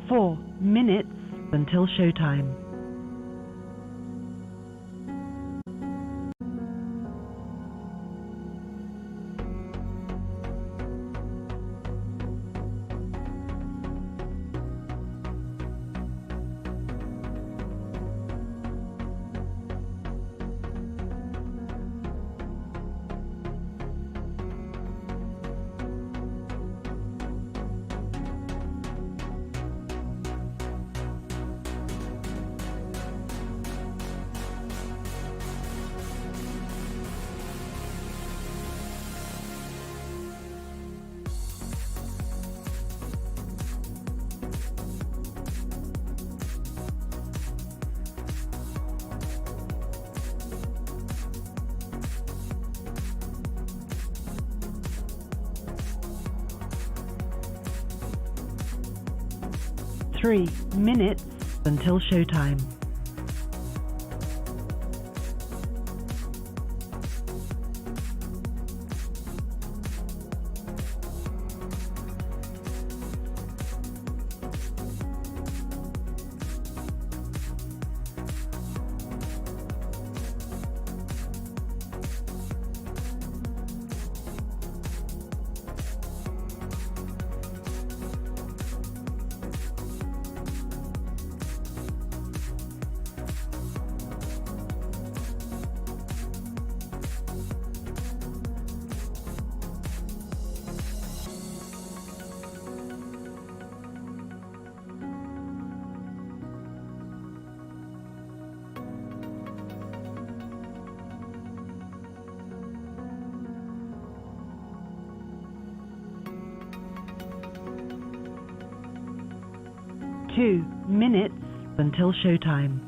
4 minutes until showtime. 3 minutes until showtime. 2 minutes until showtime.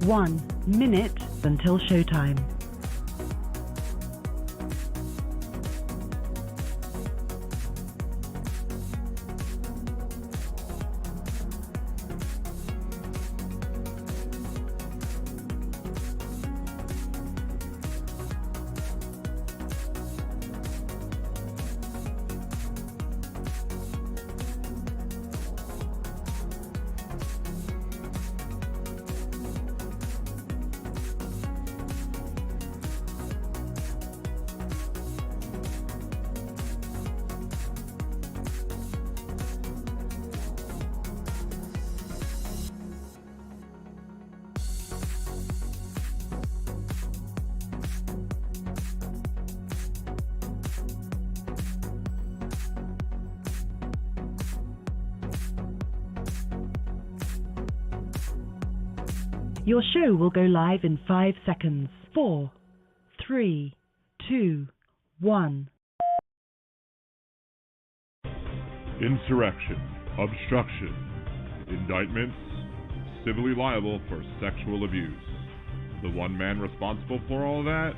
1 minute until showtime. 'Your show will go live in 5 seconds. 4, 3, 2, 1. Insurrection, obstruction, indictments, civilly liable for sexual abuse. The one man responsible for all that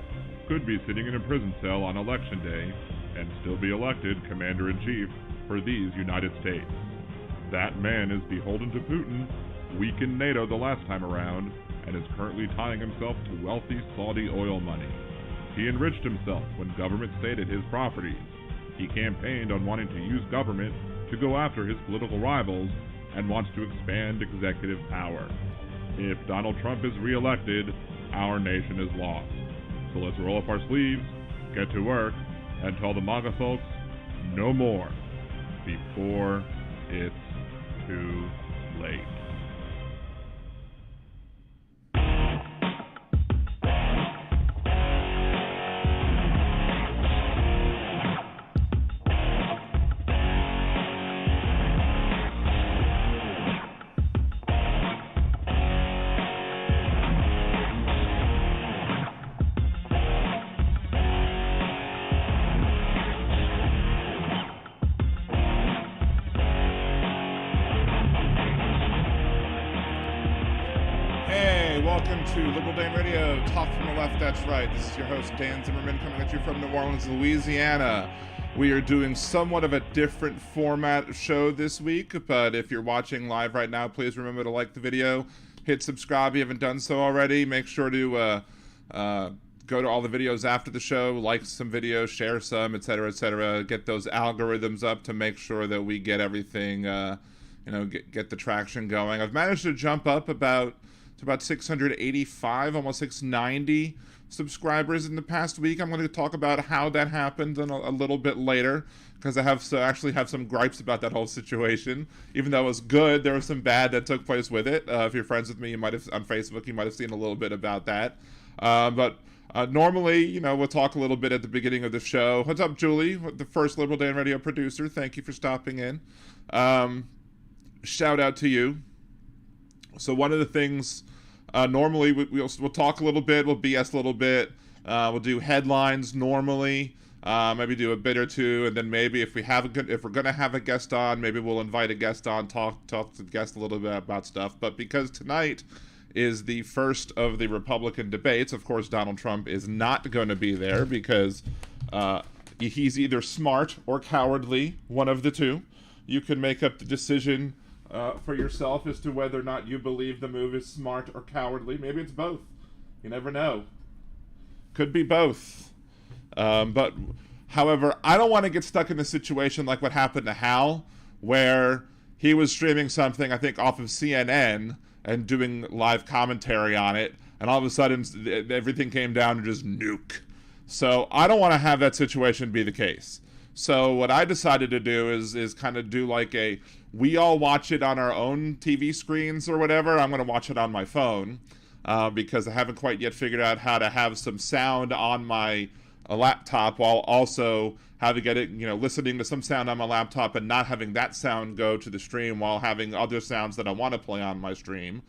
could be sitting in a prison cell on election day and still be elected commander-in-chief for these United States. That man is beholden to Putin, weakened NATO the last time around, and is currently tying himself to wealthy Saudi oil money. He enriched himself when government stated his properties. He campaigned on wanting to use government to go after his political rivals and wants to expand executive power. If Donald Trump is reelected, our nation is lost. So let's roll up our sleeves, get to work, and tell the MAGA folks no more before it's too late. to Liberal Dan Radio, Talk from the Left, that's right. This is your host, Dan Zimmerman, coming at you from New Orleans, Louisiana. We are doing somewhat of a different format show this week, but if you're watching live right now, please remember to like the video, hit subscribe if you haven't done so already. Make sure to go to all the videos after the show, like some videos, share some, etc., etc. Get those algorithms up to make sure that we get everything, get the traction going. I've managed to jump up to about 685, almost 690 subscribers in the past week. I'm going to talk about how that happened in a little bit later, because I actually have some gripes about that whole situation. Even though it was good, there was some bad that took place with it. If you're friends with me, you might have on Facebook, you might have seen a little bit about that. But normally, we'll talk a little bit at the beginning of the show. What's up, Julie, the first Liberal Dan Radio producer? Thank you for stopping in. Shout out to you. So one of the things, normally we'll talk a little bit, we'll BS a little bit, we'll do headlines normally, maybe do a bit or two, and then maybe if we're gonna have a guest on, maybe we'll invite a guest on, talk to the guest a little bit about stuff. But because tonight is the first of the Republican debates, of course Donald Trump is not going to be there because he's either smart or cowardly, one of the two. You can make up the decision for yourself as to whether or not you believe the move is smart or cowardly. Maybe it's both. You never know. Could be both. But, however, I don't want to get stuck in a situation like what happened to Hal, where he was streaming something, I think, off of CNN and doing live commentary on it, and all of a sudden everything came down to just nuke. So I don't want to have that situation be the case. So what I decided to do is kind of do like we all watch it on our own TV screens or whatever. I'm going to watch it on my phone because I haven't quite yet figured out how to have some sound on my laptop while also having it, listening to some sound on my laptop and not having that sound go to the stream while having other sounds that I want to play on my stream.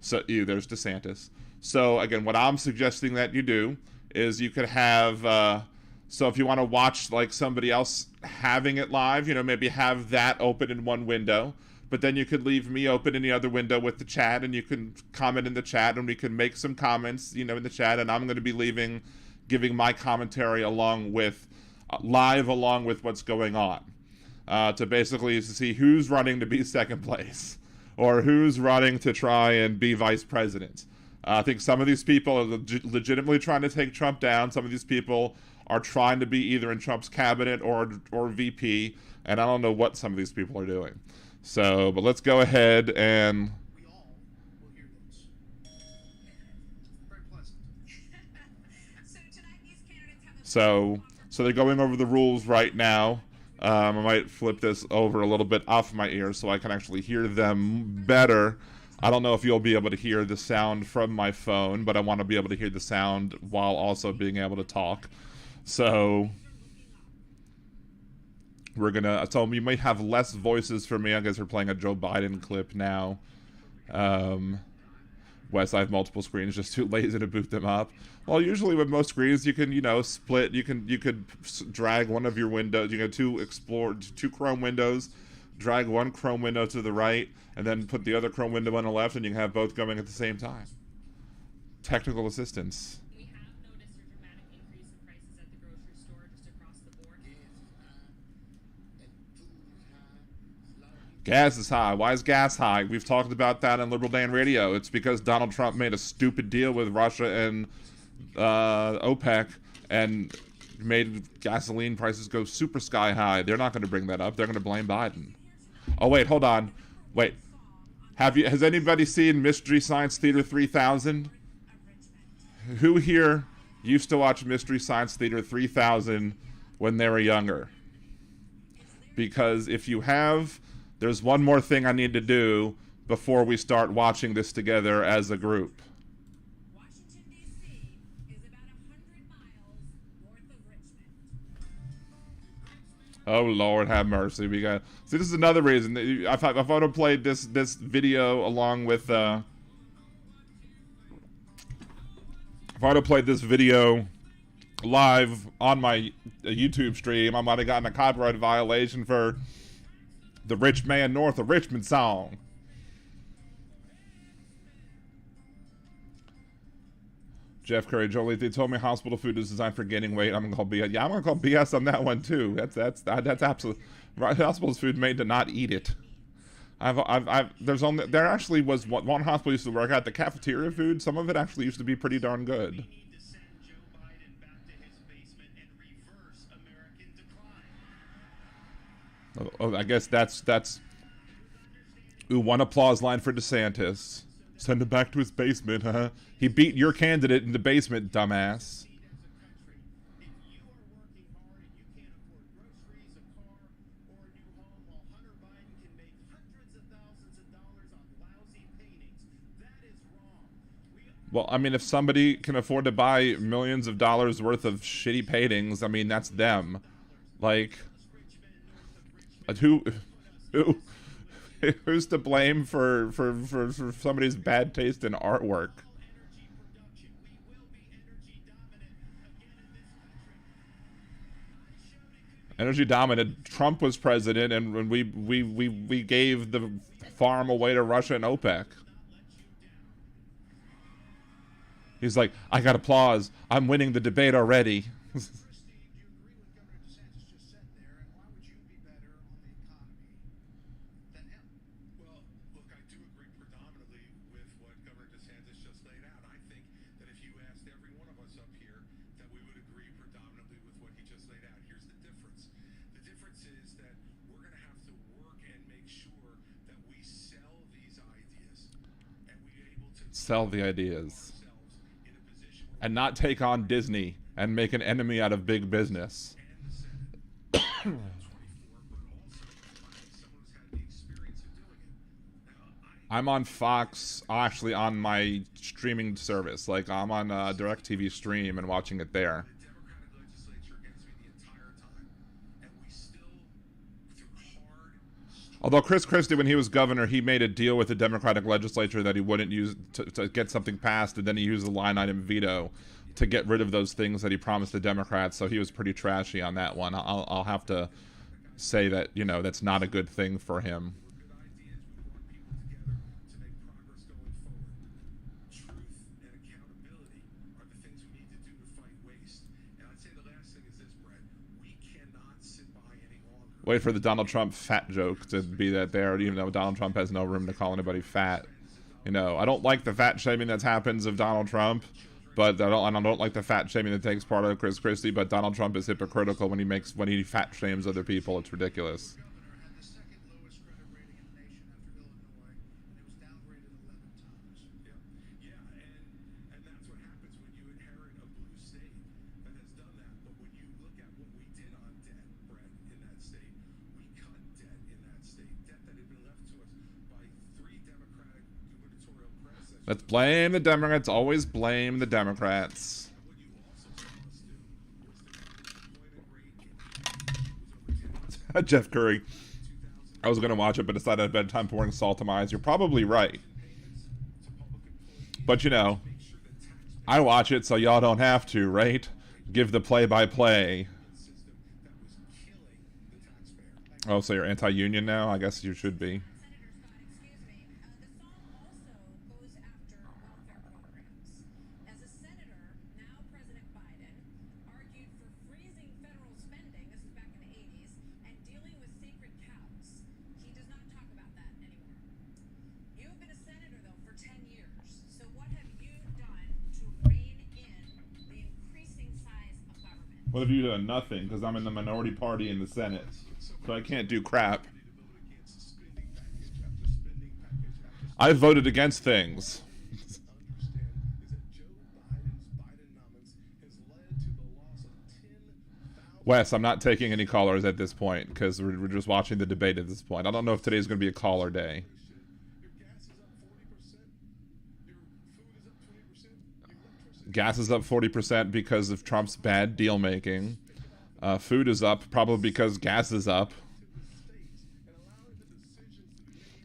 So, there's DeSantis. So again, what I'm suggesting that you do is you could have... So if you want to watch like somebody else having it live, maybe have that open in one window, but then you could leave me open in the other window with the chat, and you can comment in the chat, and we can make some comments, in the chat, and I'm going to be giving my commentary along with what's going on, to basically see who's running to be second place or who's running to try and be vice president. I think some of these people are legitimately trying to take Trump down. Some of these people are trying to be either in Trump's cabinet or VP, and I don't know what some of these people are doing. So, but let's go ahead and... We all will hear this. Very pleasant. So they're going over the rules right now. I might flip this over a little bit off my ears so I can actually hear them better. I don't know if you'll be able to hear the sound from my phone, but I want to be able to hear the sound while also being able to talk. So so you might have less voices from me. I guess we're playing a Joe Biden clip now. Wes, I have multiple screens, just too lazy to boot them up. Well, usually with most screens, you can, split. You could drag one of your windows. You got two Chrome windows, drag one Chrome window to the right, and then put the other Chrome window on the left, and you can have both going at the same time. Technical assistance. Gas is high. Why is gas high? We've talked about that on Liberal Dan Radio. It's because Donald Trump made a stupid deal with Russia and OPEC and made gasoline prices go super sky high. They're not going to bring that up. They're going to blame Biden. Oh, wait, hold on. Wait. Has anybody seen Mystery Science Theater 3000? Who here used to watch Mystery Science Theater 3000 when they were younger? Because if you have... There's one more thing I need to do before we start watching this together as a group. Washington, D.C. is about 100 miles north of Richmond. Oh, Lord, have mercy. See, this is another reason. If I would have played this video along with... if I would have played this video live on my YouTube stream, I might have gotten a copyright violation for... the Rich Man North of Richmond song. Jeff Curry, Jolie, they told me hospital food is designed for gaining weight. I'm gonna call BS. Yeah, I'm gonna call BS on that one too. That's absolute. Right, hospital food made to not eat it. There actually was one hospital I used to work at. The cafeteria food, some of it actually used to be pretty darn good. Oh, I guess that's. Ooh, one applause line for DeSantis. Send him back to his basement, huh? He beat your candidate in the basement, dumbass. Well, I mean, if somebody can afford to buy millions of dollars worth of shitty paintings, I mean, that's them. Like, who's to blame for somebody's bad taste in artwork? Energy dominant. Trump was president, and we gave the farm away to Russia and OPEC. He's like, I got applause. I'm winning the debate already. Sell the ideas. And not take on Disney and make an enemy out of big business. I'm on Fox, actually on my streaming service. Like, I'm on DirecTV Stream and watching it there. Although Chris Christie, when he was governor, he made a deal with the Democratic legislature that he wouldn't use to get something passed, and then he used the line item veto to get rid of those things that he promised the Democrats, so he was pretty trashy on that one. I'll have to say that, you know, that's not a good thing for him. Wait for the Donald Trump fat joke to be that there, even though Donald Trump has no room to call anybody fat. You know, I don't like the fat shaming that happens of Donald Trump, but I don't like the fat shaming that takes part of Chris Christie. But Donald Trump is hypocritical when he fat shames other people. It's ridiculous. Let's blame the Democrats. Always blame the Democrats. Jeff Curry. I was going to watch it, but decided at bedtime pouring salt in my eyes. You're probably right. But, you know, I watch it so y'all don't have to, right? Give the play-by-play. Oh, so you're anti-union now? I guess you should be. What have you done? Nothing, because I'm in the minority party in the Senate. So I can't do crap. I voted against things. Wes, I'm not taking any callers at this point, because we're just watching the debate at this point. I don't know if today's going to be a caller day. Gas is up 40% because of Trump's bad deal making. Food is up probably because gas is up.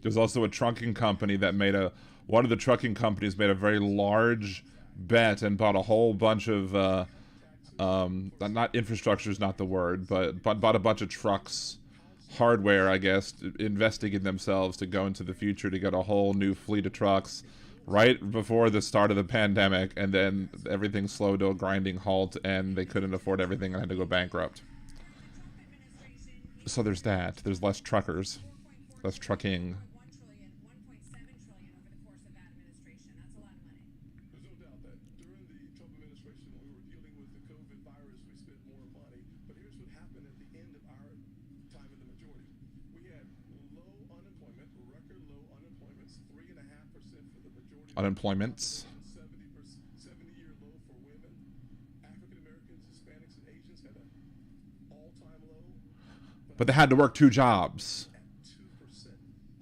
There's also a trucking company that one of the trucking companies made a very large bet and bought a whole bunch of not infrastructure is not the word, but bought a bunch of trucks, hardware, I guess, investing in themselves to go into the future to get a whole new fleet of trucks right before the start of the pandemic, and then everything slowed to a grinding halt, and they couldn't afford everything and had to go bankrupt. So there's that. There's less truckers, less trucking. 1 trillion, 1.7 trillion over the course of that administration. That's a lot of money. There's no doubt that during the Trump administration, when we were dealing with the COVID virus, we spent more money. But here's what happened at the end of our time in the majority. We had low unemployment, record low unemployments, 3.5% for the majority. Unemployments. 70-year low for women. African Americans, Hispanics, and Asians had an all-time low. But they had to work 2 jobs. At 2%.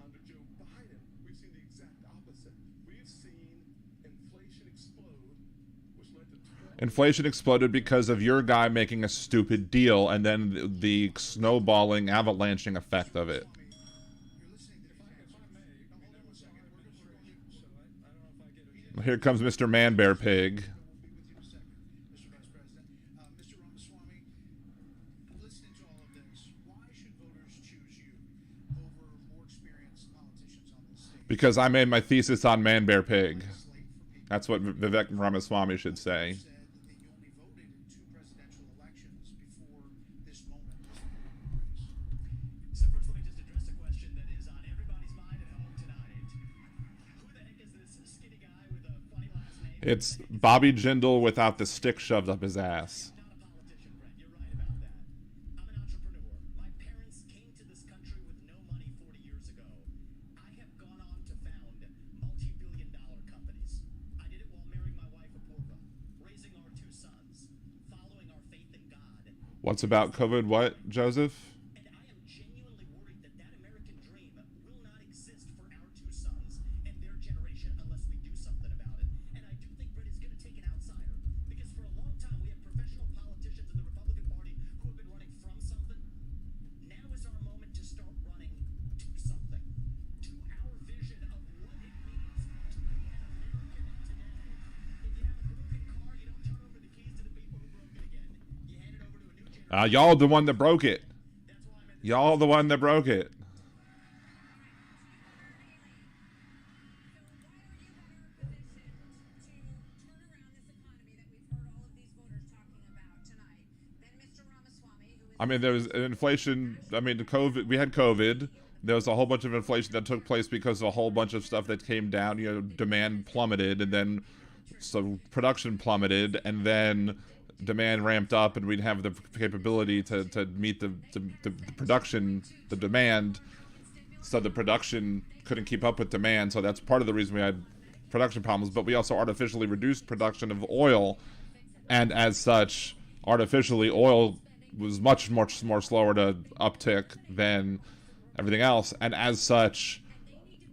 Under Joe Biden, we've seen the exact opposite. We've seen inflation explode, which led to Inflation exploded because of your guy making a stupid deal, and then the snowballing, avalanching effect of it. You're listening to the hold on one second. We're going to go. Here comes Mr. Man Bear Pig. We'll be with you in a second, Mr. Vice President. Mr. Ramaswamy, listening to all of this, why should voters choose you over more experienced politicians on this stage? Because I made my thesis on Man Bear Pig. Slate for people That's what Vivek Ramaswamy should say. said that you only voted in 2 presidential elections before this moment was race. So first, let me just address a question that is on everybody's mind at home tonight. Who the heck is this skinny guy with a funny last name? It's Bobby Jindal without the stick shoved up his ass. I'm not a politician, Brent. You're right about that. I'm an entrepreneur. My parents came to this country with no money 40 years ago. I have gone on to found multi-billion-dollar companies. I did it while marrying my wife, Apoorva, raising our 2 sons, following our faith in God. What's about COVID? What, Joseph? And I am genuinely worried that that American dream will not exist for our 2 sons and their generation unless we do something about it. And I do think Brett is going to take an outsider. Because for a long time, we have professional politicians in the Republican Party who have been running from something. Now is our moment to start running to something. To our vision of what it means to be an American today. If you have a broken car, you don't turn over the keys to the people who broke it again. You hand it over to a new generation. Y'all the one that broke it. That's why I'm in Y'all the one that broke it. I mean, there was inflation. I mean, COVID. We had COVID. There was a whole bunch of inflation that took place because of a whole bunch of stuff that came down. You know, demand plummeted, and then so production plummeted, and then demand ramped up, and we'd have the capability to meet the production, the demand. So the production couldn't keep up with demand. So that's part of the reason we had production problems. But we also artificially reduced production of oil, and as such, artificially oil was much more slower to uptick than everything else, and as such,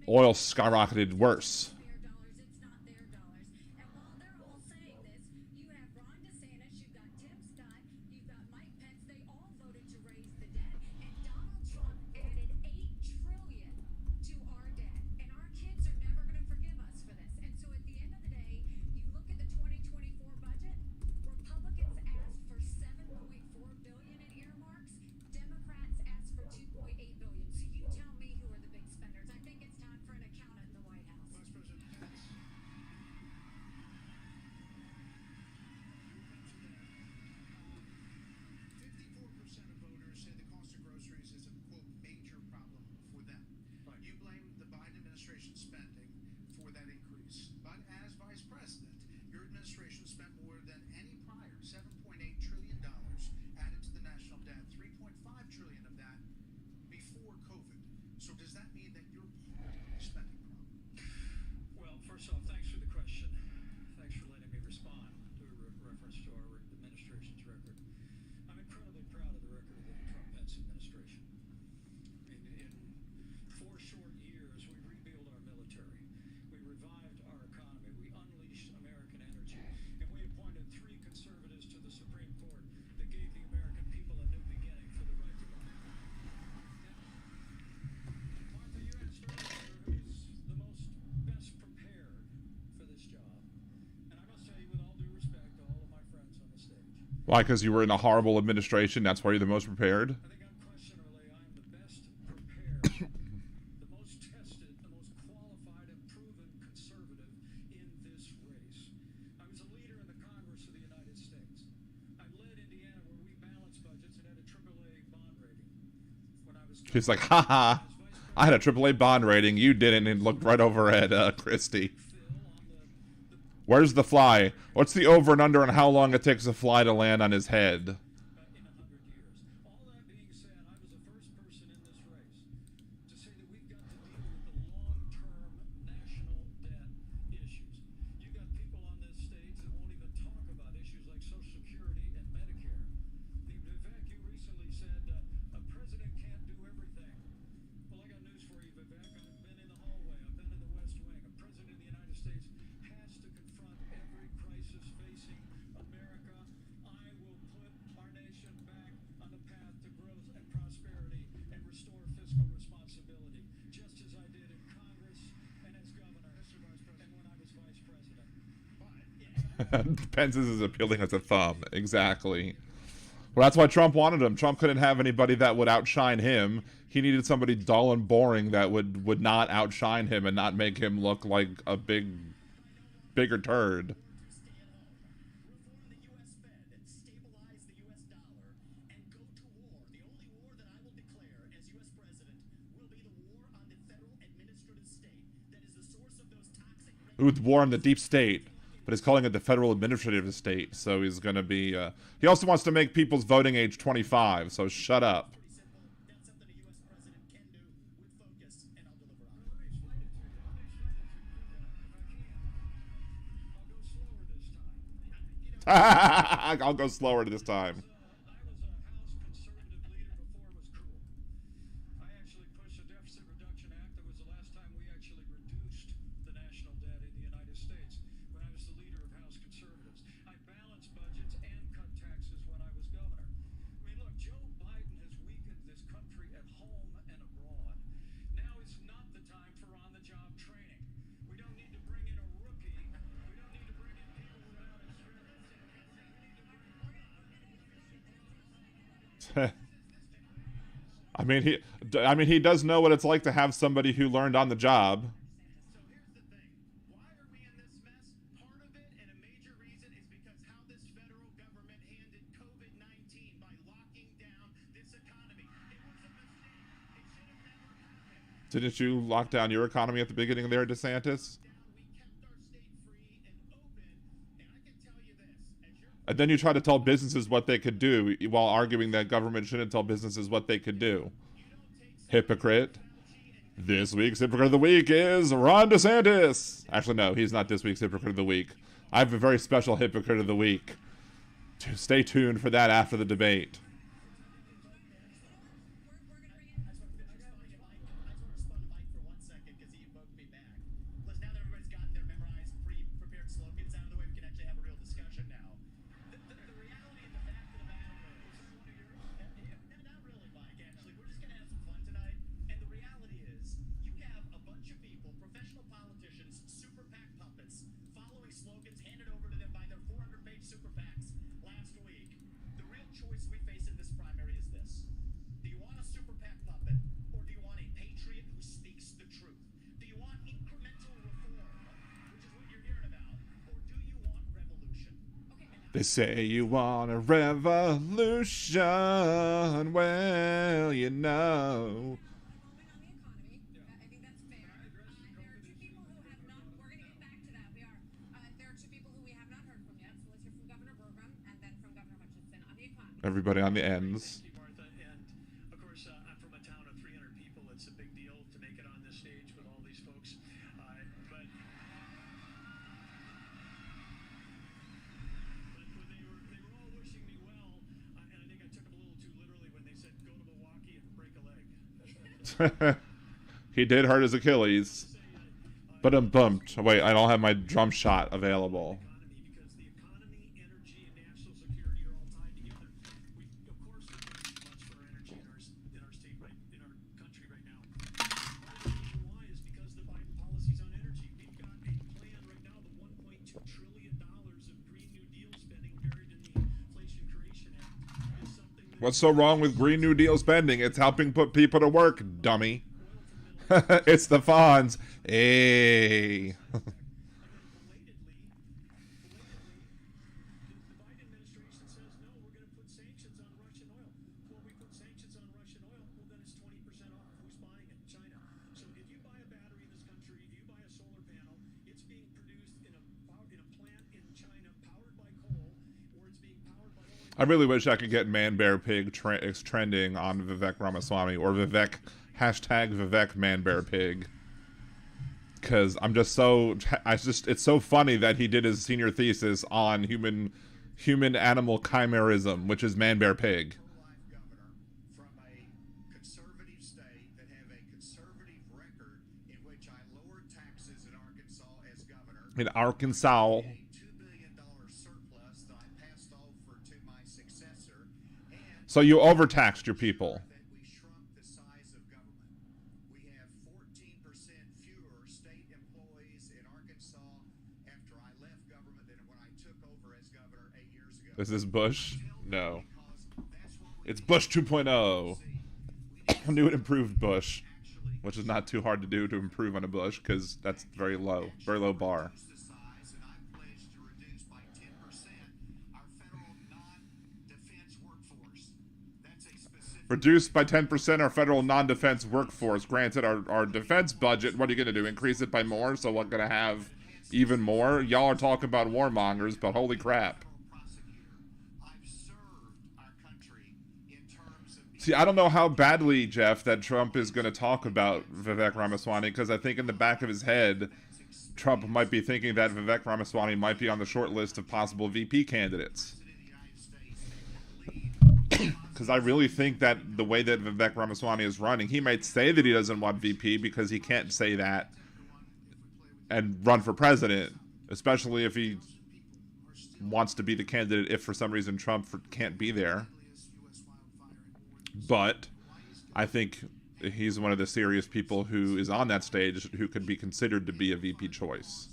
oil skyrocketed worse. Why? Because you were in a horrible administration. That's why you're the most prepared. I think unquestionably I'm the best prepared, the most tested, the most qualified and proven conservative He's like, haha, I had a AAA bond rating, you didn't, and looked right over at Christie. Where's the fly? What's the over and under on how long it takes a fly to land on his head? in 100 years. All that being said, I was the first person in this race to say that we've got to deal with the long-term national debt issues. You got people on this stage that won't even talk about issues like Social Security and Medicare. Vivek, you recently said a president can't do everything. Well, I got news for you, Vivek. I've been in the hallway. I've been in the West Wing. A president of the United States has to confront every crisis facing America. I will put our nation back on the path to growth and prosperity and restore fiscal responsibility, just as I did in Congress and as governor and when I was vice president. Pence's is appealing as a thumb. Exactly. Well, that's why Trump wanted him. Trump couldn't have anybody that would outshine him. He needed somebody dull and boring that would not outshine him and not make him look like a bigger turd. Reform the U.S. Fed, stabilize the U.S. dollar, and go to war. The only war that I will declare as U.S. president will be the war on the federal administrative state that is the source of those toxic With war on the deep state, but he's calling it the federal administrative state. So he's going to be. He also wants to make people's voting age 25. So shut up. pretty simple. That's something a U.S. president can do with focus, and I'll deliver on it. I'll go slower this time. I was a House conservative leader before it was cool. I actually pushed a Deficit Reduction Act. That was the last time we actually reduced the national debt in the United States when I was the leader of House conservatives. I balanced budgets and cut taxes when I was governor. I mean, look, Joe Biden has weakened this country at home and abroad. Now is not the time for on-the-job training. We don't need to bring in a rookie. We don't need to bring in people without experience. I mean, he does know what it's like to have somebody who learned on the job. So here's the thing. Why are we in this mess? Part of it, and a major reason, is because how this federal government handled COVID-19 by locking down this economy. It was a mistake. It should have never happened. Didn't you lock down your economy at the beginning there, DeSantis? We kept our state free and open, and I can tell you this, as you're And then you try to tell businesses what they could do while arguing that government shouldn't tell businesses what they could do. Hypocrite. This week's Hypocrite of the Week is Ron DeSantis. Actually, no, he's not this week's Hypocrite of the Week. I have a very special Hypocrite of the Week. Stay tuned for that after the debate. I just want to respond to Mike for 1 second because he invoked me back. Listen, now that everybody's gotten their memorized, pre-prepared slogans out of the way, we can actually have a real discussion now. The reality and the fact of the matter is, not really, Mike, actually. We're just going to have some fun tonight. And the reality is, you have a bunch of people, professional politicians, super PAC puppets, following slogans handed over to them by their 400-page super PACs last week. The real choice we face in this primary is this. Do you want a super PAC puppet, or do you want a patriot who speaks the truth? Do you want incremental reform, which is what you're hearing about, or do you want revolution? They say you want a revolution. Well, you know. Moving on the economy, I think that's fair. There are two people who have not. We're going to get back to that. We are. There are two people who we have not heard from yet. So let's hear from Governor Burgum and then from Governor Hutchinson on the economy. Everybody on the ends. Thank you, Martha. And of course, I'm from a town of 300 people. It's a big deal to make it on this stage with all these folks. But when they were all wishing me well, and I think I took them a little too literally when they said go to Milwaukee and break a leg. He did hurt his Achilles. But I'm bumped. Oh, wait, I don't have my drum shot available. Economy, because the economy, energy, and national security are all tied together. We, of course, we're paying too much for our energy in our state, in our country right now. The reason why is because the Biden policies on energy. We've got a plan right now, the $1.2 trillion of Green New Deal spending buried in the Inflation Creation Act is something that What's so wrong with Green New Deal spending? It's helping put people to work, dummy. It's the Fonz. Hey. belatedly, the Biden administration says, no, we're going to put sanctions on Russian oil. Well, we put sanctions on Russian oil, well, then it's 20% I really wish I could get Man Bear Pig trending on Vivek Ramaswamy or #Vivek Man Bear Pig. Because I'm just so, it's so funny that he did his senior thesis on human animal chimerism, which is Man Bear Pig. pro-life governor from a conservative state that have a conservative record in which I lowered taxes in Arkansas as governor. In Arkansas. A $2 billion surplus that I passed over to my successor. And So you overtaxed your people. that we shrunk the size of government. We have 14% fewer state employees in Arkansas after I left government than when I took over as governor 8 years ago. Is this Bush? No. Because that's what we It's Bush 2.0. New and improved Bush. Which is not too hard to do to improve on a Bush, because that's very low bar. reduce the size, and I pledged to reduce by 10% our federal non-defense workforce. That's a specific. Reduced by 10% our federal non-defense workforce. Granted, our defense budget, what are you going to do? Increase it by more? So we're going to have even more? Y'all are talking about warmongers, but holy crap. I've served our country in terms of See, I don't know how badly, Jeff, that Trump is going to talk about Vivek Ramaswamy, because I think in the back of his head, Trump might be thinking that Vivek Ramaswamy might be on the short list of possible VP candidates. Because I really think that the way that Vivek Ramaswamy is running, he might say that he doesn't want VP because he can't say that and run for president, especially if he wants to be the candidate if for some reason Trump can't be there. But I think he's one of the serious people who is on that stage who could be considered to be a VP choice.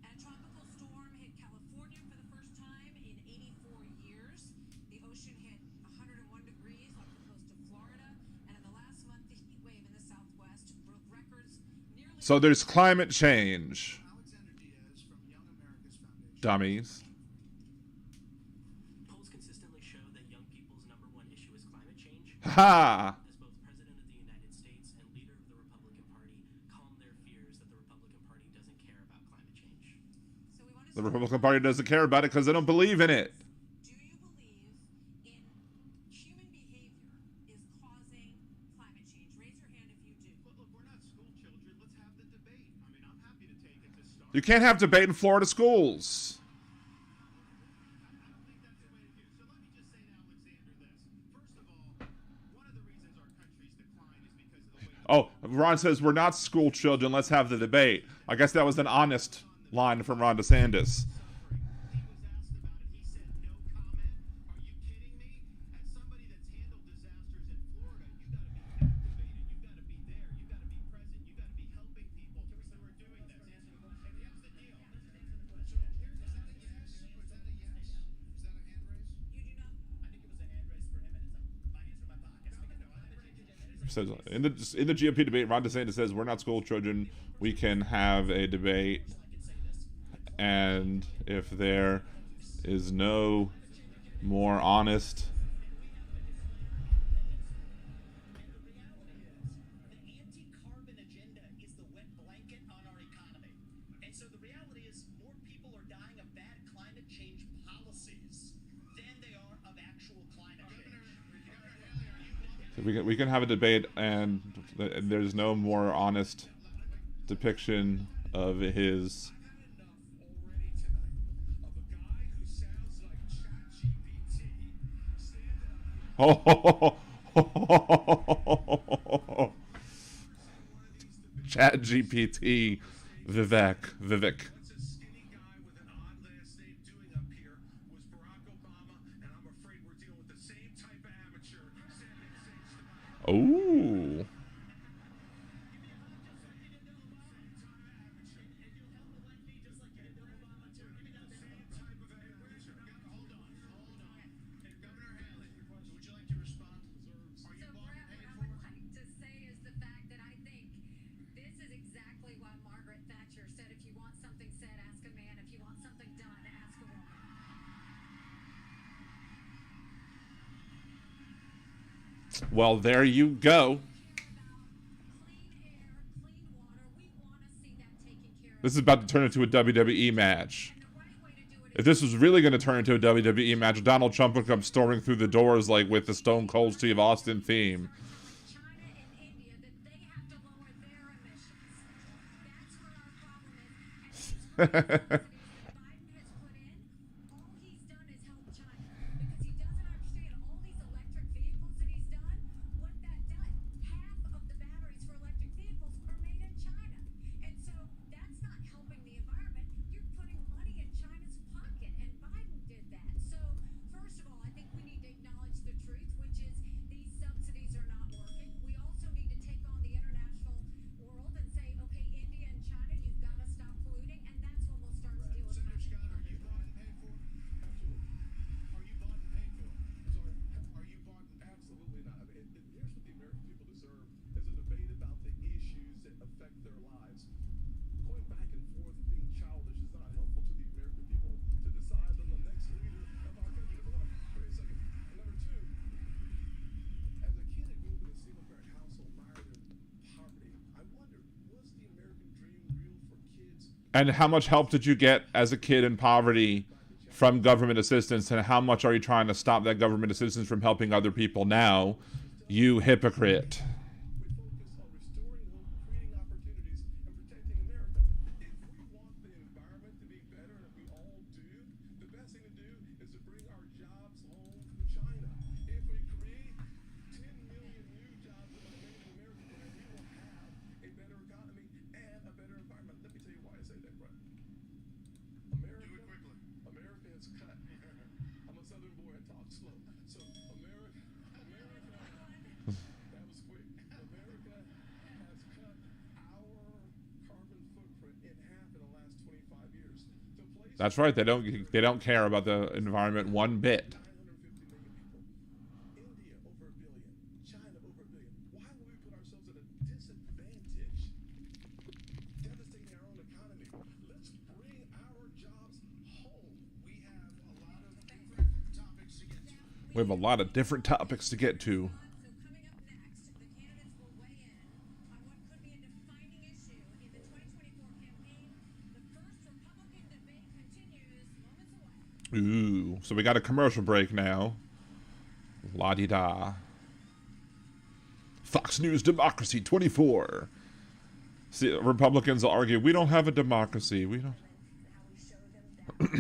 And a tropical storm hit California for the first time in 84 years. The ocean hit 101 degrees off the coast of Florida. And in the last month, the heat wave in the Southwest broke records nearly... So there's climate change, Alexander Diaz from Young America's Foundation. dummies. Polls consistently show that young people's number one issue is climate change. Ha! As both President of the United States and leader of the Republican Party calm their fears that the Republican Party doesn't care about climate change. So we want to The Republican Party doesn't care about it because they don't believe in it. Do you believe in human behavior is causing climate change? Raise your hand if you do. Look, we're not school children. Let's have the debate. I mean, I'm happy to take it to start. You can't have debate in Florida schools. I don't think that's the way to do it. So let me just say to Alexander this. First of all, one of the reasons our country's decline is because of the way Oh, Ron says we're not school children. Let's have the debate. I guess that was an honest line from Ron DeSantis. he was asked about it. He said, no comment. Are you kidding me? As somebody that's handled disasters in Florida, you got to be activated. You got to be there. You got to be present. You got to be helping people. So we're doing this. And here's the deal. So, is that a yes? Was that a yes? Is that a hand raise? You do not. I think it was a hand raise for him, and it's my hands in my pockets. Says in the GOP debate, Ron DeSantis says we're not school children. We can have a debate, and if there is no more honest. The anti-carbon agenda is the wet blanket on our economy. And so the reality is more people are dying of bad climate change policies than they are of actual climate change. We can have a debate, and there's no more honest depiction of his. already tonight of a guy who sounds like ChatGPT standing up. Chat GPT, Vivek. What's a skinny guy with an odd last name doing up here was Barack Obama, and I'm afraid we're dealing with the same type of amateur standing stage to my Oh. Governor Haley, would you like to respond? Are So, you Brett, what I would like to say is the fact that I think this is exactly why Margaret Thatcher said, if you want something said, ask a man. If you want something done, ask a woman. Well, there you go. Clean air, clean water. We want to see that taken care of. This is about to turn into a WWE match. And the right way to do it if this was really going to turn into a WWE match, Donald Trump would come storming through the doors like with the Stone Cold Steve Austin theme. China and India that they have to lower their emissions. That's where our problem is. And these subsidies that Biden has put in, all he's done is help China because he doesn't understand all these electric vehicles that he's done. What that done, half of the batteries for electric vehicles are made in China, and so that's not helping the environment. You're putting money in China's pocket, and Biden did that. So first of all, I think we need to acknowledge the truth, which is these subsidies are not working. We also need to take on the international world and say, okay, India and China, you've got to stop polluting, and that's when we'll start to deal with Senator climate. Scott, are you bought and paid for? Absolutely. Are you bought and paid for? Sorry. Are you bought and Absolutely not. I mean, here's what the American people deserve: is a debate about the issues that affect their lives. Going back and forth, being childish, is not helpful to the American people to decide on the next leader of our country. Number one. Wait a second. And number two, as a kid that grew up in a single-parent household, mired in poverty, I wondered, was the American dream real for kids? And how much help did you get as a kid in poverty from government assistance, and how much are you trying to stop that government assistance from helping other people now, you hypocrite? We focus on restoring hope, creating opportunities, and protecting America. If we want the environment to be better, and if we all do, the best thing to do is to bring our jobs home from China. If we create 10 million new jobs in our Made in America plan, we will have a better economy and a better environment. Let me tell you why I say that, Brett. Do it quickly. America has cut. I'm a Southern boy and talk slow. So America, that was quick. America has cut our carbon footprint in half in the last 25 years. To place That's right. They don't care about the environment one bit. 950 million people. India over 1 billion. China over 1 billion. Why would we put ourselves at a disadvantage? Devastating our own economy. Let's bring our jobs home. We have a lot of different topics to get to. We have a lot of different topics to get to. So coming up next, the candidates will weigh in on what could be a defining issue in the 2024 campaign. The first Republican debate continues moments away. Ooh, so we got a commercial break now. La-di-da. Fox News Democracy 24. See, Republicans will argue, we don't have a democracy. We don't. We're going to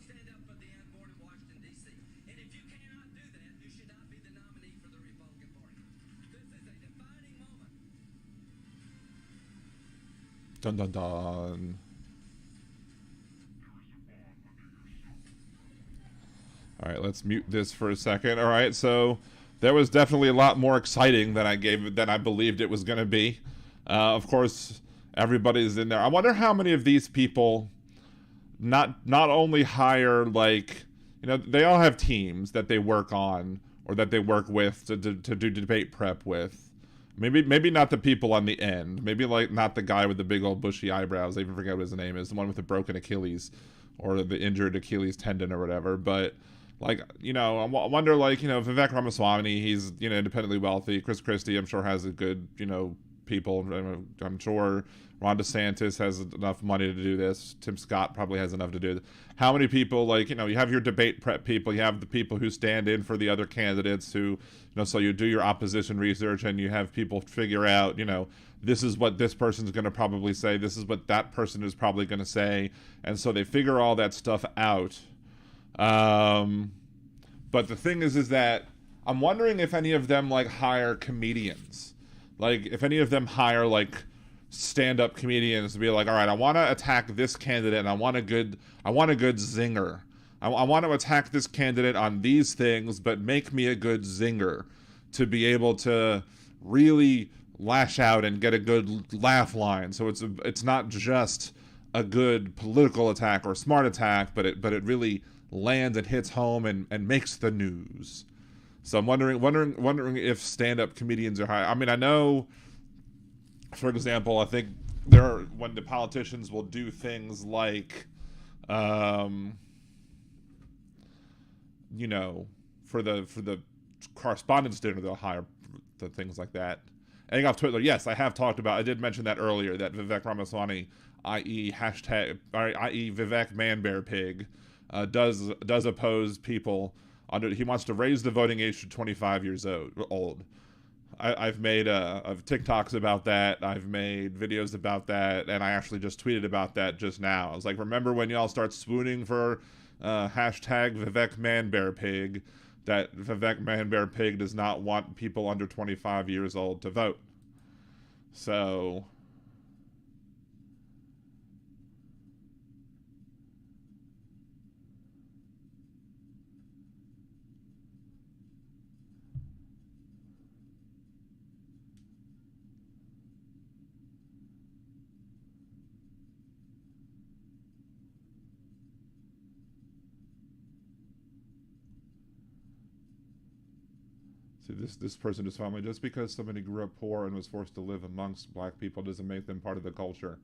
stand up for the unborn in Washington, D.C. And if you cannot do that, you should not be the nominee for the Republican Party. This is a defining moment. Dun dun dun. All right, let's mute this for a second. All right, so there was definitely a lot more exciting than I believed it was going to be. Of course, everybody's in there. I wonder how many of these people not only hire, like, you know, they all have teams that they work on or that they work with to do debate prep with. Maybe not the people on the end. Maybe like not the guy with the big old bushy eyebrows. I even forget what his name is. The one with the broken Achilles or the injured Achilles tendon or whatever. But like, you know, I wonder, like, you know, Vivek Ramaswamy, he's, you know, independently wealthy. Chris Christie, I'm sure, has a good, you know, people. I'm sure Ron DeSantis has enough money to do this. Tim Scott probably has enough to do this. How many people, like, you know, you have your debate prep people, you have the people who stand in for the other candidates who, you know, so you do your opposition research and you have people figure out, you know, this is what this person's going to probably say, this is what that person is probably going to say, and so they figure all that stuff out. But the thing is that I'm wondering if any of them, like, hire comedians. Like, if any of them hire, like, stand-up comedians to be like, all right, I want to attack this candidate and I want a good zinger. I want to attack this candidate on these things, but make me a good zinger to be able to really lash out and get a good laugh line. So it's not just a good political attack or smart attack, but it really lands and hits home and makes the news. So I'm wondering if stand-up comedians are hired. I mean, I know, for example, I think when the politicians will do things like, you know, for the correspondence dinner, they'll hire the things like that. Adding off Twitter, yes, I have talked about. I did mention that earlier. That Vivek Ramaswamy, i.e. i.e. Vivek Manbearpig, does oppose people under. He wants to raise the voting age to 25 years old. I've made TikToks about that. I've made videos about that, and I actually just tweeted about that just now. I was like, remember when y'all start swooning for hashtag Vivek Manbearpig? That Vivek Manbearpig does not want people under 25 years old to vote. So see, this person just found me. Just because somebody grew up poor and was forced to live amongst black people doesn't make them part of the culture.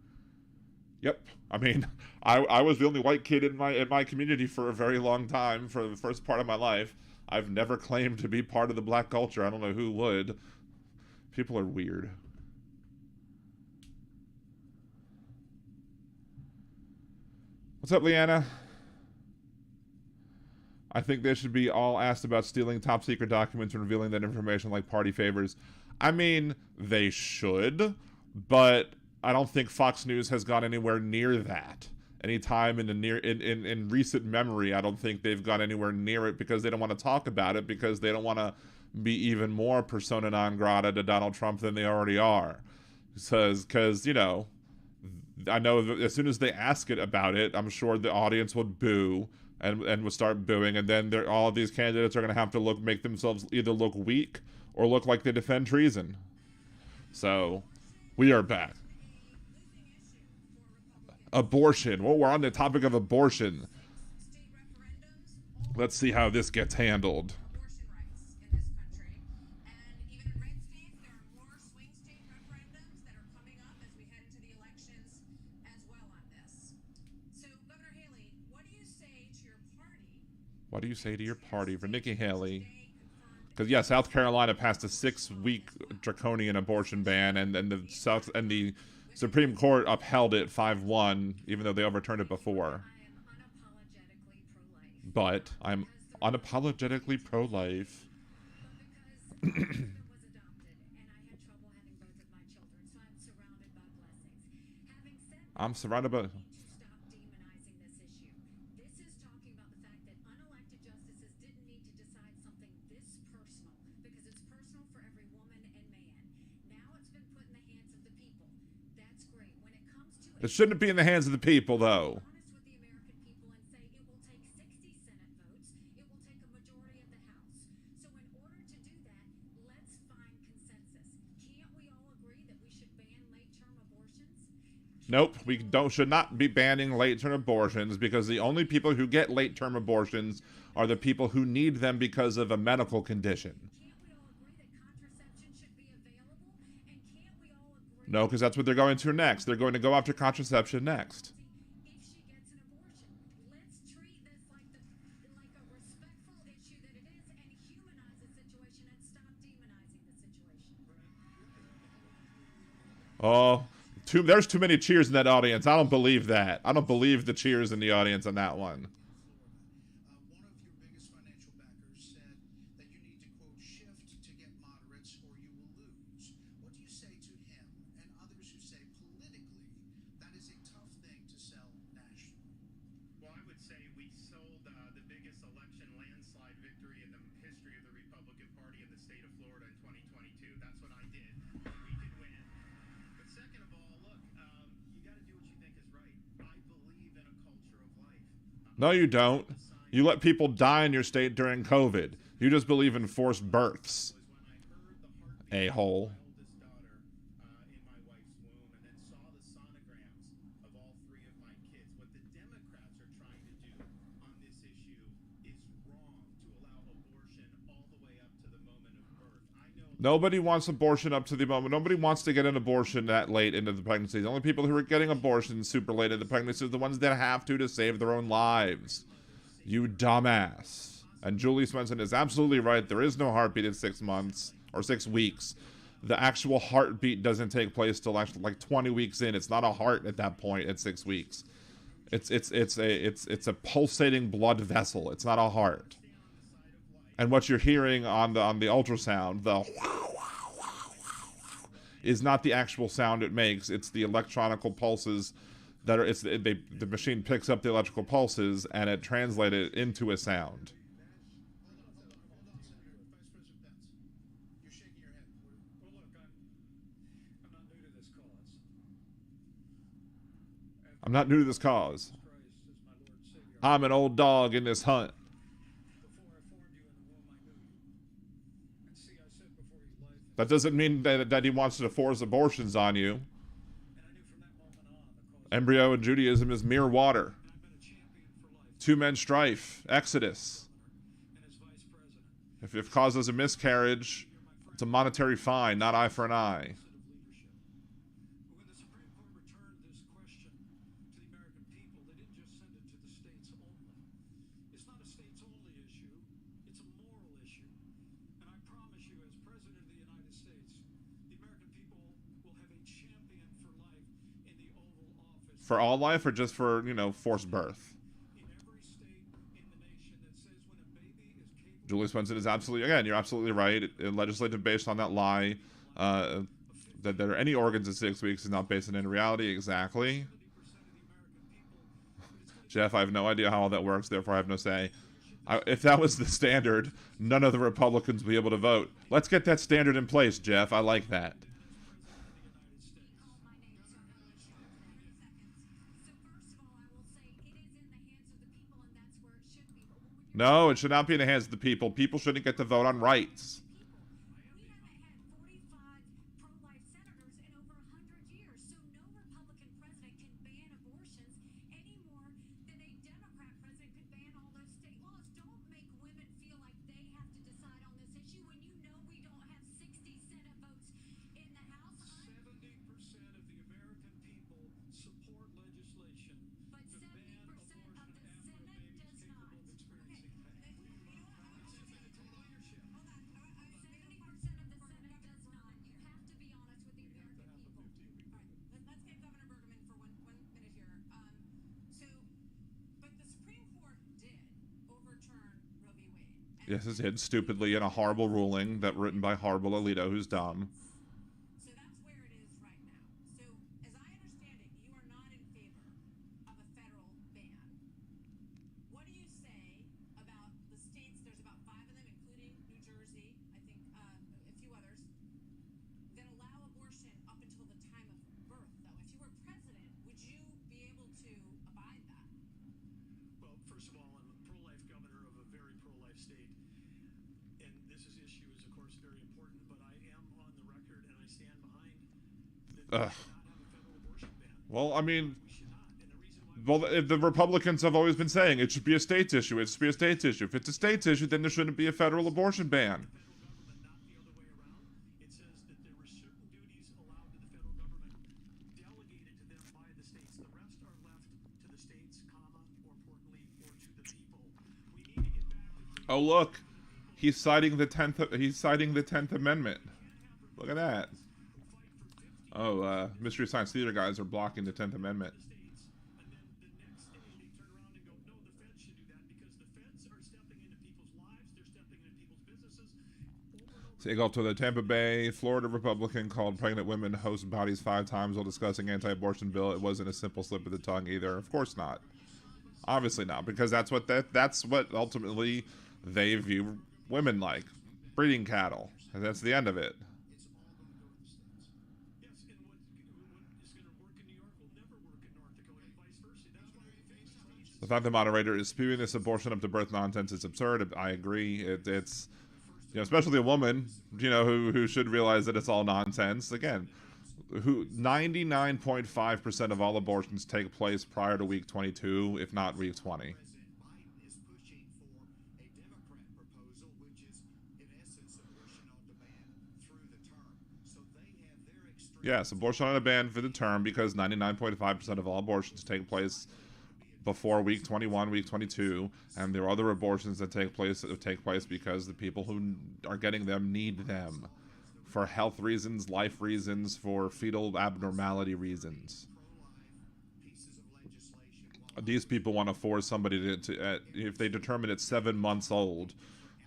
Yep. I mean, I was the only white kid in my community for a very long time, for the first part of my life. I've never claimed to be part of the black culture. I don't know who would. People are weird. What's up, Leanna? I think they should be all asked about stealing top secret documents and revealing that information like party favors. I mean, they should, but I don't think Fox News has gone anywhere near that. Anytime in recent memory, I don't think they've gone anywhere near it because they don't want to talk about it, because they don't want to be even more persona non grata to Donald Trump than they already are. Because you know, I know as soon as they ask it about it, I'm sure the audience would boo and would start booing, and then all of these candidates are going to have to make themselves either look weak or look like they defend treason. So, we are back. Abortion. Well, we're on the topic of abortion. Let's see how this gets handled. Abortion rights in this country. And even in red states, there are more swing state referendums that are coming up as we head into the elections as well on this. So, Governor Haley, what do you say to your party? What do you say to your party for Nikki Haley? Because yeah, South Carolina passed a 6-week draconian abortion ban, and the Supreme Court upheld it 5-1, even though they overturned it before. But I'm unapologetically pro-life. I'm surrounded by... It shouldn't be in the hands of the people, though. Nope, we should not be banning late-term abortions, because the only people who get late-term abortions are the people who need them because of a medical condition. No, because that's what they're going to next. They're going to go after contraception next. Oh, there's too many cheers in that audience. I don't believe that. I don't believe the cheers in the audience on that one. One of your biggest financial backers said that you need to, quote, shift to get moderates or you will lose. What do you say to him and others who say politically that is a tough thing to sell nationally? Well, I would say we sold the biggest election landslide victory in the history of the Republican Party in the state of Florida in 2022. That's what I did. We did win. But second of all, look, you got to do what you think is right. I believe in a culture of life. No, you don't. You let people die in your state during COVID. You just believe in forced births. A-hole. Oldest daughter in my wife's womb, and then saw the sonograms of all 3 of my kids. What the Democrats are trying to do on this issue is wrong, to allow abortion all the way up to the moment of birth. I know Nobody wants abortion up to the moment. Nobody wants to get an abortion that late into the pregnancy. The only people who are getting abortions super late into the pregnancy are the ones that have to save their own lives. You dumbass. And Julie Swenson is absolutely right. There is no heartbeat at 6 months or 6 weeks. the actual heartbeat doesn't take place till actually like 20 weeks in. It's not a heart at that point at 6 weeks. It's a pulsating blood vessel. It's not a heart. And what you're hearing on the ultrasound, the is not the actual sound it makes. It's the electronical pulses that are. The machine picks up the electrical pulses and it translates it into a sound. I'm not new to this cause. I'm an old dog in this hunt. That doesn't mean that he wants to force abortions on you. Embryo in Judaism is mere water. Two men strife, Exodus. If it causes a miscarriage, it's a monetary fine, not eye for an eye. For all life or just for, forced birth? Julie Swenson is absolutely, again, you're absolutely right. Legislative based on that lie that there are any organs in 6 weeks is not based on any reality. Exactly. Jeff, I have no idea how all that works, therefore I have no say. If that was the standard, none of the Republicans would be able to vote. Let's get that standard in place, Jeff. I like that. No, it should not be in the hands of the people. People shouldn't get to vote on rights. Yes, it did, stupidly, in a horrible ruling that written by horrible Alito, who's dumb. So that's where it is right now. So, as I understand it, you are not in favor of a federal ban. What do you say about the states, there's about 5 of them, including New Jersey, I think a few others, that allow abortion up until the time of birth, though? If you were president, would you be able to abide that? Well, first of all, I'm a pro-life governor of a very pro-life state. And this issue is, of course, very important, but I am on the record and I stand behind that we should not have a federal abortion ban. Well, I mean, We should not. And the reason why well, the Republicans have always been saying it should be a states issue. It should be a states issue. If it's a states issue, then there shouldn't be a federal abortion ban. federal government, not the other way around. It says that there were certain duties allowed to the federal government delegated to them by the states. The rest are left to the states, comma, more importantly, or to the people. We need to get back to Oh, look. He's citing the 10th Amendment. Look at that. Oh, Mystery Science Theater guys are blocking the 10th Amendment. states. And then the next day they turn around and go, no, the feds should do that because the feds are stepping into people's lives. They're stepping into people's businesses. So you go to the Tampa Bay, Florida Republican called pregnant women host bodies 5 times while discussing anti-abortion bill. It wasn't a simple slip of the tongue either. Of course not. Obviously not, because that's what ultimately they view women like. Breeding cattle. And that's the end of it. Yes, and what is going to work in New York will never work in North Dakota and vice versa. That's why we face states. The fact the moderator is spewing this abortion up to birth nonsense is absurd. I agree. It's especially a woman, who should realize that it's all nonsense. Again, 99.5% of all abortions take place prior to week 22, if not week 20. President Biden is pushing for a Democrat proposal, which is, in essence, abortion on demand through the term. So they have their extreme. Yes, abortion on demand for the term because 99.5% of all abortions take place before week 21, week 22, and there are other abortions that take place because the people who are getting them need them for health reasons, life reasons, for fetal abnormality reasons. These people want to force somebody to if they determine it's 7 months old,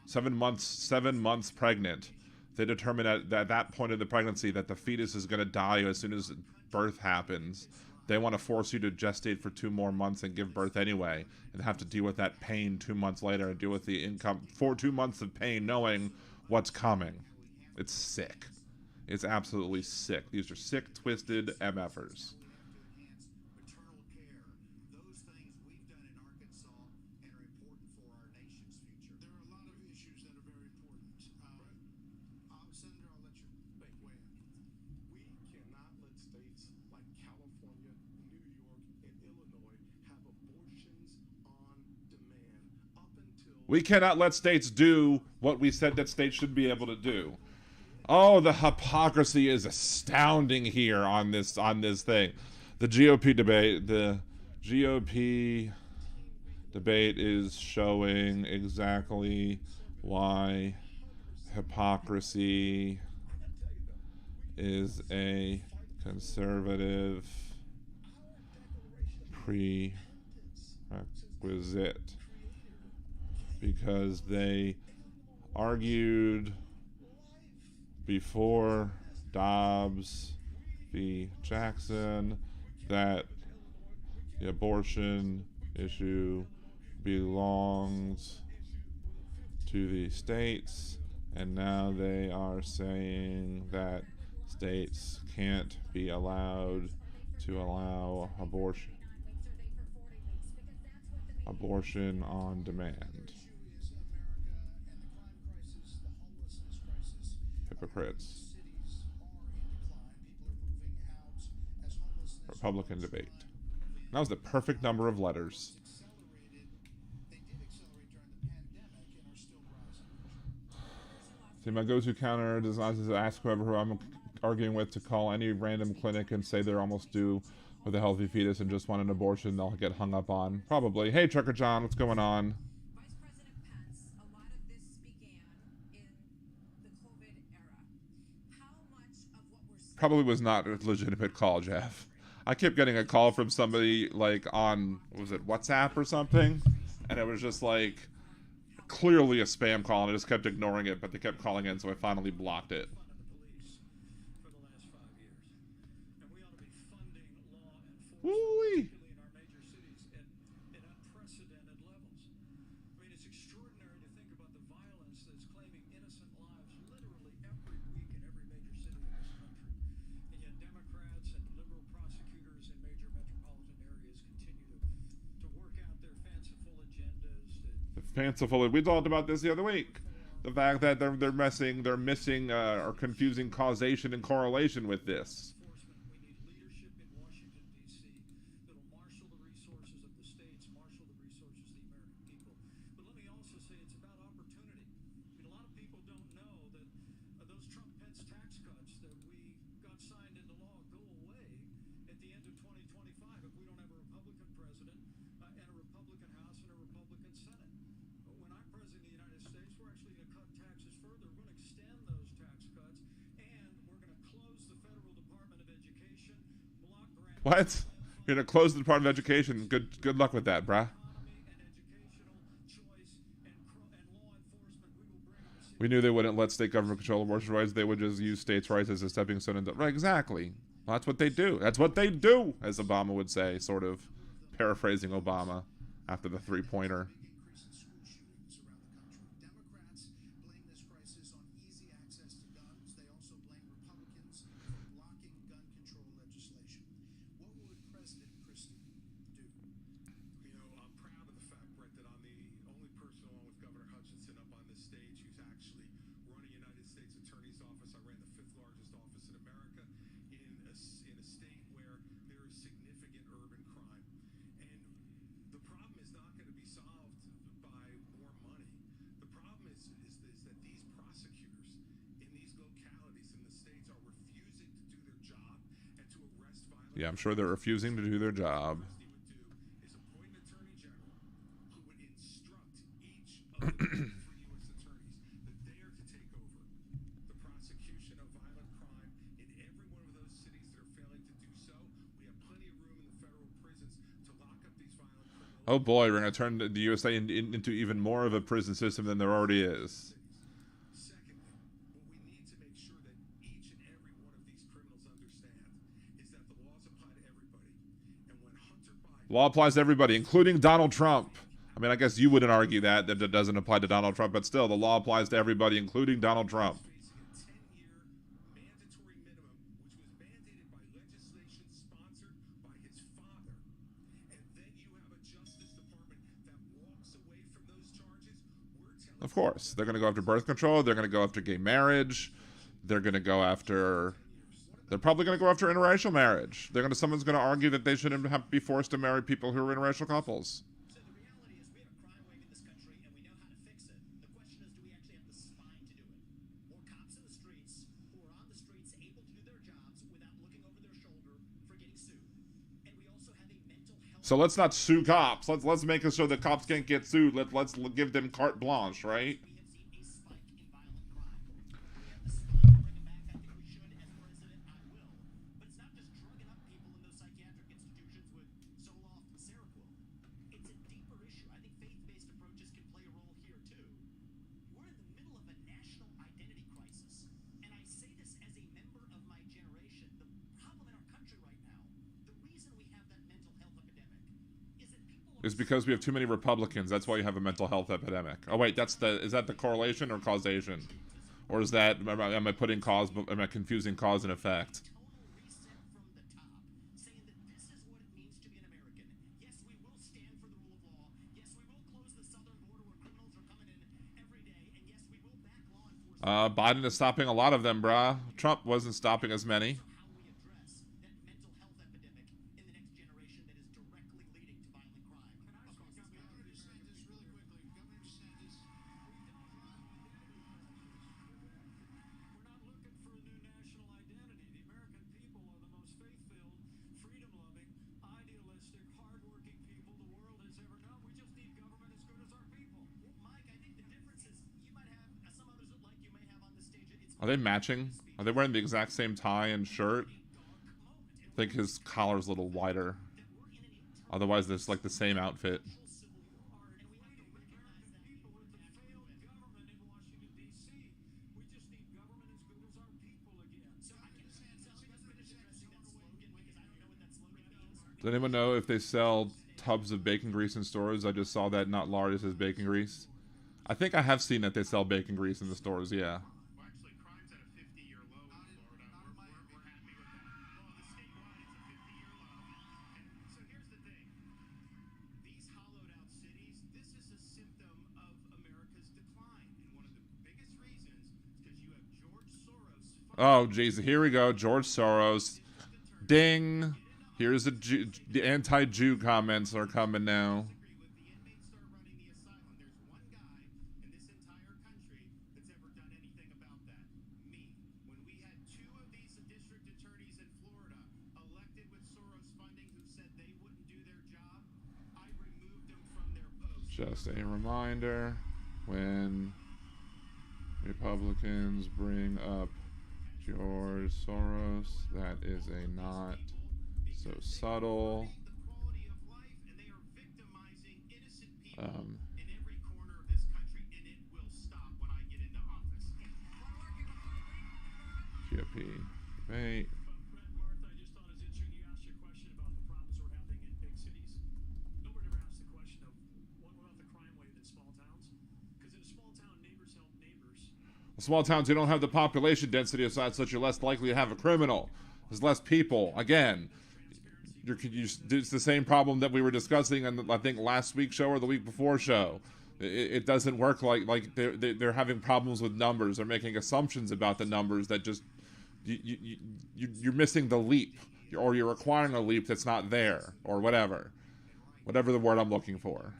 7 months pregnant, they determine at that point of the pregnancy that the fetus is going to die as soon as birth happens. They want to force you to gestate for 2 more months and give birth anyway, and have to deal with that pain 2 months later, and deal with the income for 2 months of pain knowing what's coming. It's sick. It's absolutely sick. These are sick, twisted MFers. Maternal care, those things we've done in Arkansas and are important for our nation's future. There are a lot of issues that are very important. Senator, I'll let you weigh in. We cannot let states like California, New York, and Illinois have abortions on demand up until... We cannot let states do what we said that states should be able to do. Oh, the hypocrisy is astounding here on this thing. The GOP debate is showing exactly why hypocrisy is a conservative prerequisite, because they argued before Dobbs v. Jackson that the abortion issue belongs to the states, and now they are saying that states can't be allowed to allow abortion on demand. Hypocrites. Republican debate. That was the perfect number of letters. See, my go-to counter is to ask whoever who I'm arguing with to call any random clinic and say they're almost due with a healthy fetus and just want an abortion. They'll get hung up on. Probably. Hey, Trucker John, what's going on? Vice President Pence, a lot of this began in the COVID era. How much of what we're seeing... Probably was not a legitimate call, Jeff. I kept getting a call from somebody, like, on, what was it, WhatsApp or something? And it was just, like, clearly a spam call, and I just kept ignoring it, but they kept calling in, so I finally blocked it. For the last 5 years. And we ought to be funding law enforcement, Woo-wee. particularly in our major cities, at unprecedented levels. I mean, it's extraordinary to think about the violence that's claiming innocent lives literally every week in every major city in this country. And yet Democrats and liberal prosecutors in major metropolitan areas continue to work out their fanciful agendas. We talked about this the other week. The fact that they're missing or confusing causation and correlation with this. We need leadership in Washington, D.C. that'll marshal the resources of the states, marshal the resources of the American people. But let me also say it's about opportunity. I mean, a lot of people don't know that those Trump-Pence tax cuts that we got signed into law go away at the end of 2025 if we don't have a Republican president and a Republican House and a Republican Senate. When I'm president of the United States, we're actually going to cut taxes further. We're going to extend those tax cuts, and we're going to close the Federal Department of Education, block grant... What? You're going to close the Department of Education. Good luck with that, bruh. We knew they wouldn't let state government control abortion rights. They would just use states' rights as a stepping stone. Right, exactly. Well, that's what they do. That's what they do, as Obama would say, sort of paraphrasing Obama after the three-pointer. Increase in school shootings around the country. Democrats blame this crisis on easy access to guns. They also blame Republicans for blocking gun control legislation. What would President Christie do? You know, I'm proud of the fact, Brett, that I'm the only person along with Governor Hutchinson up on this stage who's actually running United States Attorney's Office. I ran the 5th largest office in America in a state where there is significant urban crime. And the problem is not going to be solved by more money. The problem is that these prosecutors in these localities in the states are refusing to do their job and to arrest violent... Yeah, I'm sure they're refusing to do their job. Is appoint an attorney general who would instruct each of the 3 U.S. attorneys that they are to take over the prosecution of Oh boy, we're going to turn the USA into even more of a prison system than there already is. Secondly, what we need to make sure that each and every one of these criminals understand is that the laws apply to everybody. And when Hunter Biden Law applies to everybody, including Donald Trump. I mean, I guess you wouldn't argue that it doesn't apply to Donald Trump, but still, the law applies to everybody, including Donald Trump. facing a 10-year mandatory minimum, which was mandated by legislation sponsored by his father, and then you have a Justice Department that walks away from those charges, we're telling Of course. They're going to go after birth control. They're going to go after gay marriage. They're going to go after... They're probably going to go after interracial marriage. Someone's going to argue that they shouldn't have to be forced to marry people who are interracial couples. So the reality is we have a crime wave in this country and we know how to fix it. The question is, do we actually have the spine to do it? More cops in the streets who are on the streets able to do their jobs without looking over their shoulder for getting sued. And we also have a mental health... So let's not sue cops. Let's make it so that cops can't get sued. Let's give them carte blanche, right? We have seen a spike in violent crime. Do we have the spine to bring it back? I think we should. As president, I will. But it's not just drugging up people in those psychiatric institutions with Zoloft and Seroquel. It's a deeper issue. I think faith-based approaches can play a role here too. We're in the middle of a national identity crisis. And I say this as a member of my generation. The problem in our country right now, the reason we have that mental health epidemic is that people are... It's because we have too many Republicans. That's why you have a mental health epidemic. Oh wait, is that the correlation or causation? Or is that, am I putting cause, am I confusing cause and effect? Total reset from the top, saying that this is what it means to be an American. Yes, we will stand for the rule of law. Yes, we will close the southern border where criminals are coming in every day. And yes, we will back law enforcement. Biden is stopping a lot of them, bruh. Trump wasn't stopping as many. How we address that mental health epidemic in the next generation that is directly leading to violent crime. Governor DeSantis, really quickly. Governor DeSantis. We're not looking for a new national identity. The American people are the most faith-filled, freedom-loving, idealistic, hardworking people the world has ever known. We just need government as good as our people. Well, Mike, I think the difference is you might have some others that like you may have on the stage. It's Are they matching? Are they wearing the exact same tie and shirt? I think his collar's a little wider. Otherwise, it's like the same outfit. Are equating the American people with the failed government in Washington, D.C. We just need government as good as our people again. so I can tell me that's been addressing that slogan because I don't know what that slogan means. Does anyone know if they sell tubs of bacon grease in stores? I just saw that not large says bacon grease. I think I have seen that they sell bacon grease in the stores, yeah. Well, actually, crime's at a 50-year low in Florida. We're happy with that. Well, the statewide, it's a 50-year low. And so here's the thing. These hollowed-out cities, this is a symptom of America's decline. And one of the biggest reasons is because you have George Soros Oh, jeez, here we go. George Soros. Ding. Here's the anti-Jew comments are coming now. with the inmates start running the asylum. There's one guy in this entire country that's ever done anything about that. Me. When we had two of these district attorneys in Florida elected with Soros funding who said they wouldn't do their job, I removed them from their post. Just a reminder, when Republicans bring up George Soros, that is a not so subtle The quality of life, and they are victimizing innocent people um, in every corner of this country, and it will stop when I get into office. GOP debate. Brett, Martha, I just thought it was interesting. You asked your question about the problems we're having in big cities. Nobody ever asked the question of what about the crime wave in small towns? Because in a small town, neighbors help neighbors. Small towns, you don't have the population density of size, such you're less likely to have a criminal. There's less people. Again, it's the same problem that we were discussing on, I think, last week's show or the week before show. It doesn't work like they're having problems with numbers. They're making assumptions about the numbers that just you're missing the leap, or you're requiring a leap that's not there, or whatever the word I'm looking for.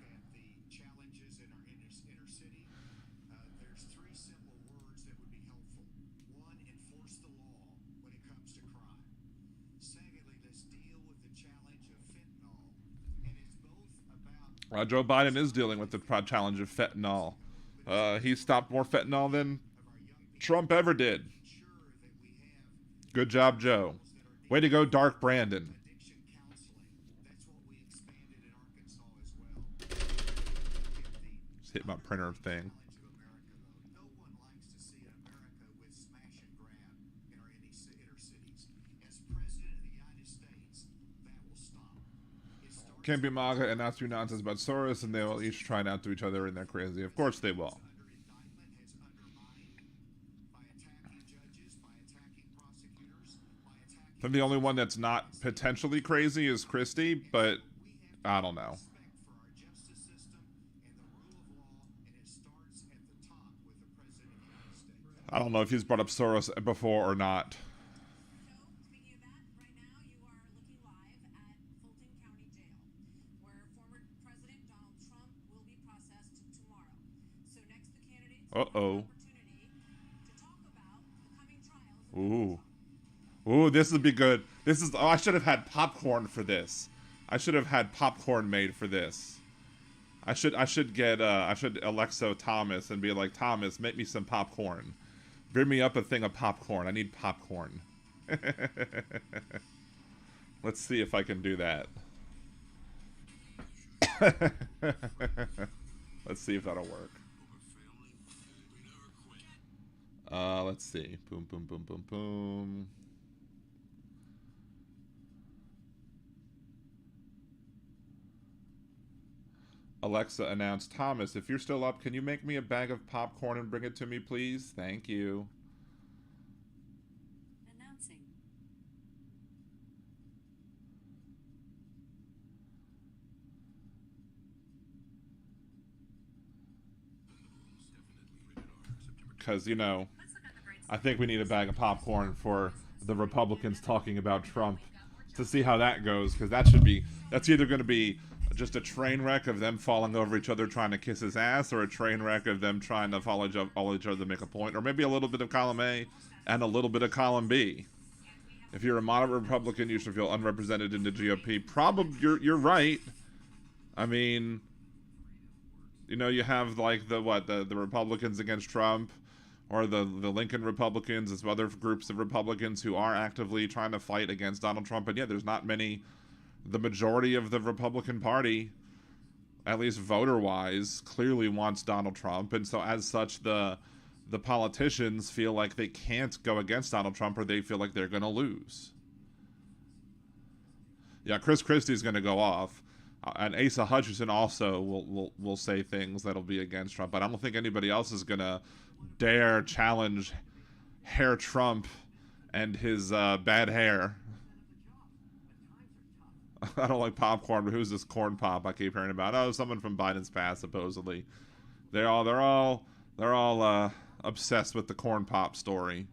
The challenges in our inner city, there's three simple words that would be helpful. One, enforce the law when it comes to crime. Secondly, let's deal with the challenge of fentanyl. And it's both about Joe Biden is dealing with the challenge of fentanyl. He stopped more fentanyl than Trump ever did. sure that we have Good job, Joe. Way to go, Dark Brandon. addiction counseling. That's what we expanded in Arkansas as well. hit my printer thing. No one likes to see an America with smash and grab in our inner cities. As president of the United States, that will stop. Can't be MAGA and not do nonsense about Soros, and they will each try not to each other, and they're crazy. Of course they will. Under indictment has undermined by attacking judges, by attacking prosecutors, by attacking. I think the only one that's not potentially crazy is Christie, but I don't know. Respect for our justice system and the rule of law, and it starts at the top with the president of the United States. I don't know if he's brought up Soros before or not. So, speaking of that, right now you are looking live at Fulton County Jail, where former President Donald Trump will be processed tomorrow. So next, the candidates will have Uh-oh. an opportunity to talk about the coming trials. Ooh. Ooh, this would be good. This is... Oh, I should have had popcorn for this. I should have had popcorn made for this. I should get Alexo Thomas and be like, Thomas, make me some popcorn. Bring me up a thing of popcorn. I need popcorn. Let's see if I can do that. Let's see if that'll work. Let's see. Boom, boom, boom, boom, boom. Alexa announced, Thomas, if you're still up, can you make me a bag of popcorn and bring it to me, please? Thank you. Announcing. Because, you know, I think we need a bag of popcorn for the Republicans talking about Trump to see how that goes, because that's either going to be just a train wreck of them falling over each other trying to kiss his ass, or a train wreck of them trying to follow each other to make a point, or maybe a little bit of column A and a little bit of column B. If you're a moderate Republican, you should feel unrepresented in the GOP. Probably, you're right. I mean, you know, you have like the Republicans against Trump, or the Lincoln Republicans, as other groups of Republicans who are actively trying to fight against Donald Trump. And yeah, there's not many. The majority of the Republican Party, at least voter-wise, clearly wants Donald Trump, and so as such, the politicians feel like they can't go against Donald Trump, or they feel like they're going to lose. Yeah, Chris Christie's going to go off, and Asa Hutchinson also will say things that'll be against Trump, but I don't think anybody else is going to dare challenge Hair Trump and his bad hair. I don't like popcorn, but who's this corn pop I keep hearing about? Oh, someone from Biden's past, supposedly. They're all obsessed with the corn pop story.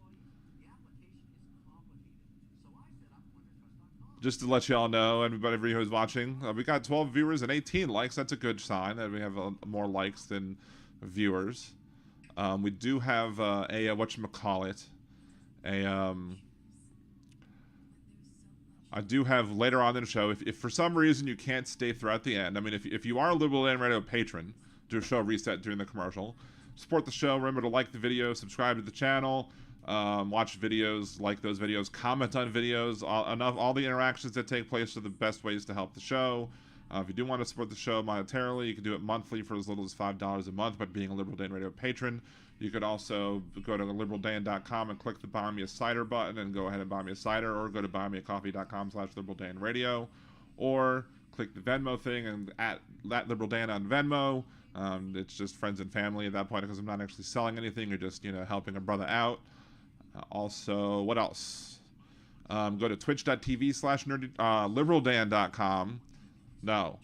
Just to let y'all know, everybody who's watching, we got 12 viewers and 18 likes. That's a good sign that we have more likes than viewers. We do have whatchamacallit, I do have later on in the show, if for some reason you can't stay throughout the end, I mean, if you are a Liberal Dan Radio patron, do a show reset during the commercial, support the show, remember to like the video, subscribe to the channel, watch videos, like those videos, comment on videos, all the interactions that take place are the best ways to help the show. If you do want to support the show monetarily, you can do it monthly for as little as $5 a month by being a Liberal Dan Radio patron. You could also go to liberaldan.com and click the Buy Me a Cider button and go ahead and buy me a cider, or go to buymeacoffee.com/liberaldan radio, or click the Venmo thing and at liberaldan on Venmo. It's just friends and family at that point, because I'm not actually selling anything. You're just, helping a brother out. Also, what else? Go to twitch.tv/liberaldan.com. No.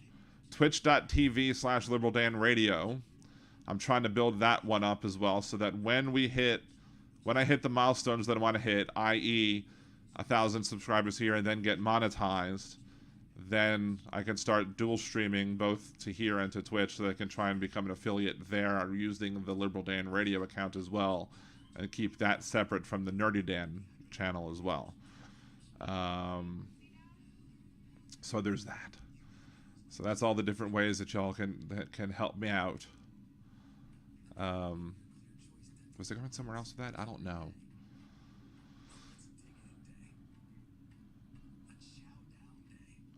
Twitch.tv/liberaldanradio. I'm trying to build that one up as well, so that when I hit the milestones that I want to hit, i.e. 1,000 subscribers here and then get monetized, then I can start dual streaming both to here and to Twitch, so that I can try and become an affiliate there using the Liberal Dan Radio account as well, and keep that separate from the Nerdy Dan channel as well. So there's that. So that's all the different ways that y'all can help me out. Was I going somewhere else with that? I don't know.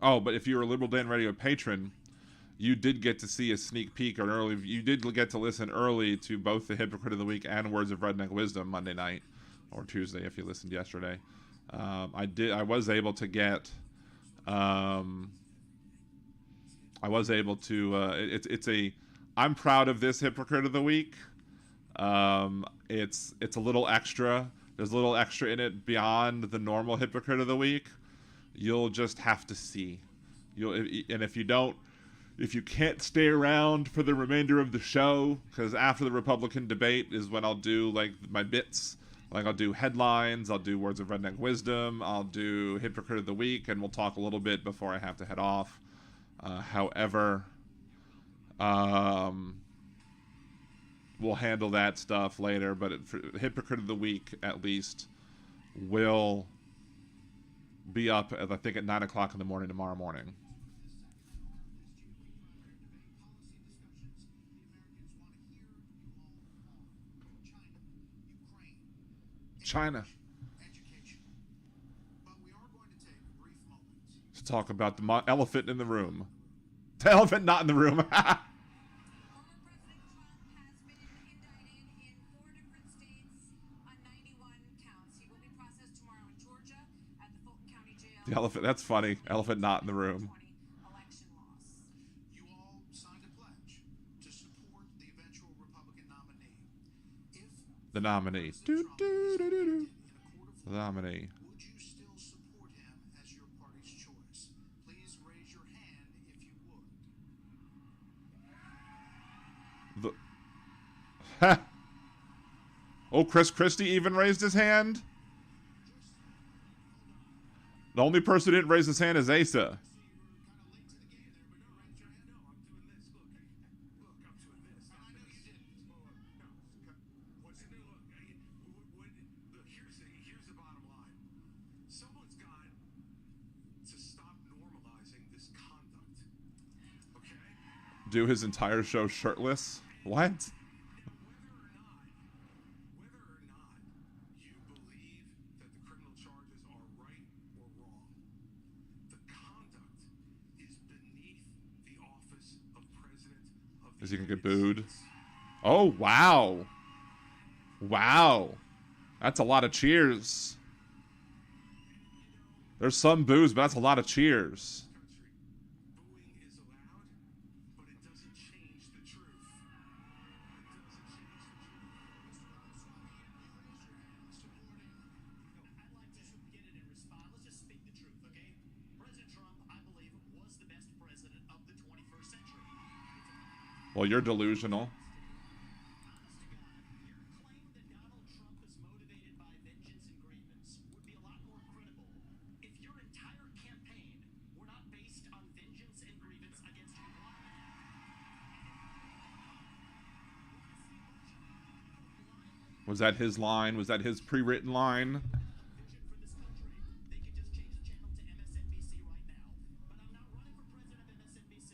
Oh, but if you're a Liberal Dan Radio patron, you did get to see a sneak peek or you did get to listen early to both the Hypocrite of the Week and Words of Redneck Wisdom Monday night, or Tuesday if you listened yesterday. I was able to get, I'm proud of this Hypocrite of the Week. It's a little extra. There's a little extra in it beyond the normal Hypocrite of the Week. You'll just have to see. If you can't stay around for the remainder of the show, because after the Republican debate is when I'll do like my bits. Like I'll do headlines, I'll do Words of Redneck Wisdom, I'll do Hypocrite of the Week, and we'll talk a little bit before I have to head off. However, we'll handle that stuff later, but for Hypocrite of the Week, at least, will be up, I think, at 9 o'clock in the morning tomorrow morning. China. To talk about the elephant in the room. The elephant not in the room. The elephant, that's funny. Elephant not in the room. You all signed a pledge to support the eventual Republican nominee. If The nominee. The nominee. would you still support him as your party's choice? Please raise your hand if you would. Oh, Chris Christie even raised his hand? The only person who didn't raise his hand is Asa. Here's the bottom line. Someone's got to stop normalizing this conduct. Okay? Do his entire show shirtless? What? Whether or not you believe that the criminal charges are right or wrong, the conduct is beneath the office of President of the Is he gonna get United booed? States. Oh, wow. Wow. That's a lot of cheers. There's some boos, but that's a lot of cheers. Country. Booing is allowed, but it doesn't change the truth. It doesn't change the truth. I'd like to get in and respond. Let's just speak the truth, okay? President Trump, I believe, was the best president of the 21st century. Well, you're delusional. Honest to God, your claim that Donald Trump is motivated by vengeance and grievance would be a lot more credible if your entire campaign were not based on vengeance and grievance against one man. Was that his line? Was that his pre-written line? Vision for this country, they could just change the channel to MSNBC right now. But I'm not running for president of MSNBC.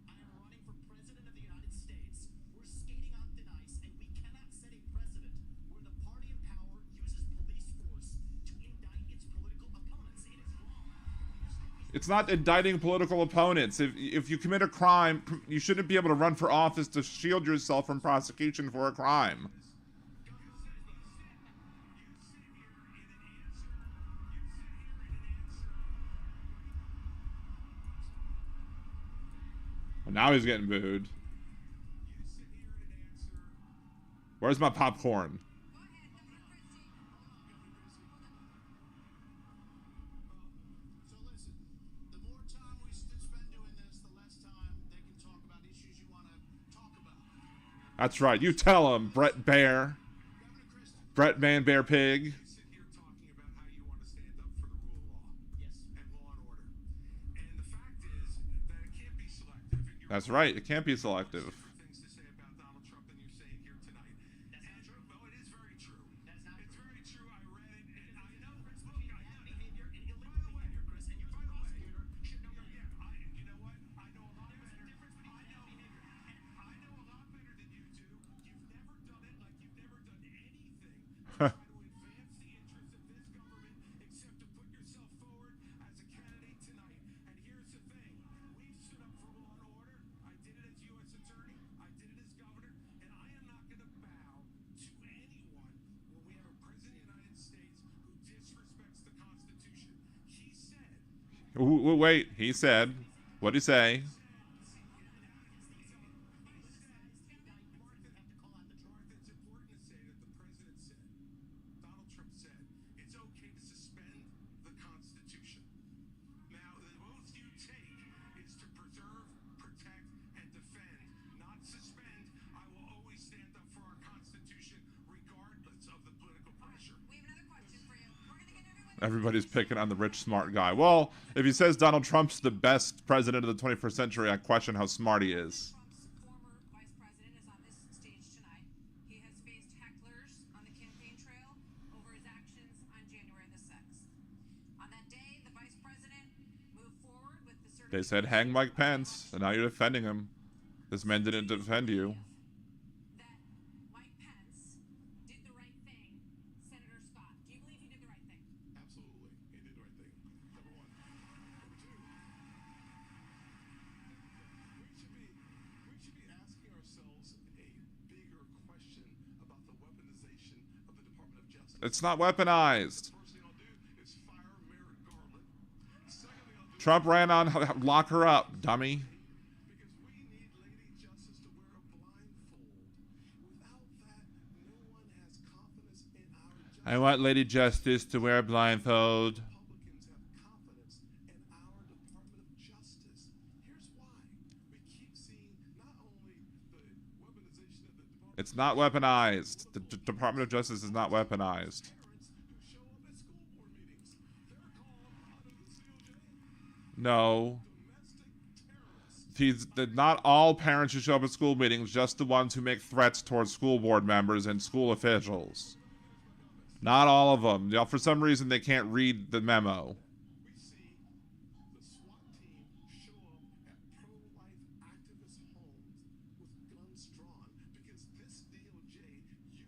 I am running for president of the United States. We're skating on thin ice, and we cannot set a precedent where the party in power uses police force to indict its political opponents. It is wrong. It's not indicting political opponents. If you commit a crime, you shouldn't be able to run for office to shield yourself from prosecution for a crime. Well, now he's getting booed. Where's my popcorn? So listen, the more time we spend doing this, the less time they can talk about issues you want to talk about. That's right. You tell him, Brett Bear. Governor Christie, Brett Man Bear Pig. You sit here talking about how you want to stand up for the rule of law. Yes. And law and order. And the fact is that it can't be selective. And you're That's right. It can't be selective. things to say about Donald Trump than you're saying here tonight. That's not true. Well, it is very true. That is not It's true. very true. I read it, and I know. Difference Look, between I bad get it. behavior and illegal By the way, behavior, Chris, and you're the by the way, prosecutor. Should know yeah, better. you know what? I know a lot There's a better. difference between I bad know. behavior. I know a lot better than you two. You've never done it like you've never done anything to try to advance the interests of this government except to put yourself forward as a candidate tonight. And here's the thing. We've stood up for law and order. I Ooh, wait, he said. What'd he say? Donald Trump said it's okay to suspend the Constitution. Now, the oath you take is to preserve, protect, and defend, not suspend. I will always stand up for our Constitution, regardless of the political pressure. We have another question for you. We're going to get everyone. Everybody's picking on the rich, smart guy. Well, if he says Donald Trump's the best president of the 21st century, I question how smart he is. Trump's former vice president is on this stage tonight. He has faced hecklers on the campaign trail over his actions on January the 6th. On that day, the vice president moved forward with the They said hang Mike Pence, and now you're defending him. This man didn't defend you. that Mike Pence did the right thing. Senator Scott, do you believe he did the right thing? Absolutely. He did the right thing. Number one. Number two. We should be asking ourselves a bigger question about the weaponization of the Department of Justice. It's not weaponized. First thing I'll do is fire Merrick Garland. Second thing I'll do Trump ran on lock her up, dummy. because we need Lady Justice to wear a blindfold. Without that, no one has confidence in our justice. I want Lady Justice to wear a blindfold. Republicans have confidence in our Department of Justice. Here's why. We keep seeing not only the weaponization of the Department It's not weaponized. The Department of Justice is not weaponized. parents who show up at school board meetings. They're called under the COJ No. domestic terrorists. Not all parents who show up at school meetings, just the ones who make threats towards school board members and school officials. Not all of them. For some reason, they can't read the memo. We see the SWAT team show up at pro-life activist homes with guns drawn because this DOJ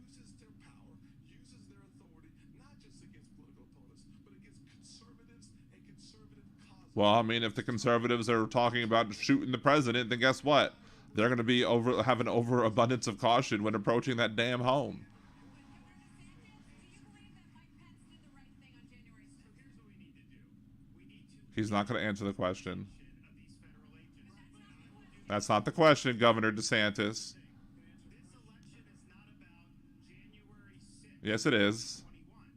uses their power, uses their authority, not just against political opponents, but against conservatives and conservative causes. Well, I mean, if the conservatives are talking about shooting the president, then guess what? They're going to be have an overabundance of caution when approaching that damn home. He's not going to answer the question. That's not the question, Governor DeSantis. Yes, it is.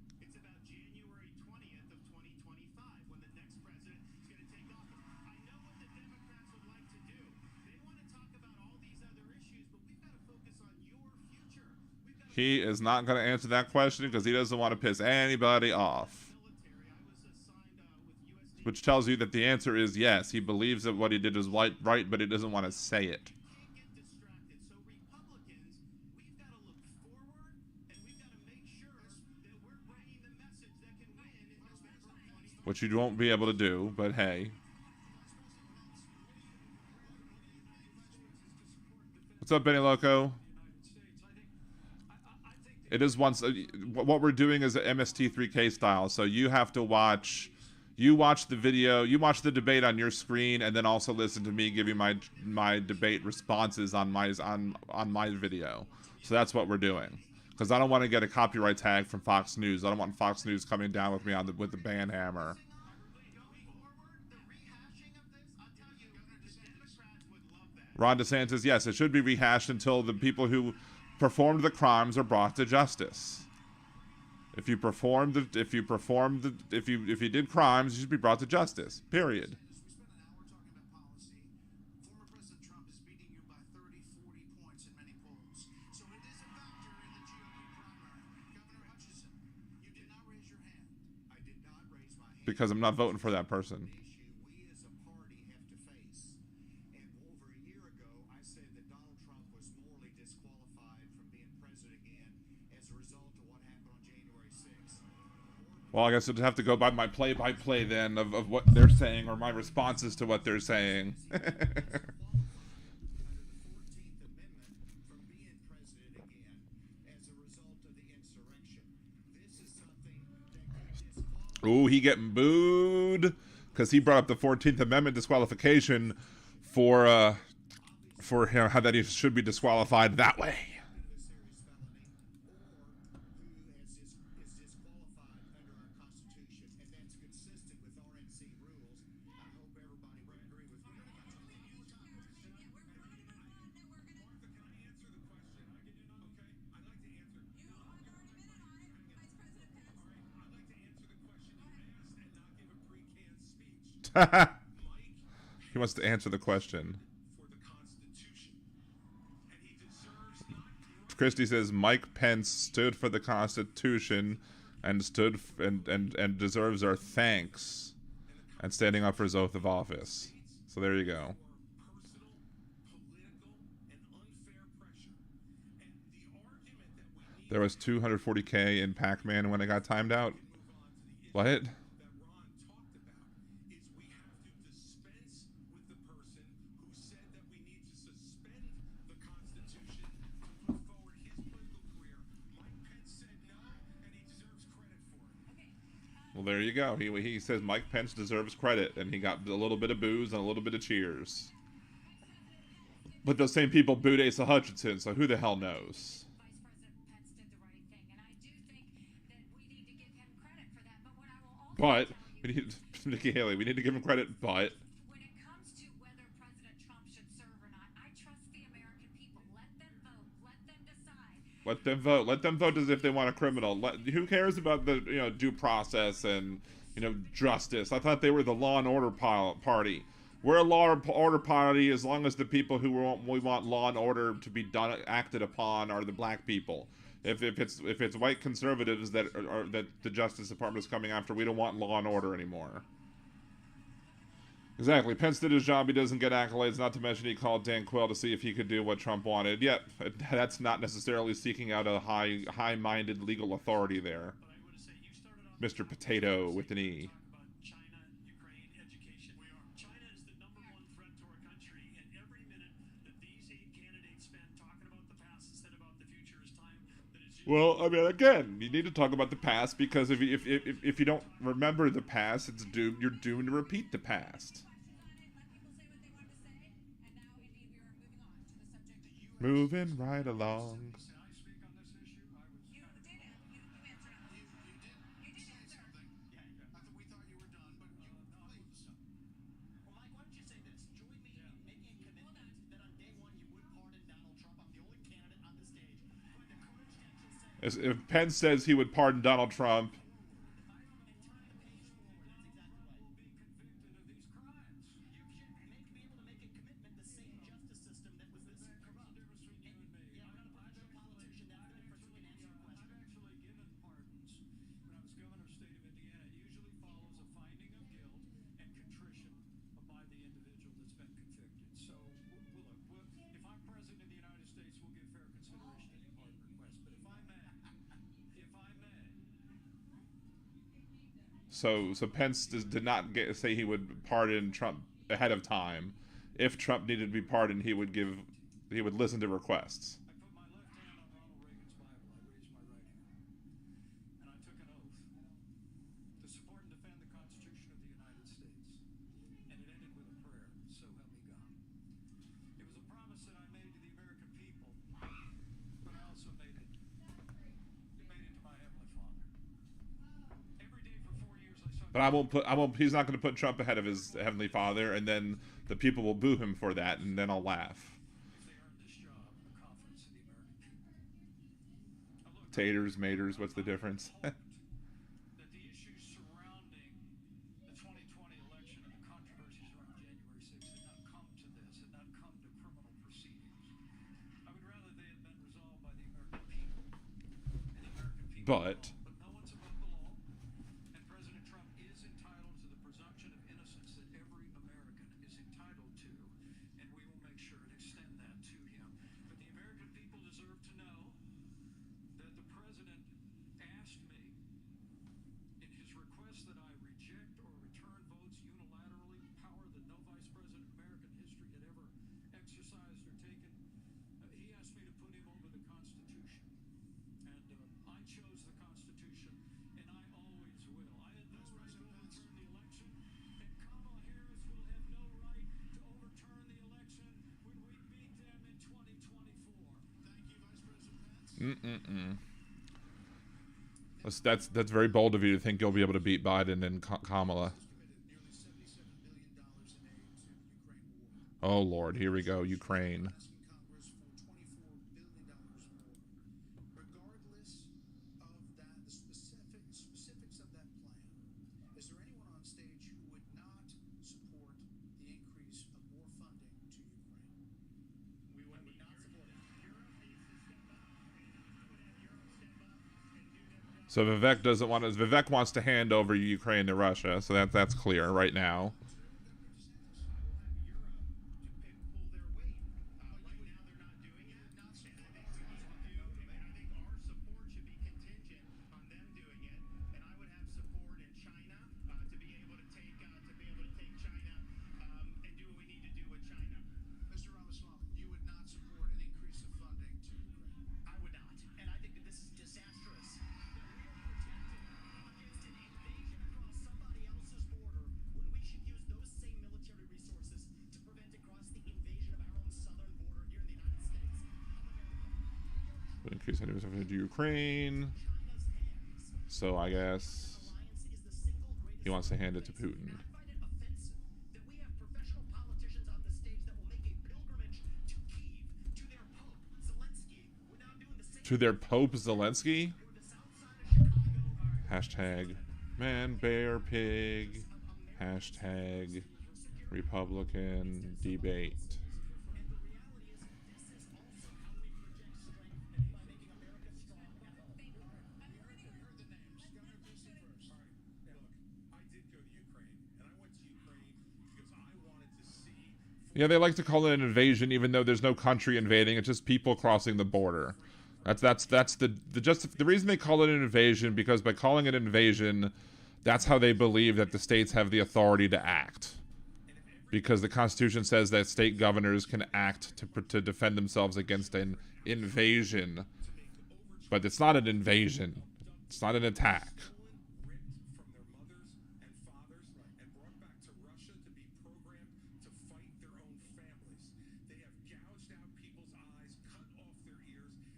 It's about January 20th of 2025 when the next president is going to take office. I know what the Democrats would like to do. They want to talk about all these other issues, but we've got to focus on your future. We've got to He is not going to answer that question because he doesn't want to piss anybody off. military. I was assigned with USD. Which tells you that the answer is yes. He believes that what he did is right, but he doesn't want to say it. Can't get distracted. So Republicans, we've got to look forward and we've got to make sure that we're bringing the message that can win in November of 2020. Which you won't be able to do, but hey. What's up, Benny Loco? It is once what we're doing is a MST3K style, so you have to watch. You watch the video, you watch the debate on your screen, and then also listen to me give you my debate responses on my video. So that's what we're doing, because I don't want to get a copyright tag from Fox News. I don't want Fox News coming down with me with the ban hammer. Going forward, the rehashing of this, I'll tell you, the Democrats would love that. Ron DeSantis, yes, it should be rehashed until the people who performed the crimes are brought to justice. If you did crimes, you should be brought to justice. Period. We spent an hour talking about policy. Former President Trump is beating you by 30, 40 points in many polls. So it is a factor in the GOP primary. Governor Hutchinson, you did not raise your hand. I did not raise my hand. Because I'm not voting for that person. Issue we as a party have to face. And over a year ago, I said that Donald Trump was morally disqualified from being president again as a result of what happened on January 6th. Well, I guess I'd have to go by my play-by-play then of what they're saying or my responses to what they're saying. Under the 14th Amendment from being president again as a result of the insurrection. This is something that could disqualify. Ooh, he getting booed because he brought up the 14th Amendment disqualification for him, how that he should be disqualified that way. A serious felony or who is disqualified under our Constitution, and that's consistent with RNC rules. He wants to answer the question. for the Constitution, and he deserves not. Christie says Mike Pence stood for the Constitution and stood and deserves our thanks and standing up for his oath of office. So there you go. Personal, political, and unfair pressure, and the argument that we need There was 240K in Pac-Man when it got timed out. to move on to the issue What? that Ron talked about is we have to dispense with the person who said that we need to suspend the Constitution to put forward his political career. Mike Pence said no, and he deserves credit for it. Well, there you go. He says Mike Pence deserves credit, and he got a little bit of boos and a little bit of cheers. But those same people booed Asa Hutchinson, so who the hell knows? Vice President Pence did the right thing, and I do think that we need to give him credit for that. But what I will also But tell you, we need Nikki Haley. We need to give him credit. But when it comes to whether President Trump should serve or not, I trust the American people. Let them vote. Let them decide. let them vote. Let them vote as if they want a criminal. Who cares about the due process and justice? I thought they were the law and order party. We're a law and order party as long as the people we want law and order to be acted upon are the black people. If it's white conservatives that the Justice Department is coming after, we don't want law and order anymore. Exactly. Pence did his job. He doesn't get accolades. Not to mention he called Dan Quayle to see if he could do what Trump wanted. Yep, that's not necessarily seeking out a high-minded legal authority there. But I want to say, you started off Mr. Potato with an E. talk about China, Ukraine, education. China is the number one threat to our country, and every minute that these 8 candidates spend talking about the past instead of about the future is time that is just Well, I mean, again, you need to talk about the past because if you don't remember the past, you're doomed to repeat the past. Moving right along. Can I speak on this issue? I was You kind of did it. You answered us. You did You did say answer. something. I thought we thought you were done, but please. Well, Mike, why don't you say this? Join me in making a commitment that on day one you would pardon Donald Trump. I'm the only candidate on the stage who had the courage to actually say If Pence says he would pardon Donald Trump, and turn the page forward. That's exactly right. will be convicted of these crimes. You should be able to make a commitment. The same justice system that was this corrupt. Difference between you and me. Yeah, I'm not a politician. That's the difference. We can answer your question. I've actually given pardons when I was governor of the state of Indiana. It usually follows a finding of guilt and contrition by the individual that's been convicted. So, if I'm president of the United States, we'll give fair consideration to any pardon request. But if I may, so Pence did not say he would pardon Trump ahead of time. If Trump needed to be pardoned, he would listen to requests. I put my left hand on Ronald Reagan's Bible. I raised my right hand. And I took an oath to support and defend the Constitution of the United States. And it ended with a prayer, so help me God. It was a promise that I made to the American people, but I also made it to my Heavenly Father. Every day for 4 years I saw But he's not going to put Trump ahead of his Heavenly Father, and then the people will boo him for that, and then I'll laugh. if they earned this job, the confidence of the American people. Now look, Taters, maters, what's the difference? that the issues surrounding the 2020 election and the controversies around January 6th had not come to this, had not come to criminal proceedings. I would rather they had been resolved by the American people and the American people. But But no one's above the law, and President Trump is entitled to the presumption of innocence that every American is entitled to, and we will make sure and extend that to him. But the American people deserve to know that the president asked me in his request that I reject or return votes unilaterally, power that no vice president in American history had ever exercised or taken. He asked me to put him over the Constitution. And I chose the Constitution, and I always will. I had no right to overturn the election, and Kamala Harris will have no right to overturn the election when we beat them in 2024. Thank you, Vice President Pence. that's very bold of you to think you'll be able to beat Biden and Kamala. Committed nearly $77 billion in aid to the Ukraine war. Oh Lord, here we go, Ukraine. Asking Congress for $24 billion more. Regardless of that, the specifics of that plan, is there anyone on stage who would not So Vivek doesn't want to. Vivek wants to hand over Ukraine to Russia, so that's clear right now. Mr. Ramaswamy, you would not support an increase of funding to Ukraine. I would not, and I think that this is disastrous. That we are protected against an invasion across somebody else's border when we should use those same military resources to prevent across the invasion of our own southern border here in the United States of America. In case anyone's ever to Ukraine, so I guess he wants to hand it to Putin. I find it offensive that we have professional politicians on the stage that will make a pilgrimage to Kyiv to their Pope Zelensky without doing the same To their Pope Zelensky? for the south side of Chicago. Hashtag man, bear, pig. Hashtag Republican debate. And the reality is that this is also how we project strength by making America strong at home. Governor Christie first. All right. Look, I did go to Ukraine, and I went to Ukraine because I wanted to see. Yeah, they like to call it an invasion, even though there's no country invading. It's just people crossing the border. That's the reason they call it an invasion, because by calling it an invasion, that's how they believe that the states have the authority to act. Because the Constitution says that state governors can act to defend themselves against an invasion. But it's not an invasion. It's not an attack. Ripped from their mothers and fathers and brought back to Russia to be programmed to fight their own families. They have gouged out people's eyes, cut off their ears,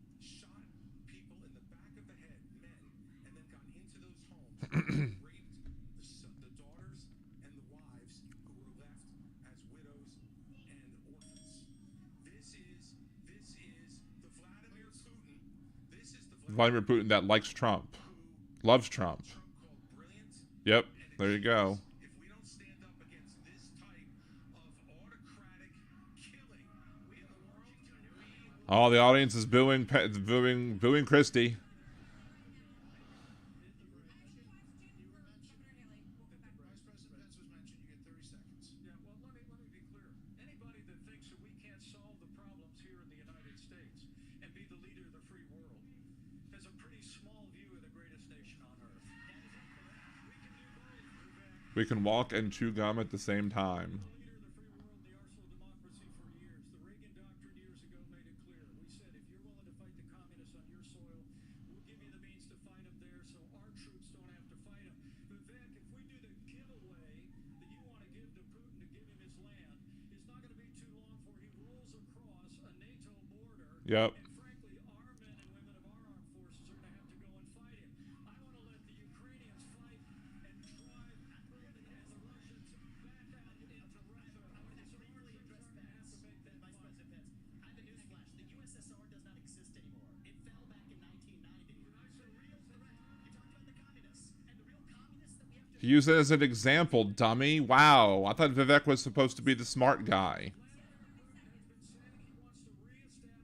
and shot people in the back of the head, men, and then gone into those homes and raped the daughters and the wives who were left as widows and orphans. This is the Vladimir Putin. This is the Vladimir Putin that likes Trump. Loves Trump. called brilliant. Yep, there you go. If we don't stand up against this type of autocratic killing in the world, Oh, the audience is booing Christie. Vice President Pence was mentioned. You get 30 seconds. Yeah, well, let me be clear. Anybody that thinks that we can't solve the problems here in the United States and be the leader of the free world has a pretty small view of the greatest nation on earth. We can walk and chew gum at the same time. The leader of the free world, the arsenal of democracy for years. The Reagan Doctrine years ago made it clear. We said, if you're willing to fight the communists on your soil, we'll give you the means to fight them there so our troops don't have to fight them. Vivek, if we do the giveaway that you want to give to Putin to give him his land, it's not going to be too long before he rolls across a NATO border. Yep. And frankly, our men and women of our armed forces are going to have to go and fight him. I want to let the Ukrainians fight and drive Putin and the Russians back out into Russia. I want to briefly address that, Vice President Pence. I have a newsflash. The USSR does not exist anymore. It fell back in 1990. You're talking about the communists. And the real communists that we have to Use it as an example, dummy. Wow, I thought Vivek was supposed to be the smart guy. You've made your point, Vice President.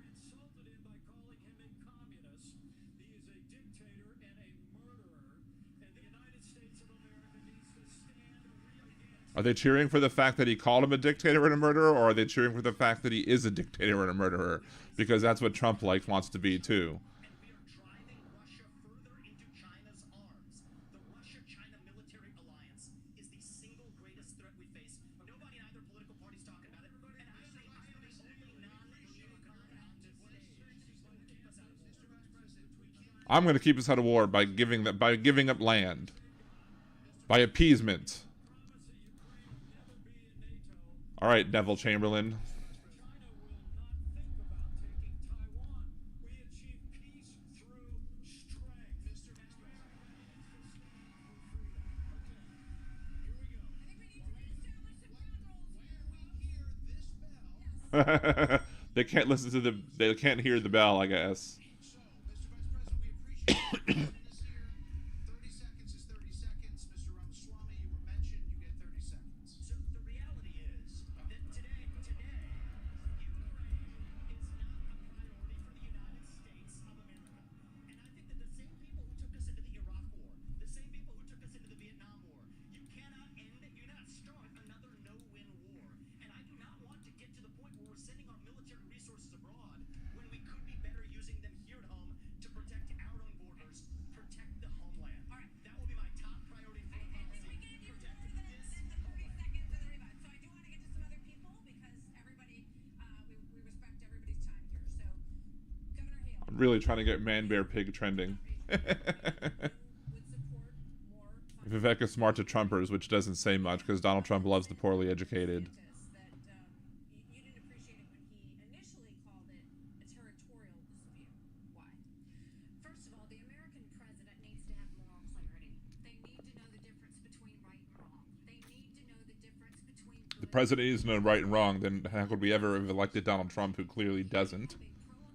Insulted him by calling him a communist. He is a dictator and a murderer, and the United States of America needs to stand against. Are they cheering for the fact that he called him a dictator and a murderer, or are they cheering for the fact that he is a dictator and a murderer? Because that's what Trump wants to be too. And we are driving Russia further into China's arms. The Russia-China military alliance is the single greatest threat we face. Nobody in either political party is talking about it. And I am the only non-neocon on this stage to keep us out of war. I'm going to keep us out of war by giving up land, by appeasement. All right, Neville Chamberlain. China will not think about taking Taiwan. We achieve peace through strength. Mr. They can't listen to they can't hear the bell, I guess. So, Mr. Vice President, we appreciate you joining us here. 30 seconds is 30 seconds. Mr. Ramaswamy, you were mentioned. You get 30 seconds. So the reality is that today, Really trying to get man, bear, pig trending. Vivek is smart to Trumpers, which doesn't say much because Donald Trump loves the poorly educated. You didn't appreciate it when he initially called it a territorial dispute. Why? First of all, the American president needs to have moral clarity. They need to know the difference between right and wrong. They need to know the difference between The president needs to know right and wrong. Then how could we ever have elected Donald Trump, who clearly doesn't?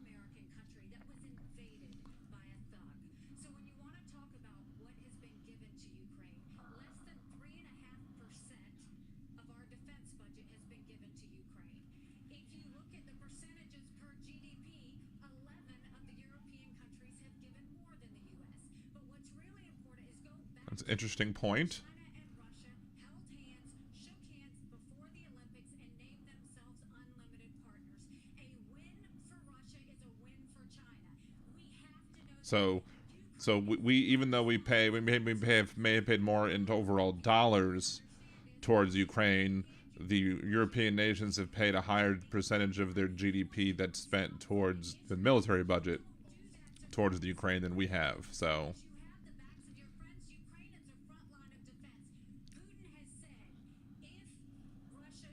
pro-American country that was invaded by a thug. So when you want to talk about what has been given to Ukraine, less than 3.5% of our defense budget has been given to Ukraine. If you look at the percentages per GDP, 11 of the European countries have given more than the U.S. But what's really important is go back. That's an interesting point. China and Russia held hands, shook hands before the Olympics, and named themselves unlimited partners. A win for Russia is a win for China. We have to know. So we even though we may have paid more in overall dollars towards Ukraine, the European nations have paid a higher percentage of their GDP that's spent towards the military budget towards the Ukraine than we have. So You have the backs of your friends. Ukraine is the front line of defense. Putin has said once Russia.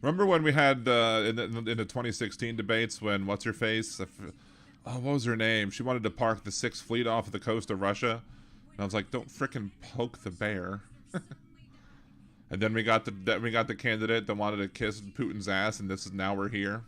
remember when we had in the 2016 debates when what's her face? What was her name? She wanted to park the Sixth Fleet off the coast of Russia, and I was like, "Don't frickin' poke the bear." And then we got the candidate that wanted to kiss Putin's ass, and now we're here.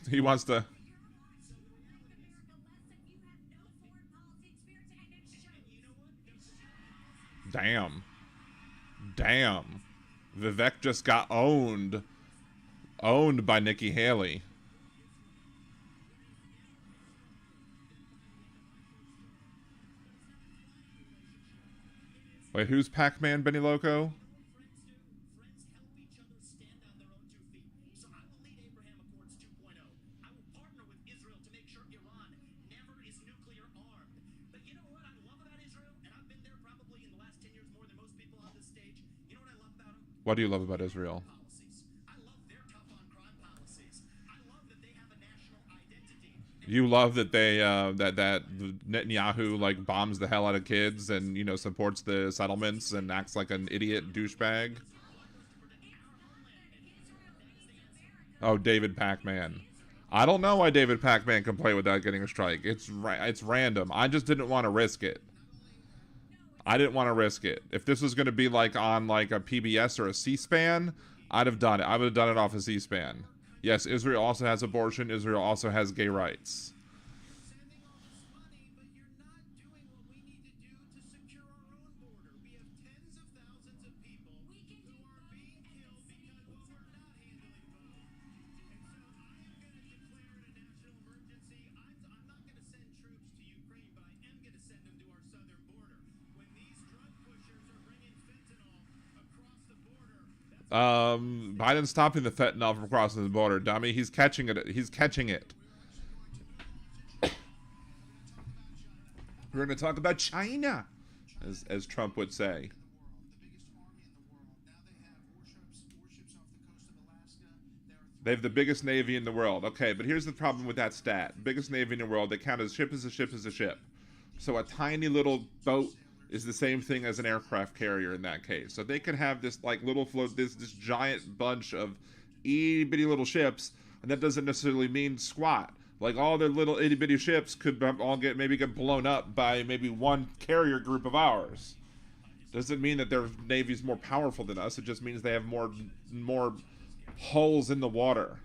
He wants to. Damn. Vivek just got owned by Nikki Haley. Wait, who's Pac-Man, Benny Loco? What do you love about Israel? You love that they that Netanyahu like bombs the hell out of kids and supports the settlements and acts like an idiot douchebag. Oh, David Pac-Man. I don't know why David Pac-Man can play without getting a strike. It's random. I just didn't want to risk it. If this was going to be like on like a PBS or a C-SPAN, I'd have done it. I would have done it off a C-SPAN. Yes, Israel also has abortion. Israel also has gay rights. Biden's stopping the fentanyl from crossing the border, dummy. He's catching it. We're going to talk about China, as Trump would say. They have the biggest navy in the world. Okay, but here's the problem with that stat. Biggest navy in the world, they count as ship as a ship as a ship. So a tiny little boat is the same thing as an aircraft carrier in that case. So they could have this like little float, this giant bunch of itty bitty little ships, and that doesn't necessarily mean squat. Like all their little itty bitty ships could all get blown up by maybe one carrier group of ours. Doesn't mean that their navy's more powerful than us. It just means they have more holes in the water.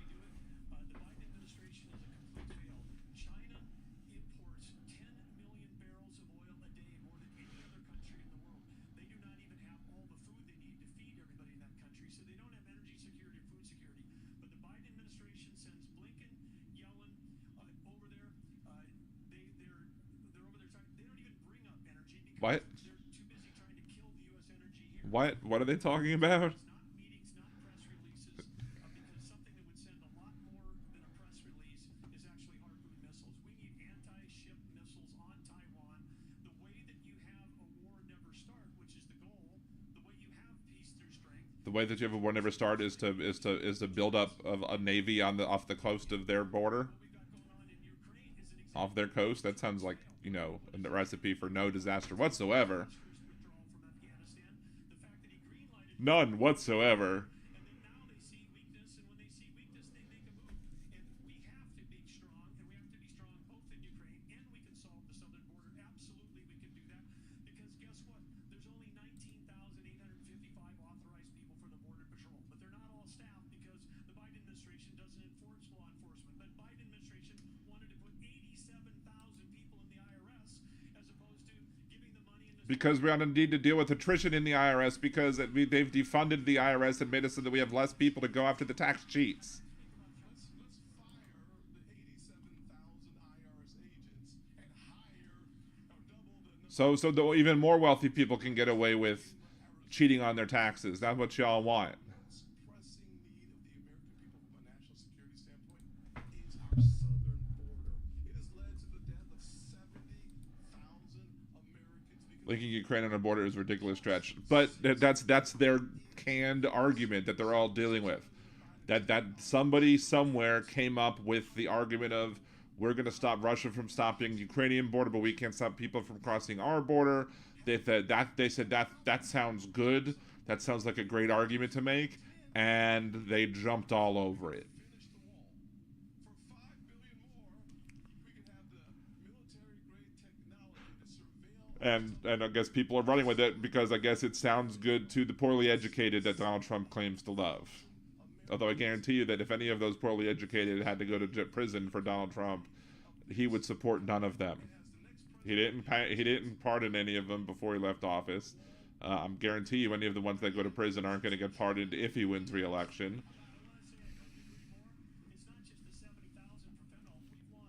What? They're too busy trying to kill the U.S. energy here. What are they talking about? It's not meetings, not press releases, because something that would send a lot more than a press release is actually Harpoon missiles. We need anti-ship missiles on Taiwan. The way that you have a war never start, which is the goal, the way you have peace through strength. The way that you have a war never start is to build up a navy off the coast of their border, What we've got going on in Ukraine is an example off their coast. That sounds like, you know, a recipe for no disaster whatsoever. of withdrawal from Afghanistan. The fact that he greenlighted None whatsoever. and then now they see weakness, and when they see weakness, they make a move. And we have to be strong, and we have to be strong both in Ukraine, and we can solve the southern border. Absolutely, we can do that. Because guess what? There's only 19,855 authorized people for the Border Patrol, but they're not all staff because the Biden administration doesn't enforce law enforcement. But Biden administration wanted to put 87,000 people in the IRS as opposed to giving the money in the Because we need to deal with attrition in the IRS because they've defunded the IRS and made it so that we have less people to go after the tax cheats. Let's fire the 87,000 IRS agents and hire or double the So the even more wealthy people can get away with cheating on their taxes. That's what y'all want. pressing need of the American people from a national security standpoint is our southern border. It has led to the death of 70,000 Americans because Linking Ukraine on a border is a ridiculous stretch, but that's their canned argument that they're all dealing with. That somebody somewhere came up with the argument of we're going to stop Russia from stopping the Ukrainian border, but we can't stop people from crossing our border. They said that sounds good. That sounds like a great argument to make, and they jumped all over it. finish the wall. For $5 billion more, we can have the military-grade technology to surveil. And I guess people are running with it because I guess it sounds good to the poorly educated that Donald Trump claims to love. Although I guarantee you that if any of those poorly educated had to go to prison for Donald Trump, he would support none of them. He didn't pardon any of them before he left office. I'm guarantee you any of the ones that go to prison aren't going to get pardoned if he wins re-election. It's not just the 70,000 for fentanyl.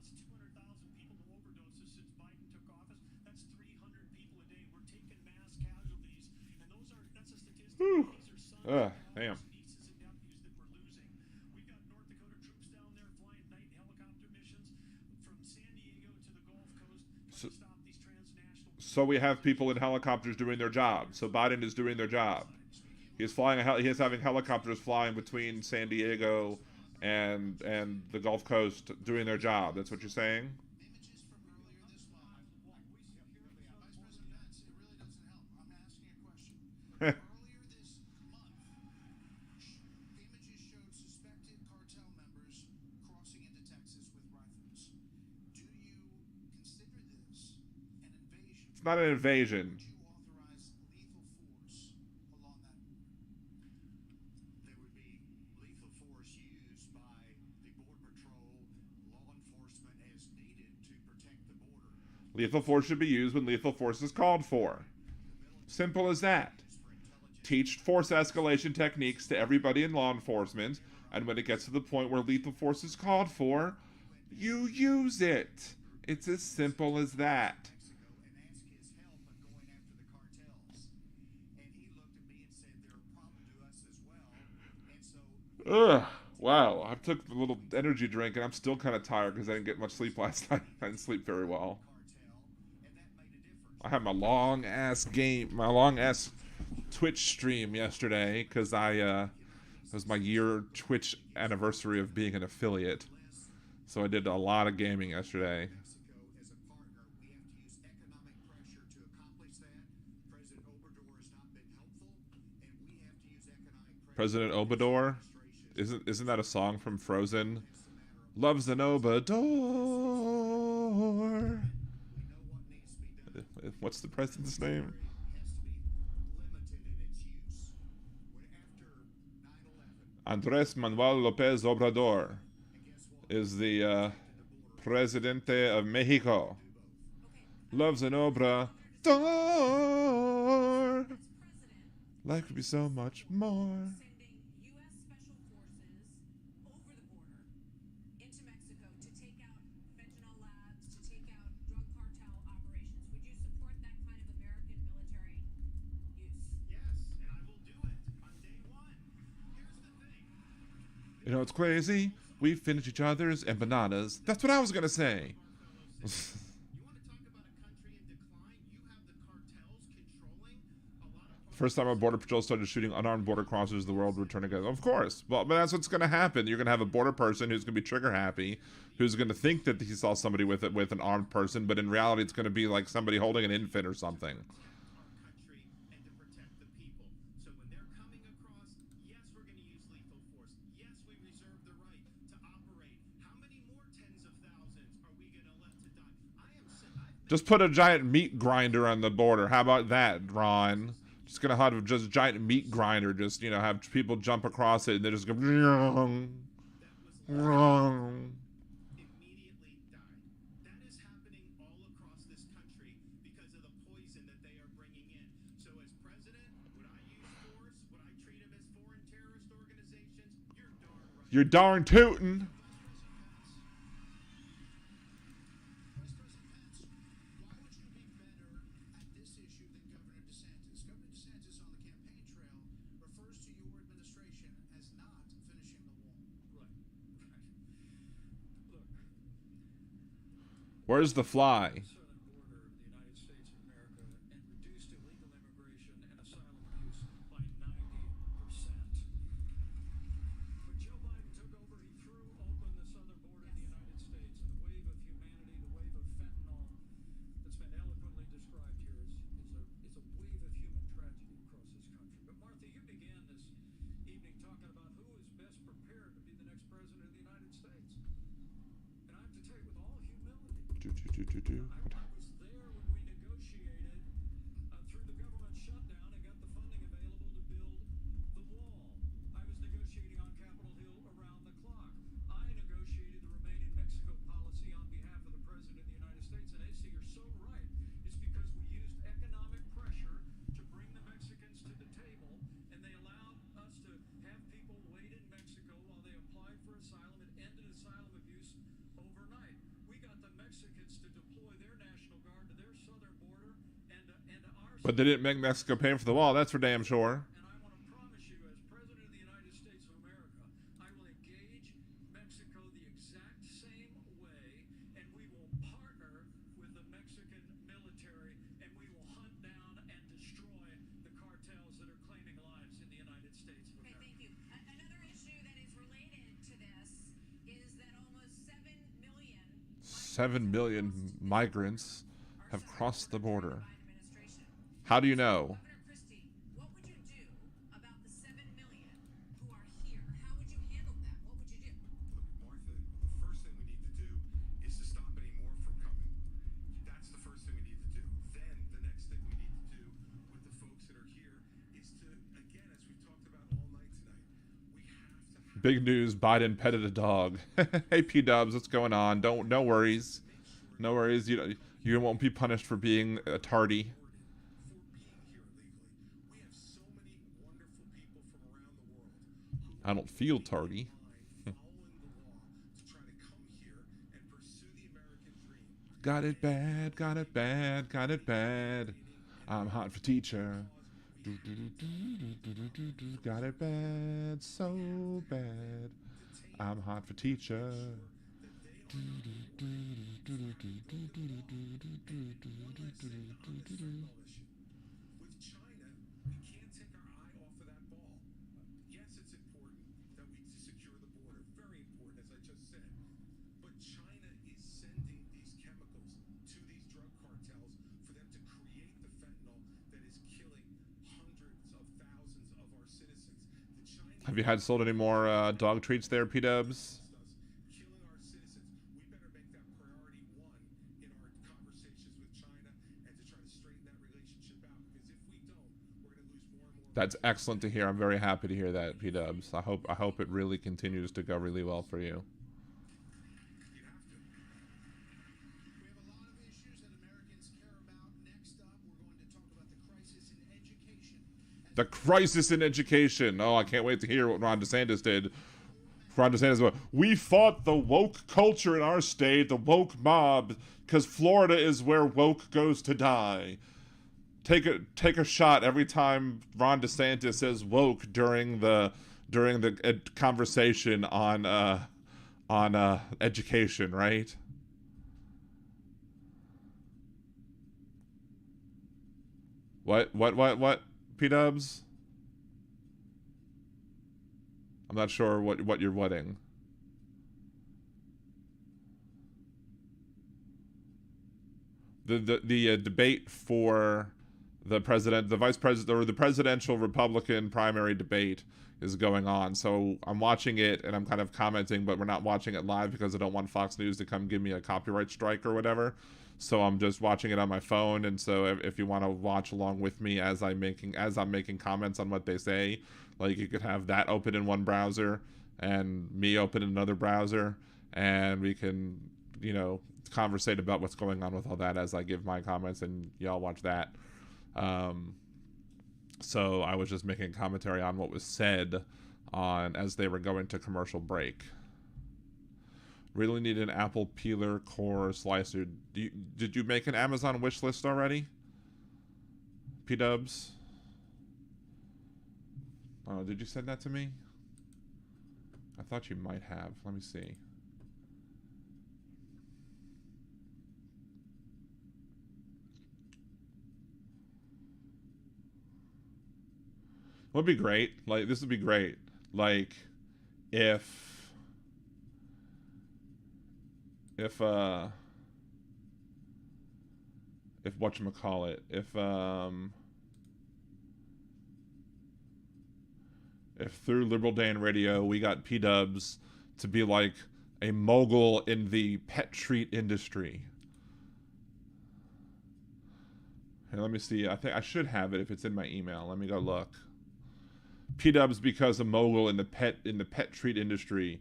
We've lost 200,000 people to overdoses since Biden took office. That's 300 people a day. We're taking mass casualties, and that's a statistic. Whew. These are sons, Damn. nieces, and nephews that we're losing. We've got North Dakota troops down there flying night helicopter missions from San Diego to the Gulf Coast trying to stop these transnational. So we have people in helicopters doing their job. So Biden is doing their job. He's having helicopters flying between San Diego and the Gulf Coast doing their job. That's what you're saying? Images from earlier this month. Vice President Pence, it really doesn't help. I'm asking a question. Earlier this month, images showed suspected cartel members crossing into Texas with rifles. Do you consider this an invasion? It's not an invasion. Would you authorize lethal force along that border? There would be lethal force used by the Border Patrol, law enforcement as needed to protect the border. Lethal force should be used when lethal force is called for. Simple as that. Teach force escalation techniques to everybody in law enforcement, and when it gets to the point where lethal force is called for, you use it. It's as simple as that. And ask his help in going after the cartels. And he looked at me and said they're a problem to us as well. And so Ugh. Wow. I took a little energy drink, and I'm still kind of tired because I didn't get much sleep last night. I didn't sleep very well. cartel, and that made a difference. I had my long ass Twitch stream yesterday because it was my year Twitch anniversary of being an affiliate. So I did a lot of gaming yesterday. Mexico as a partner, we have to use economic pressure to accomplish that. President Obrador has not been helpful, and we have to use economic pressure. President Obrador? Isn't that a song from Frozen? Loves an Obrador. We know what needs to be done. What's the president's name? Has to be limited in its use. After 9/11, Andrés Manuel López Obrador and guess what? is the Presidente of Mexico. Loves an Obrador. Life could be so much more. Sending U.S. Special Forces over the border into Mexico to take out fentanyl labs, to take out drug cartel operations. Would you support that kind of American You know, it's crazy. We finish each other's and bananas. That's what I was gonna say. You want to talk about a country in decline? You have the cartels controlling a lot of First time a border patrol started shooting unarmed border crossers, the world would turn again. Of course. Well, but that's what's going to happen. You're going to have a border person who's going to be trigger happy, who's going to think that he saw somebody with an armed person, but in reality, it's going to be like somebody holding an infant or something. our country and to protect the people. So when they're coming across, yes, we're going to use lethal force. Yes, we reserve the right to operate. How many more tens of thousands are we going to let to die? Just put a giant meat grinder on the border. How about that, Ron? Just gonna have just a giant meat grinder. Just, you know, have people jump across it and they just go. Immediately died. That is happening all across this country because of the poison that they are bringing in. So as president, would I use force? Would I treat them as foreign terrorist organizations? You're darn right. You're darn tootin'. Vice President Pence, why would you be better at this issue than Governor DeSantis? Governor DeSantis on the campaign trail refers to your administration as not finishing the wall. Look, Where's the fly? southern border of the United States of America and reduced illegal immigration and asylum abuse by 90%. When Joe Biden took over, he threw open the southern border of the United States, and the wave of humanity, the wave of fentanyl that's been eloquently described here is a wave of human tragedy across this country. But Martha, you began this evening talking about who is best prepared to be the next president of the United States. And I have to tell you, with all humility, I was there when we negotiated through the government shutdown and got the funding available to build the wall. I was negotiating on Capitol Hill around the clock. I negotiated the Remain in Mexico policy on behalf of the President of the United States. And Asa, you're so right. It's because we used economic pressure to bring the Mexicans to the table, and they allowed us to have people wait in Mexico while they applied for asylum and ended asylum abuse overnight. We got the Mexicans to deploy their National Guard to their southern border and our. But they didn't make Mexico pay for the wall. That's for damn sure. And I want to promise you, as President of the United States of America, I will engage Mexico the exact same way, and we will partner with the Mexican military, and we will hunt down and destroy the cartels that are claiming lives in the United States of Okay, America. thank you. Another issue that is related to this is that almost 7 million 7 million migrants have crossed the border. Biden administration. How do you know? Governor Christie, what would you do about the 7 million who are here? How would you handle that? What would you do? Look, Martha, the first thing we need to do is to stop any more from coming. That's the first thing we need to do. Then the next thing we need to do with the folks that are here is to, again, as we've talked about all night tonight, we have to Big news, Biden petted a dog. Hey, P-dubs, what's going on? No worries. No worries. You won't be punished for being a tardy. for being here illegally. We have so many wonderful people from around the world who I don't feel tardy. are following the law to try to come here and pursue the American dream. Got it bad, got it bad, got it bad. I'm hot for teacher. Got it bad, so bad. I'm hot for teacher. With China, we can't take our eye off of that ball. Yes, it's important that we secure the border. Very important, as I just said. But China is sending these chemicals to these drug cartels for them to create the fentanyl that is killing hundreds of thousands of our citizens. The Chinese Have you had sold any more dog treats there, P-dubs? killing our citizens. We better make that priority one in our conversations with China and to try to straighten that relationship out. Because if we don't, we're going to lose more and more. That's excellent to hear. I'm very happy to hear that, P-dubs. I hope it really continues to go really well for you. You have to. We have a lot of issues that Americans care about. Next up, we're going to talk about the crisis in education. The crisis in education. Oh, I can't wait to hear what Ron DeSantis did. Ron DeSantis went, we fought the woke culture in our state, the woke mob, because Florida is where woke goes to die. Take a shot every time Ron DeSantis says woke during the during the conversation on education, right? What? P-dubs? I'm not sure what you're whatting. The debate for the vice president, or the presidential Republican primary debate is going on. So I'm watching it and I'm kind of commenting, but we're not watching it live because I don't want Fox News to come give me a copyright strike or whatever. So I'm just watching it on my phone. And so if you want to watch along with me as I'm making comments on what they say, like, you could have that open in one browser and me open in another browser, and we can, conversate about what's going on with all that as I give my comments, and y'all watch that. So I was just making commentary on what was said as they were going to commercial break. Really need an apple peeler core slicer. Did you make an Amazon wish list already? P-dubs? Oh, did you send that to me? I thought you might have. Let me see. Would be great. Like, this would be great. Like, if whatchamacallit, if through Liberal Dan Radio we got P-dubs to be like a mogul in the pet treat industry. Hey, let me see. I think I should have it if it's in my email. Let me go look. P-dubs because a mogul in the pet treat industry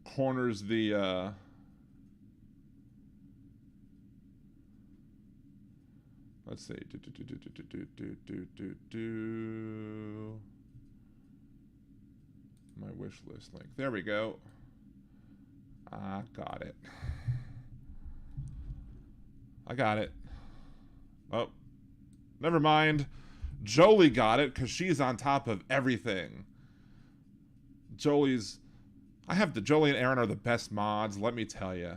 corners the let's see. My wish list link. There we go. I got it. Oh, never mind. Jolie got it because she's on top of everything. Jolie and Aaron are the best mods, let me tell you.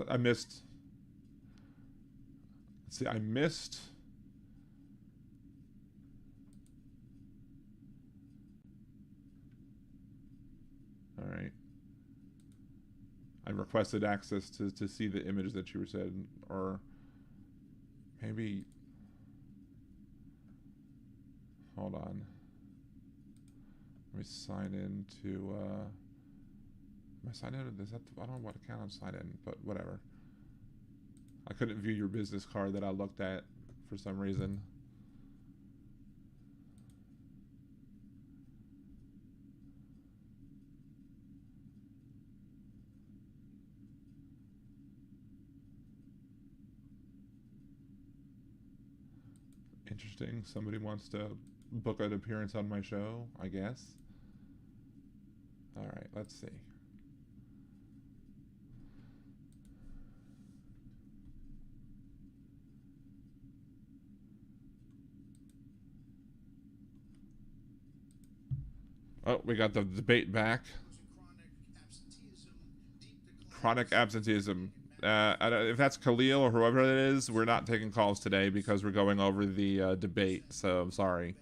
I missed. Let's see, I missed. All right. I requested access to see the image that you were said, or maybe. Hold on. Let me sign in to. Am I signed in? I don't know what account I'm signed in, but whatever. I couldn't view your business card that I looked at for some reason. Interesting. Somebody wants to book an appearance on my show, I guess. All right, let's see. Oh, we got the debate back. Chronic absenteeism. If that's Khalil or whoever it is, we're not taking calls today because we're going over the debate, so I'm sorry.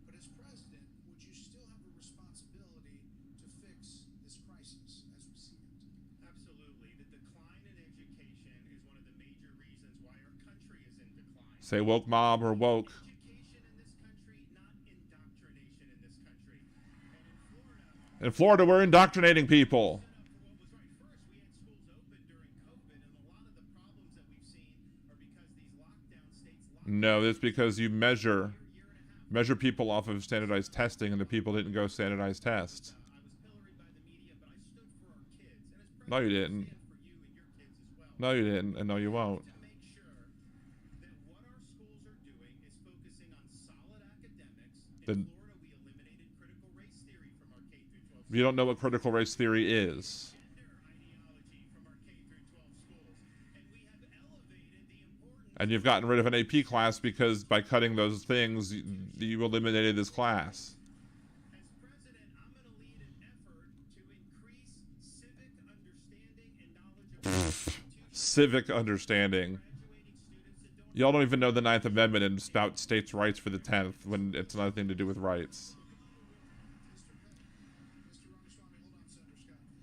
But as president, would you still have a responsibility to fix this crisis as we see it? Absolutely. The decline in education is one of the major reasons why our country is in decline. Say woke mob or woke. Education in this country, not indoctrination in this country. And In Florida, we're indoctrinating people. No, it's because you measure people off of standardized testing, and the people didn't go standardized tests. No, you didn't. No, you didn't, and no, you won't. Then you don't know what critical race theory is. And you've gotten rid of an AP class because by cutting those things, you eliminated this class. As president, I'm going to lead an effort to increase civic understanding and knowledge of the Constitution. Civic understanding. Graduating students that don't Y'all don't even know the 9th Amendment and spout states' rights for the 10th when it's nothing to do with rights. Mr. Ramaswamy, hold on, Senator Scott.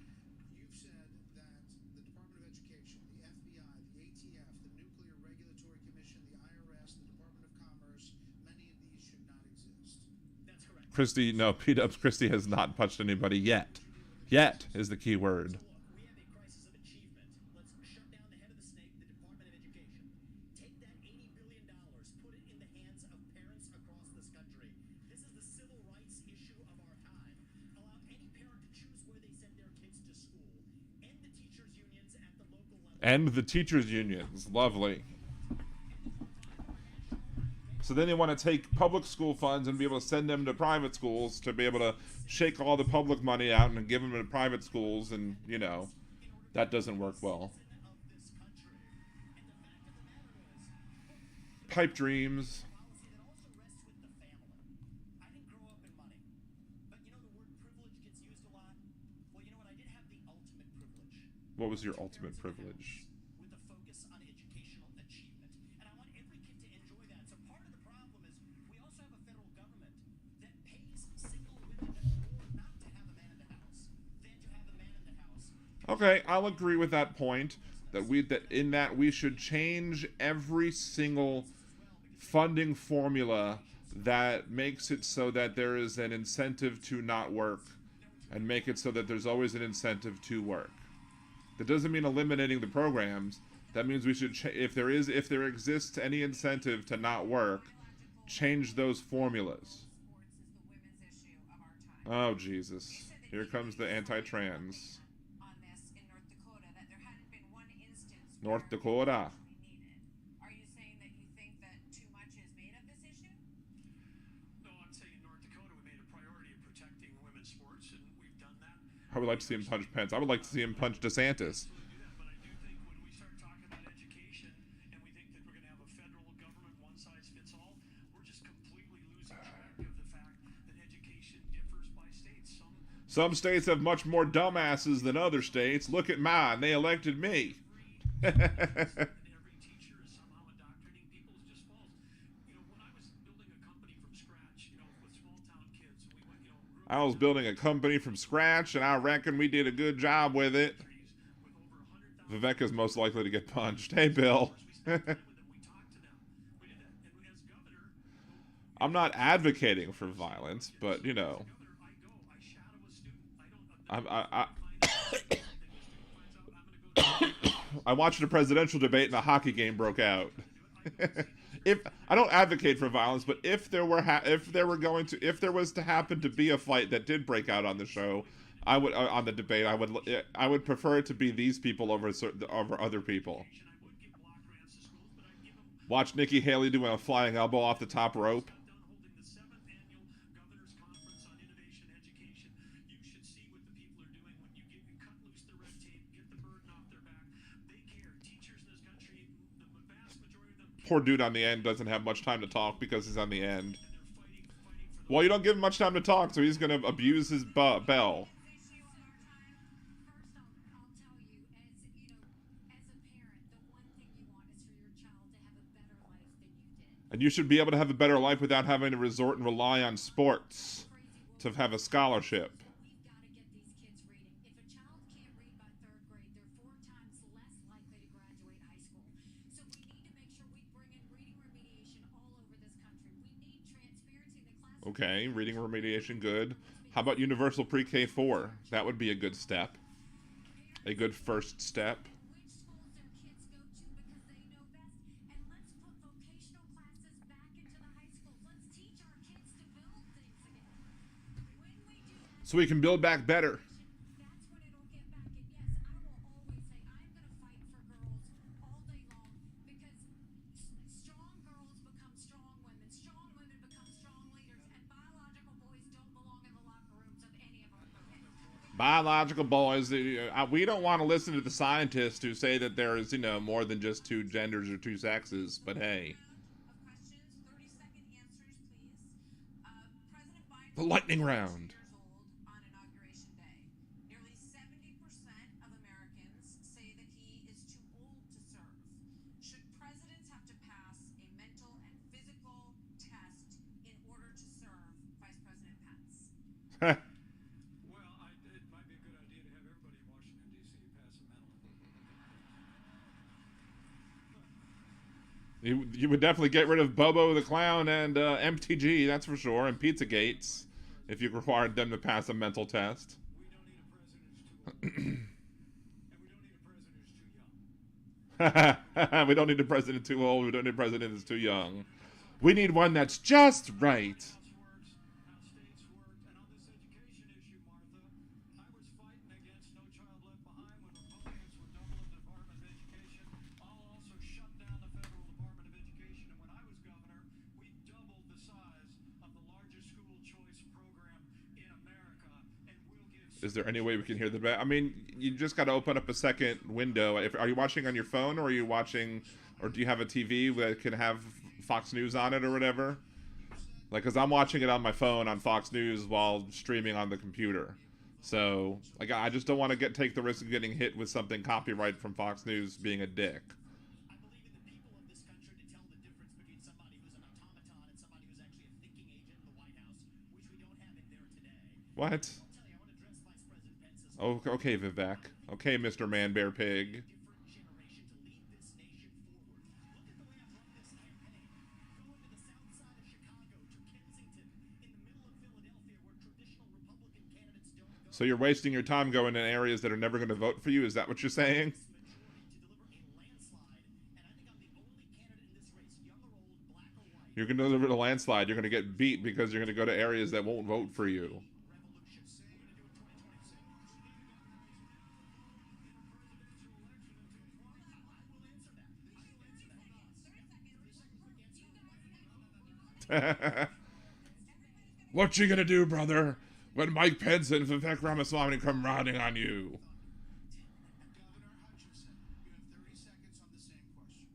You've said that the Department of Education, the FBI, the ATF, the Nuclear Regulatory Commission, the IRS, the Department of Commerce, many of these should not exist. That's correct. Christie, no, P-Dubs Christie has not punched anybody yet. Yet is the key word. Look, we have a crisis of achievement. Let's shut down the head of the snake, the Department of Education. Take that $80 billion, put it in the hands of parents across this country. This is the civil rights issue of our time. Allow any parent to choose where they send their kids to school. End the teachers' unions at the local level. And the teachers' unions. Lovely. So then they want to take public school funds and be able to send them to private schools to be able to shake all the public money out and give them to private schools, and, you know, that doesn't work well. Pipe dreams. Policy that also rests with the family. I didn't grow up in money, but you know the word privilege gets used a lot. Well, you know what? I did have the ultimate privilege. What was your ultimate privilege? With a focus on educational achievement, and I want every kid to enjoy that. So part of the problem is we also have a federal government that pays single women more not to have a man in the house than to have a man in the house. Okay, I'll agree with that point. That we should change every single funding formula that makes it so that there is an incentive to not work, and make it so that there's always an incentive to work. That doesn't mean eliminating the programs. That means we should, if there exists any incentive to not work, change those formulas. Oh Jesus! Here comes the anti-trans. On this in North Dakota, that there hadn't been one instance North where Dakota. it was needed. Are you saying that you think that too much is made of this issue? No, I'm saying in North Dakota we made a priority of protecting women's sports, and we've done that. I would like to see him punch Pence. I would like to see him punch DeSantis. Do that, but I do think when we start talking about education and we think that we're going to have a federal government one size fits all, we're just completely losing track of the fact that education differs by states. Some states have much more dumbasses than other states. Look at mine. They elected me. Every teacher is somehow indoctrinating people is just false. You know, when I was building a company from scratch, you know, with small town kids, and we went, you know, grew I was building a company from scratch, and I reckon we did a good job with it. with over 100,000 Viveka's most likely to get punched. Hey, Bill. we spent time with them, we talked to them, we did that, and as governor, I'm not advocating for violence, but, you know, I go, I shadow a student, I don't, I watched a presidential debate and a hockey game broke out. If I don't advocate for violence, but if there was to happen to be a fight that did break out on the show, I would on the debate, I would prefer it to be these people over other people. Watch Nikki Haley doing a flying elbow off the top rope. done holding the 7th annual Governor's Conference on Innovation Education. You should see what the people are doing when you cut loose the red tape, get the burden off their back. They care. Teachers in this country, the vast majority of them care. Poor dude on the end doesn't have much time to talk because he's on the end. And they're fighting for the Well, you don't give him much time to talk, so he's going to abuse his bell. Issue of our time. First, I'll tell you, as you know, as a parent, the one thing you want is for your child to have a better life than you did. And you should be able to have a better life without having to resort and rely on sports to have a scholarship. We've got to get these kids reading. If a child can't read by 3rd grade, they're 4 times less likely to graduate high school. So we need to make sure we bring in reading remediation all over this country. We need transparency in the classroom. Okay, reading remediation, good. How about universal pre-K 4? That would be a good step. A good first step. Which schools their kids go to because they know best. And let's put vocational classes back into the high schools. Let's teach our kids to build things again. When we do that, So we can build back better. that's when it'll get back. And yes, I will always say I'm going to fight for girls all day long because strong girls become strong women. Strong women become strong leaders. And biological boys don't belong in the locker rooms of any of our kids. Biological boys. We don't want to listen to the scientists who say that there is, more than just two genders or two sexes. But hey, Of questions, 30-second answers, please. President Biden the lightning is round. 2 years old on Inauguration Day. Nearly 70% of Americans say that he is too old to serve. Should presidents have to pass a mental and physical test in order to serve Vice President Pence? Well, it might be a good idea to have everybody in Washington, D.C. pass a mental. You would definitely get rid of Bobo the Clown and MTG, that's for sure, and Pizza Gates, if you required them to pass a mental test. We don't need a president who's too old. And we don't need a president who's too young. We don't need a president too old. We don't need a president that's too young. We need one that's just right. House works, how states work, and on this education issue, Martha, I was fighting against No Child Left Behind when Republicans would double the Department of Education. I'll also shut down the federal Department of Education. And when I was governor, we doubled the size of the largest school choice program in America, and we'll give. Is there any way we can hear the back? I mean, you just got to open up a second window. Are you watching on your phone, or are you watching, or do you have a TV that can have Fox News on it or whatever? Like, because I'm watching it on my phone on Fox News while streaming on the computer. So, like, I just don't want to take the risk of getting hit with something copyright from Fox News being a dick. I believe in the people of this country to tell the difference between somebody who's an automaton and somebody who's actually a thinking agent in the White House, which we don't have in there today. What? I'll tell you, I want to address Vice President Pence's Oh, okay, Vivek. Okay, Mr. Man Bear Pig. different generation to lead this nation forward. Look at the way I've run this campaign. Go into the south side of Chicago to Kensington, in the middle of Philadelphia, where traditional Republican candidates don't go. So you're wasting your time going in areas that are never going to vote for you? Is that what you're saying? This majority to deliver a landslide, and I think I'm the only candidate in this race, young or old, black or white. You're going to deliver the landslide. You're going to get beat because you're going to go to areas that won't vote for you. Revolution. We're going to do it 2026. What you gonna do, brother, when Mike Pence and Vivek Ramaswamy come riding on you? Governor Hutchinson, you have 30 seconds on the same question.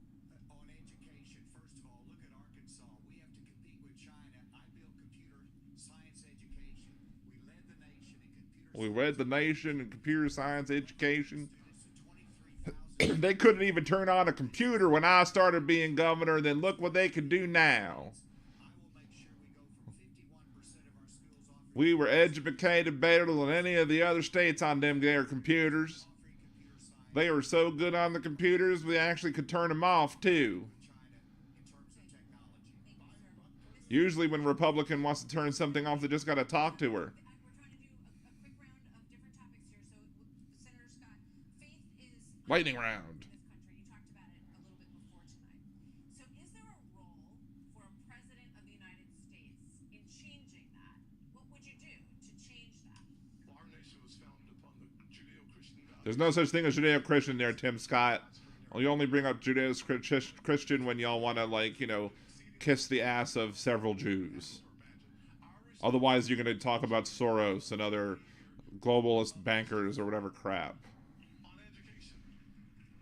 On education, first of all, look at Arkansas. We have to compete with China. I built computer science education. We led the nation in computer We led the nation in computer science education. students to 23,000. They couldn't even turn on a computer when I started being governor, and then look what they can do now. I will make sure we go from 51% of our schools offering We were educated better than any of the other states on them their computers. computer science They were so good on the computers, we actually could turn them off, too. with China in terms of technology. Usually when a Republican wants to turn something off, they just got to talk to her. We're trying to do a quick round of different topics here. So, Senator Scott, faith is Lightning round. in this country. You talked about it a little bit before tonight. So, is there a role for a president of the United States in changing that? What would you do to change that? Our nation was founded upon the Judeo-Christian values. There's no such thing as Judeo-Christian there, Tim Scott. You only bring up Judeo-Christian when y'all want to, like, kiss the ass of several Jews. Otherwise, you're going to talk about Soros and other globalist bankers or whatever crap. On education,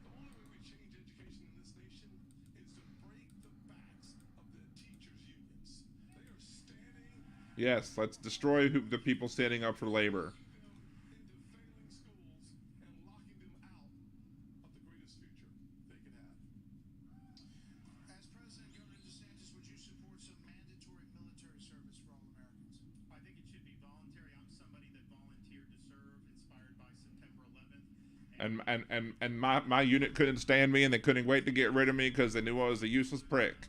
the only way we change education in this nation is to break the backs of the teachers' unions. They are standing Yes, let's destroy the people standing up for labor. them into failing schools and locking them out of the greatest future they could have. As President Governor DeSantis, would you support some mandatory military service for all Americans? I think it should be voluntary. I'm somebody that volunteered to serve, inspired by September 11th. And my unit couldn't stand me, and they couldn't wait to get rid of me because they knew I was a useless prick.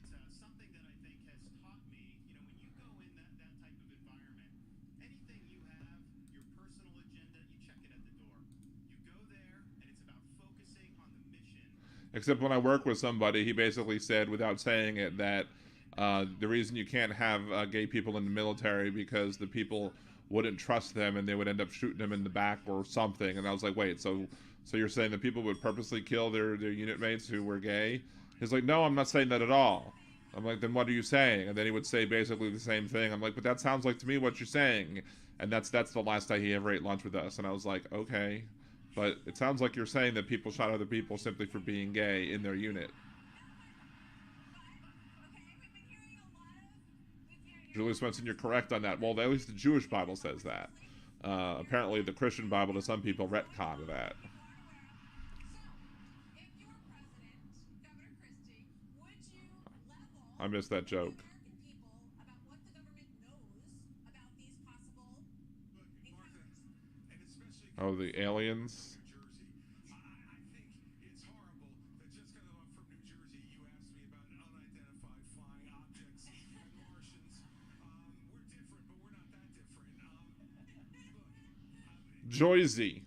And it's something that I think has taught me, when you go in that type of environment, anything you have, your personal agenda, you check it at the door. You go there, and it's about focusing on the mission. Except when I work with somebody, he basically said, without saying it, that the reason you can't have gay people in the military because the people wouldn't trust them and they would end up shooting them in the back or something. And I was like, wait, so you're saying that people would purposely kill their unit mates who were gay? He's like, no, I'm not saying that at all. I'm like, then what are you saying? And then he would say basically the same thing. I'm like, but that sounds like to me what you're saying. And that's the last day he ever ate lunch with us. And I was like, okay. But it sounds like you're saying that people shot other people simply for being gay in their unit. Julie Swenson, you're correct on that. Well, at least the Jewish Bible says that. Apparently, the Christian Bible, to some people, retconned that. I missed that joke. Oh, the aliens. Joyzy.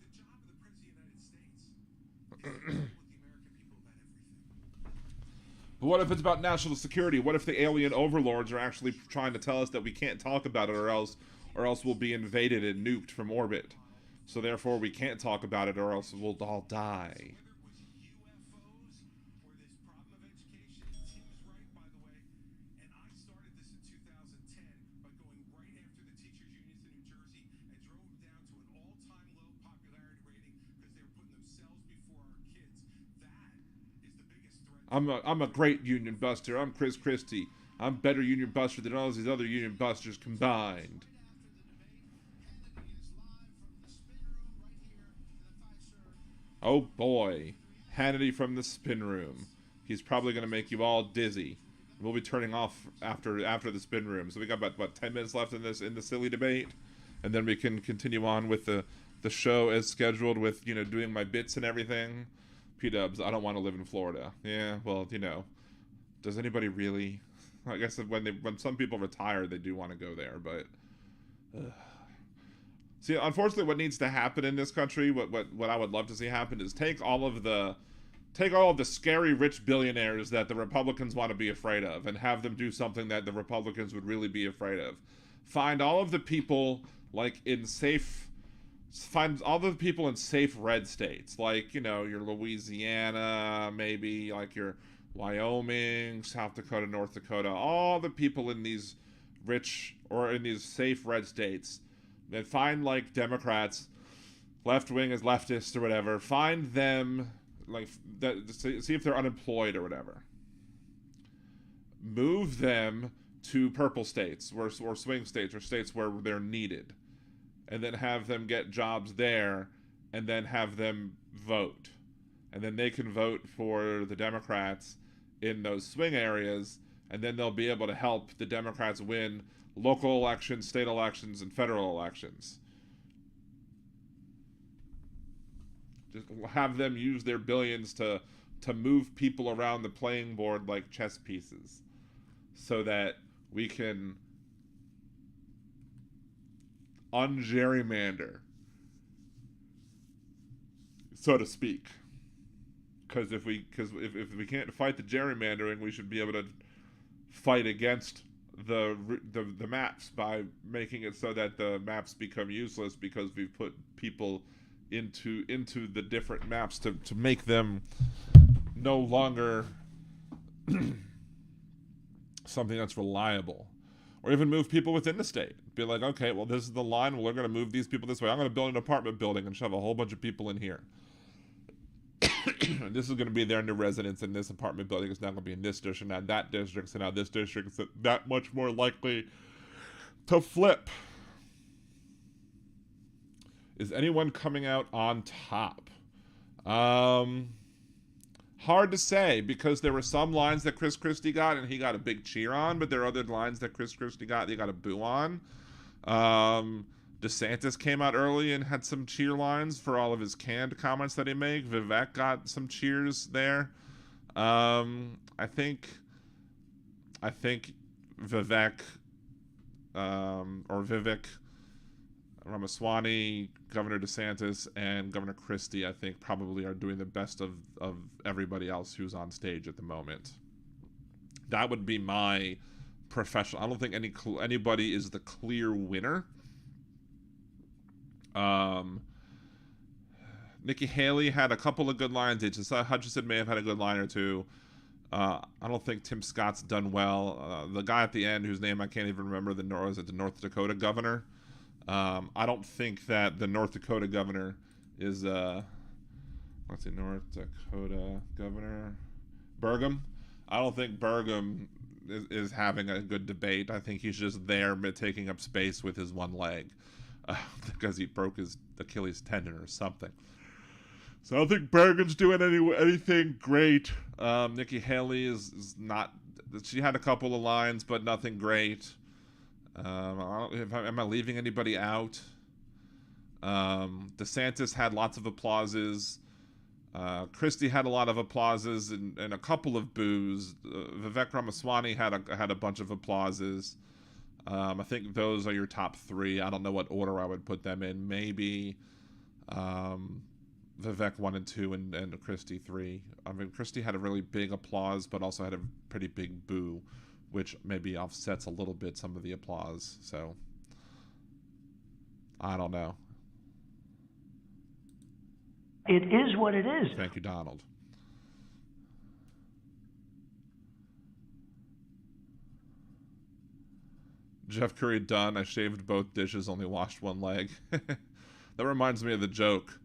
But what if it's about national security? What if the alien overlords are actually trying to tell us that we can't talk about it, or else we'll be invaded and nuked from orbit? So therefore, we can't talk about it, or else we'll all die. I'm a great union buster. I'm Chris Christie. I'm better union buster than all these other union busters combined. Oh boy, Hannity from the spin room. He's probably gonna make you all dizzy. We'll be turning off after the spin room. So we got about 10 minutes left in the silly debate, and then we can continue on with the show as scheduled with doing my bits and everything. P-dubs, I don't want to live in Florida. Yeah, well, does anybody really? I guess when some people retire, they do want to go there, but see, unfortunately, what needs to happen in this country, what I would love to see happen, is take all of the scary rich billionaires that the Republicans want to be afraid of, and have them do something that the Republicans would really be afraid of. Find all of the people Find all the people in safe red states, like, your Louisiana, maybe, like your Wyoming, South Dakota, North Dakota, all the people in these rich, or in these safe red states, then find, like, Democrats, left-wing as leftists or whatever, find them, like, see if they're unemployed or whatever. Move them to purple states, or swing states, or states where they're needed. And then have them get jobs there, and then have them vote. And then they can vote for the Democrats in those swing areas, and then they'll be able to help the Democrats win local elections, state elections, and federal elections. Just have them use their billions to move people around the playing board like chess pieces, so that we can ungerrymander, so to speak. Because if we can't fight the gerrymandering, we should be able to fight against the maps by making it so that the maps become useless, because we've put people into the different maps to make them no longer something that's reliable. Or even move people within the state. Be like, okay, well, this is the line. Well, we're going to move these people this way. I'm going to build an apartment building and shove a whole bunch of people in here. And this is going to be their new residence, and this apartment building is now going to be in this district, not that district, so now this district is that much more likely to flip. Is anyone coming out on top? Hard to say, because there were some lines that Chris Christie got and he got a big cheer on, but there are other lines that Chris Christie got, he got a boo on. DeSantis came out early and had some cheer lines for all of his canned comments that he made. Vivek got some cheers there. I think Vivek, or Vivek Ramaswamy, Governor DeSantis, and Governor Christie, I think, probably are doing the best of everybody else who's on stage at the moment. That would be my professional. I don't think anybody is the clear winner. Nikki Haley had a couple of good lines. Hutchinson may have had a good line or two. I don't think Tim Scott's done well. The guy at the end, whose name I can't even remember, the North Dakota governor, I don't think that the North Dakota governor is, let's see, North Dakota governor, Burgum. I don't think Burgum is having a good debate. I think he's just there taking up space with his one leg because he broke his Achilles tendon or something. So I don't think Burgum's doing anything great. Nikki Haley is not. She had a couple of lines, but nothing great. Am I leaving anybody out? DeSantis had lots of applauses. Christie had a lot of applauses and a couple of boos. Vivek Ramaswamy had a bunch of applauses. I think those are your top three. I don't know what order I would put them in. Maybe Vivek 1 and 2 and Christie 3. I mean, Christie had a really big applause, but also had a pretty big boo, which maybe offsets a little bit some of the applause. So I don't know. It is what it is. Thank you, Donald. Jeff Curry done. I shaved both dishes, only washed one leg. That reminds me of the joke.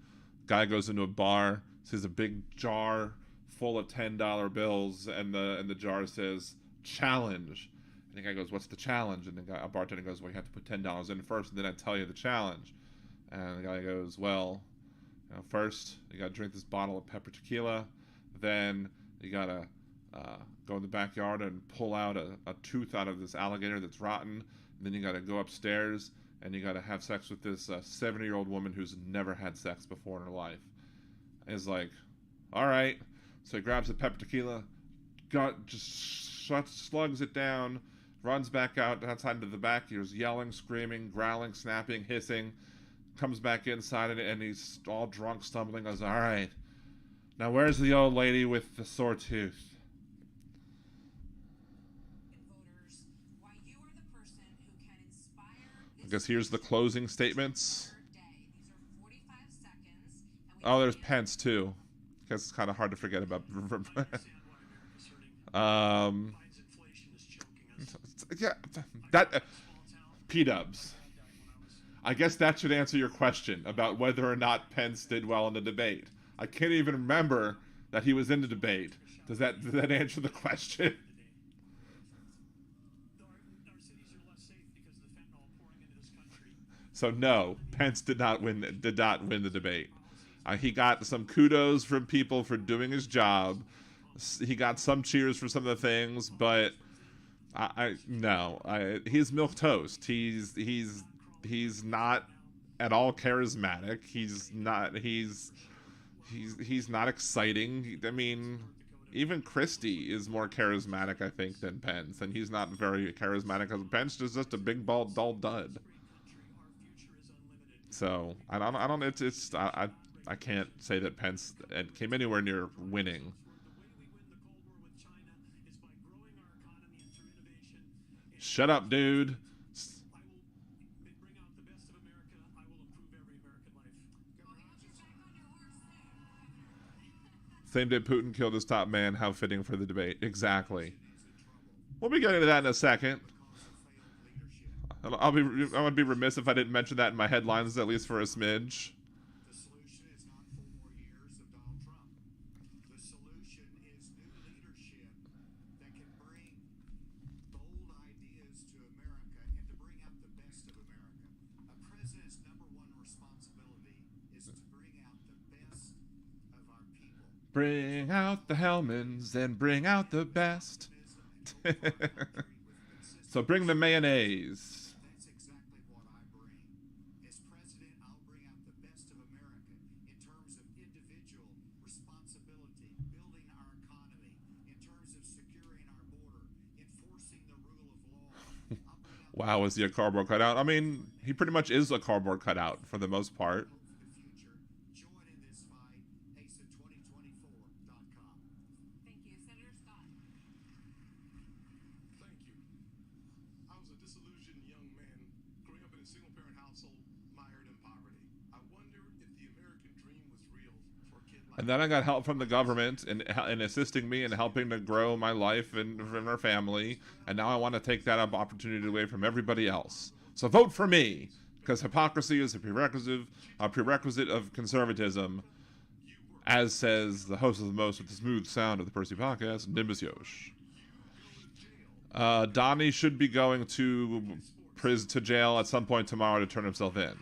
Guy goes into a bar, sees a big jar full of $10 bills, and the jar says, "Challenge." And the guy goes, "What's the challenge?" And a bartender goes, "Well, you have to put $10 in first, and then I tell you the challenge." And the guy goes, "Well, first, you got to drink this bottle of pepper tequila. Then you got to go in the backyard and pull out a tooth out of this alligator that's rotten. And then you got to go upstairs and you got to have sex with this 70-year-old woman who's never had sex before in her life." And he's like, "All right." So he grabs the pepper tequila, slugs it down, runs back outside into the back. He was yelling, screaming, growling, snapping, hissing. Comes back inside and he's all drunk, stumbling. Goes, "All right, now where's the old lady with the sore tooth?" I guess here's the closing statements. Oh, there's Pence too. I guess it's kind of hard to forget about. Yeah, that P-dubs. I guess that should answer your question about whether or not Pence did well in the debate. I can't even remember that he was in the debate. Does that answer the question? So no, Pence did not win the debate. He got some kudos from people for doing his job. He got some cheers for some of the things, but he's milquetoast. He's not at all charismatic. He's not exciting. I mean, even Christie is more charismatic, I think, than Pence, and he's not very charismatic because Pence is just a big, bald, dull dud. So I can't say that Pence came anywhere near winning. Shut up, dude. Same day Putin killed his top man. How fitting for the debate. Exactly. We'll be getting to that in a second. I would be remiss if I didn't mention that in my headlines, at least for a smidge. The solution is not 4 more years of Donald Trump. The solution is new leadership that can bring bold ideas to America and to bring out the best of America. A president's number one responsibility is to bring out the best of our people. Bring out the Hellmans and bring out the best. So bring the mayonnaise. That's exactly what I bring. As president, I'll bring out the best of America in terms of individual responsibility, building our economy, in terms of securing our border, enforcing the rule of law. Wow, is he a cardboard cutout? I mean, he pretty much is a cardboard cutout for the most part. Join in this fight. ACE2024.com. Thank you. Senator Scott. Thank you. I was a disillusioned young man growing up in a single-parent household mired in poverty. I wonder if the American dream was real for a kid like And then I got help from the government in assisting me and helping to grow my life and our family. And now I want to take that opportunity away from everybody else. So vote for me. Because hypocrisy is a prerequisite of conservatism, as says the host of the most with the smooth sound of the Percy Podcast, Nimbus Yosh. Donnie should be going to jail at some point tomorrow to turn himself in,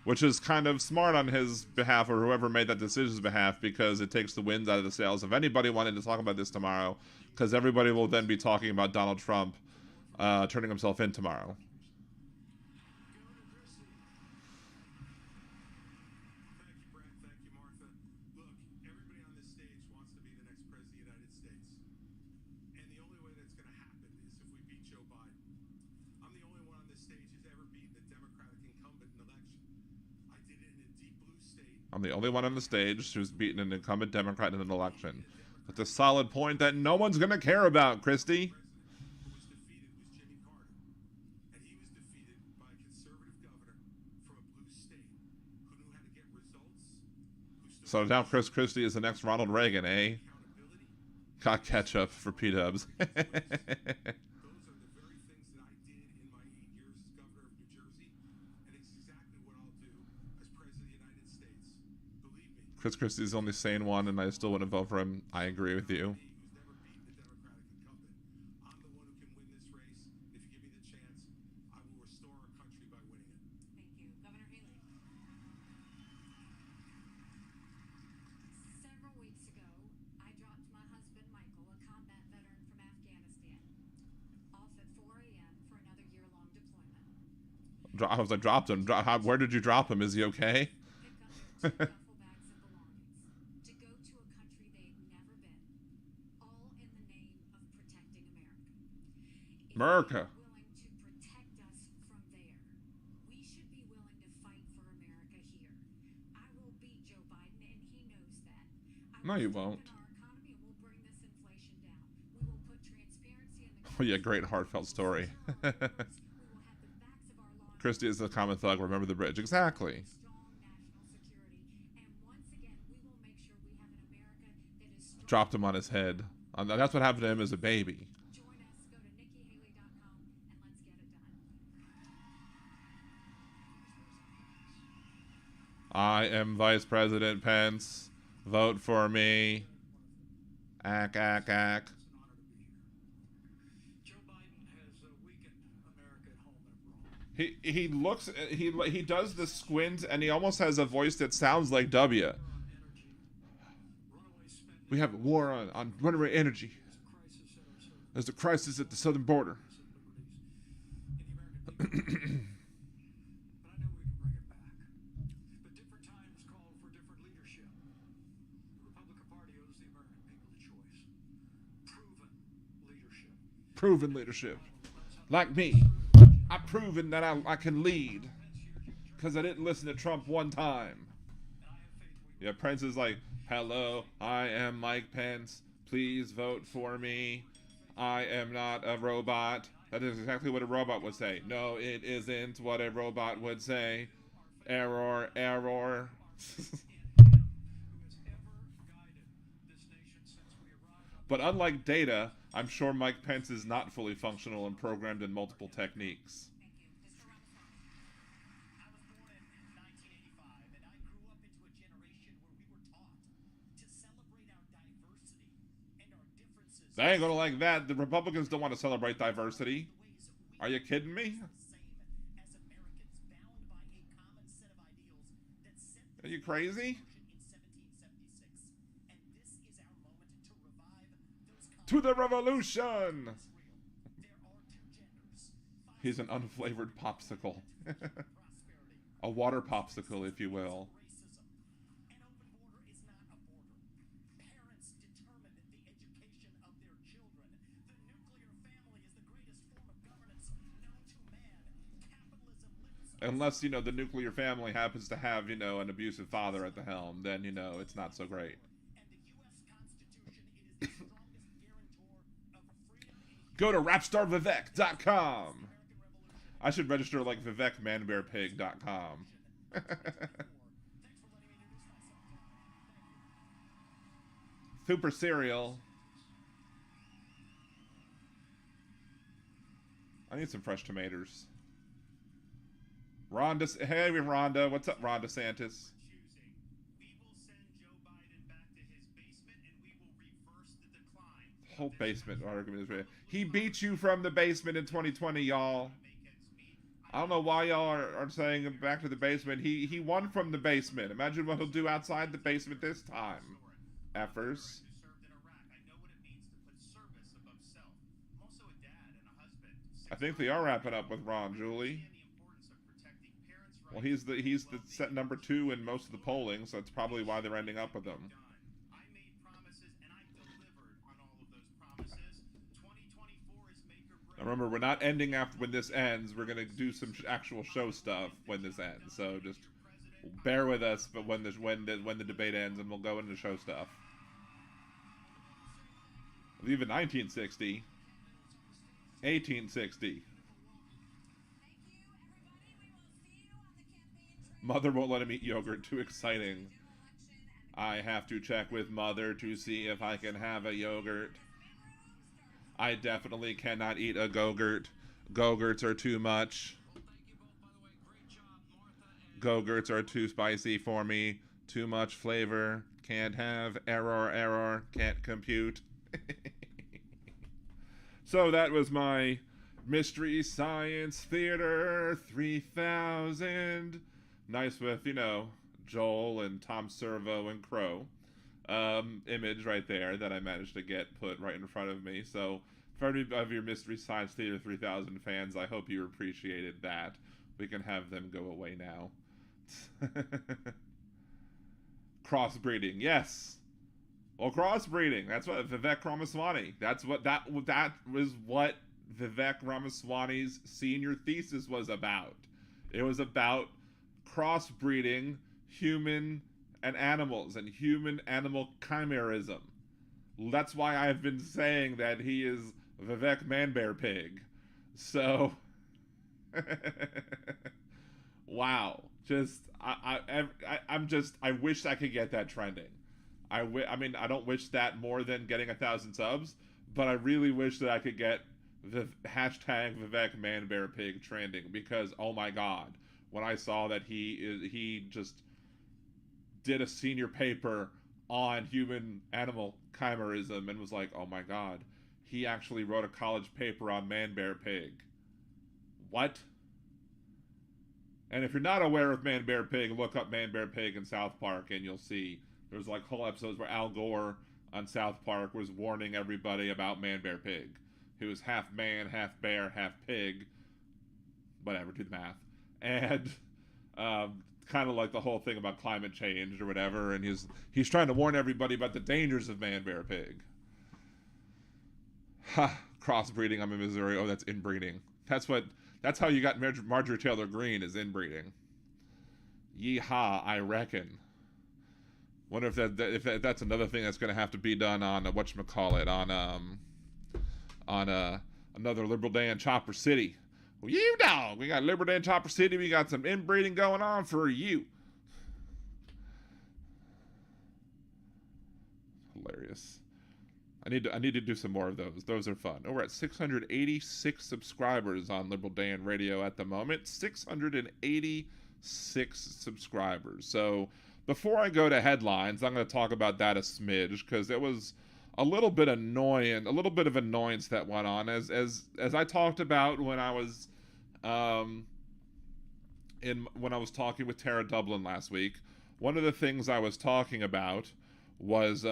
which is kind of smart on his behalf, or whoever made that decision's behalf, because it takes the wind out of the sails of anybody wanting to talk about this tomorrow, because everybody will then be talking about Donald Trump turning himself in tomorrow. I'm the only one on the stage who's beaten an incumbent Democrat in an election. That's a solid point that no one's going to care about, Christy. So now Chris Christie is the next Ronald Reagan, eh? Got ketchup for P-dubs. Chris Christie's the only sane one, and I still wouldn't vote for him. I agree with you. Several weeks ago, I dropped my husband Michael, a combat veteran from Afghanistan, off at 4 a.m. for another year-long deployment. I was like, dropped him. Where did you drop him? Is he okay? Pick up their two duffel bags of belongings to go to a country they'd never been, all in the name of protecting America. America. If they're willing to protect us from there, we should be willing to fight for America here. I will beat Joe Biden, and he knows that. No, you won't. Our economy, and we'll bring this inflation down. We will put transparency in the Oh yeah, great heartfelt story. we will have the backs of our law Christie is the common thug. Remember the bridge. Exactly. strong national security. And once again, we will make sure we have an America that is strong. Dropped him on his head. That's what happened to him as a baby. Join us. Go to NikkiHaley.com and let's get it done. I am Vice President Pence. Vote for me. Ack, ack, ack. Joe Biden has weakened America at home and abroad. He looks, he does the squint, and he almost has a voice that sounds like W. Energy, runaway spending, We have a war on runaway energy. there's a crisis at our southern There's a crisis at the southern border. liberties in the American people. But I know we can bring it back. But different times call for different leadership. The Republican Party owes the American people a choice. Proven leadership. Proven leadership. Like me. I've proven that I can lead. Because I didn't listen to Trump one time. Yeah, Pence is like, hello, I am Mike Pence. Please vote for me. I am not a robot. That is exactly what a robot would say. No, it isn't what a robot would say. Error, error. But unlike Data, I'm sure Mike Pence is not fully functional and programmed in multiple techniques. I was born in 1985, and I grew up into a generation where we were taught to celebrate our diversity and our differences. They ain't gonna like that. The Republicans don't want to celebrate diversity. Are you kidding me? Same as Americans bound by a common set of ideals that set Are you crazy? in 1776. And this is our moment to revive those To the revolution! There are two genders. He's an unflavored popsicle. Prosperity. A water popsicle, if you will. Racism. An open border is not a border. Parents determine the education of their children. The nuclear family is the greatest form of governance known to man. Capitalism lifts us. Unless, the nuclear family happens to have, an abusive father at the helm, then, it's not so great. And the U.S. Constitution, it is the strongest guarantor of freedom and Go to rapstarvivek.com. American Revolution. I should register like vivekmanbearpig.com. Thanks for letting me introduce myself. Super cereal. I need some fresh tomatoes. Rhonda, hey, Rhonda. What's up, Rhonda Santis? choosing. We will send Joe Biden back to his basement and we will reverse the decline. The whole basement argument is real. He beat you from the basement in 2020, y'all. I don't know why y'all are saying back to the basement. He won from the basement. Imagine what he'll do outside the basement this time. Effers. Who served in Iraq. I know what it means to put service above self. I'm also a dad and a husband. I think they are wrapping up with Ron, Julie. Well, he's the set number 2 in most of the polling, so that's probably why they're ending up with him. I made promises and I delivered on all of those promises. 2024 is make or break. Now remember, we're not ending after when this ends. We're gonna do some actual show stuff when this ends. So just bear with us. But when the debate ends, and we'll go into show stuff. Even 1960, 1860. Mother won't let him eat yogurt. Too exciting. I have to check with Mother to see if I can have a yogurt. I definitely cannot eat a Go-Gurt. Go-Gurts are too much. Go-Gurts are too spicy for me. Too much flavor. Can't have. Error. Can't compute. So that was my Mystery Science Theater 3000. Nice with, Joel and Tom Servo and Crow image right there that I managed to get put right in front of me. So for any of your Mystery Science Theater 3000 fans, I hope you appreciated that. We can have them go away now. Crossbreeding, yes. Well, crossbreeding. That's what Vivek Ramaswamy. That was what Vivek Ramaswamy's senior thesis was about. It was about crossbreeding human and animals and human-animal chimerism. That's why I've been saying that he is Vivek Man-Bear Pig. So, wow. I wish I could get that trending. I mean, I don't wish that more than getting 1,000 subs, but I really wish that I could get the hashtag Vivek Man-Bear Pig trending, because, oh my god, when I saw that he just did a senior paper on human-animal chimerism and was like, oh my god, he actually wrote a college paper on Man-Bear Pig. What? And if you're not aware of Man-Bear Pig, look up Man-Bear Pig in South Park and you'll see there's like whole episodes where Al Gore on South Park was warning everybody about Man-Bear Pig. He was half man, half bear, half pig. Whatever, do the math. And kind of like the whole thing about climate change or whatever, and he's trying to warn everybody about the dangers of Man-Bear Pig. Ha, crossbreeding. I'm in Missouri. Oh, that's inbreeding. That's how you got Marjorie Taylor Greene, is inbreeding. Yeehaw, I reckon. Wonder if that's another thing that's going to have to be done on whatchamacallit, on another Liberal Day in Chopper City. Well, you dog, we got Liberal Day in Chopper City. We got some inbreeding going on for you. Hilarious. I need to do some more of those. Those are fun. Oh, we're at 686 subscribers on Liberal Day in Radio at the moment. 686 subscribers. So before I go to headlines, I'm going to talk about that a smidge, because it was a little bit of annoyance that went on as I talked about when I was talking with Tara Dublin last week. One of the things I was talking about was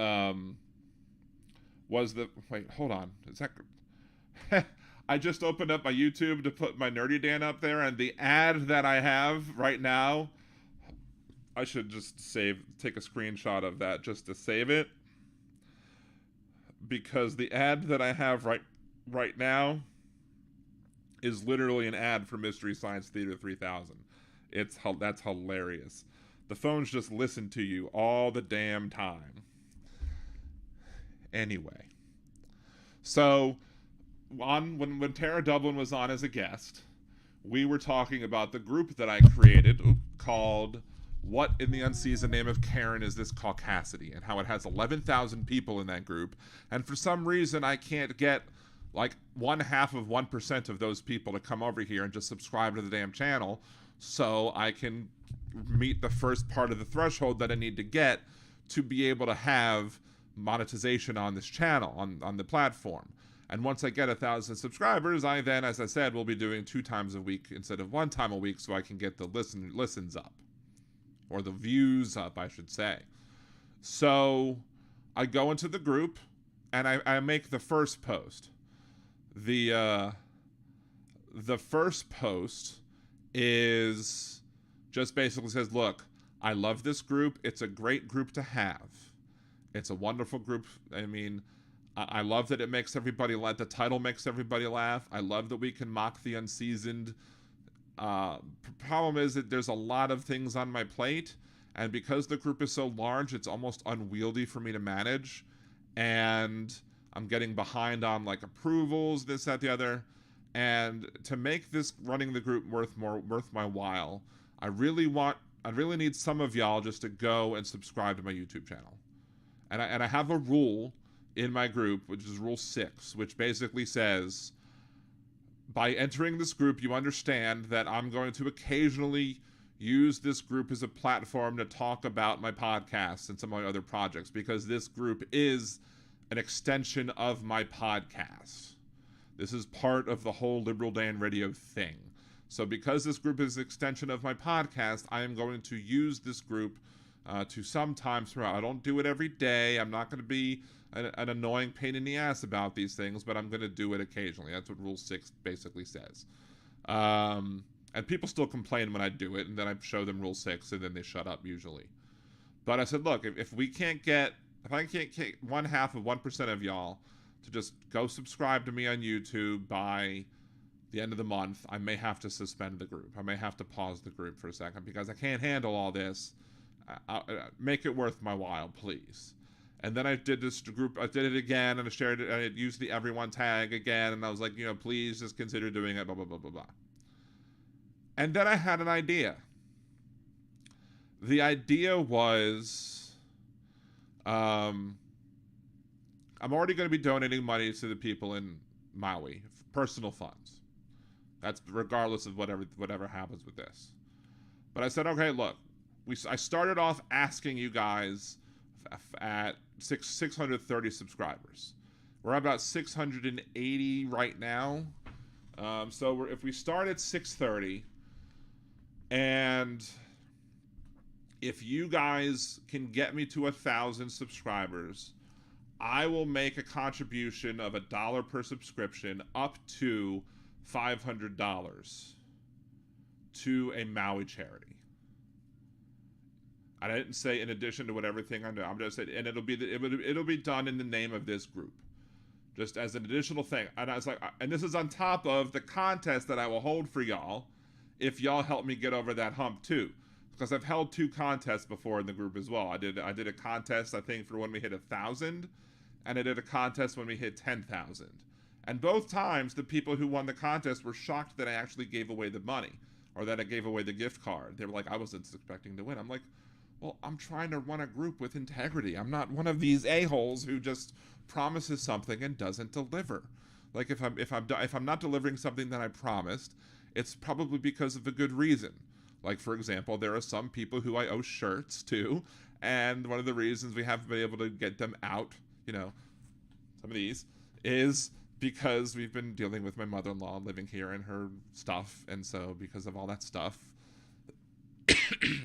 wait, hold on. Is that I just opened up my YouTube to put my Nerdy Dan up there, and the ad that I have right now, I should just take a screenshot of that just to save it, because the ad that I have right now is literally an ad for Mystery Science Theater 3000. That's hilarious. The phones just listen to you all the damn time. Anyway, so when Tara Dublin was on as a guest, we were talking about the group that I created called What in the Unseasoned Name of Karen Is This Caucasity, and how it has 11,000 people in that group, and for some reason I can't get like 1/2 of 1% of those people to come over here and just subscribe to the damn channel. so I can meet the first part of the threshold that I need to get to be able to have monetization on this channel, on the platform. And once I get 1,000 subscribers, I then, as I said, will be doing 2 times a week instead of 1 time a week, so I can get the listens up, or the views up, I should say. So I go into the group and I make the first post. The first post is just basically says, look, I love this group. It's a great group to have. It's a wonderful group. I mean, I love that it makes everybody laugh. The title makes everybody laugh. I love that we can mock the unseasoned. Problem is that there's a lot of things on my plate, and because the group is so large, it's almost unwieldy for me to manage, and I'm getting behind on like approvals, this, that, the other. And to make this running the group worth my while, I really need some of y'all just to go and subscribe to my YouTube channel. And I have a rule in my group, which is Rule 6, which basically says, by entering this group, you understand that I'm going to occasionally use this group as a platform to talk about my podcasts and some of my other projects, because this group is an extension of my podcast. This is part of the whole Liberal Dan Radio thing. So because this group is an extension of my podcast, I am going to use this group to sometimes throughout. I don't do it every day. I'm not going to be an annoying pain in the ass about these things, but I'm going to do it occasionally. That's what Rule 6 basically says. And people still complain when I do it, and then I show them Rule 6, and then they shut up usually. But I said, look, if I can't get 1/2 of 1% of y'all to just go subscribe to me on YouTube by the end of the month, I may have to suspend the group. I may have to pause the group for a second because I can't handle all this. Make it worth my while, please. And then I did this group. I did it again, and I shared it. And I used the everyone tag again, and I was like, please just consider doing it. Blah blah blah blah blah. And then I had an idea. The idea was, I'm already going to be donating money to the people in Maui, personal funds. That's regardless of whatever happens with this. But I said, okay, look, I started off asking you guys at 630 subscribers. We're about 680 right now. So if we start at 630, and if you guys can get me to 1,000 subscribers, I will make a contribution of $1 per subscription up to $500 to a Maui charity. I didn't say in addition to what everything I know. I'm just saying, and it'll be done in the name of this group, just as an additional thing. And I was like, and this is on top of the contest that I will hold for y'all, if y'all help me get over that hump too, because I've held 2 contests before in the group as well. I did a contest, I think, for when we hit 1,000, and I did a contest when we hit 10,000. And both times, the people who won the contest were shocked that I actually gave away the money, or that I gave away the gift card. They were like, I wasn't expecting to win. I'm like, well, I'm trying to run a group with integrity. I'm not one of these a-holes who just promises something and doesn't deliver. Like, if I'm not delivering something that I promised, it's probably because of a good reason. Like, for example, there are some people who I owe shirts to, and one of the reasons we haven't been able to get them out, some of these, is because we've been dealing with my mother-in-law living here and her stuff, and so because of all that stuff,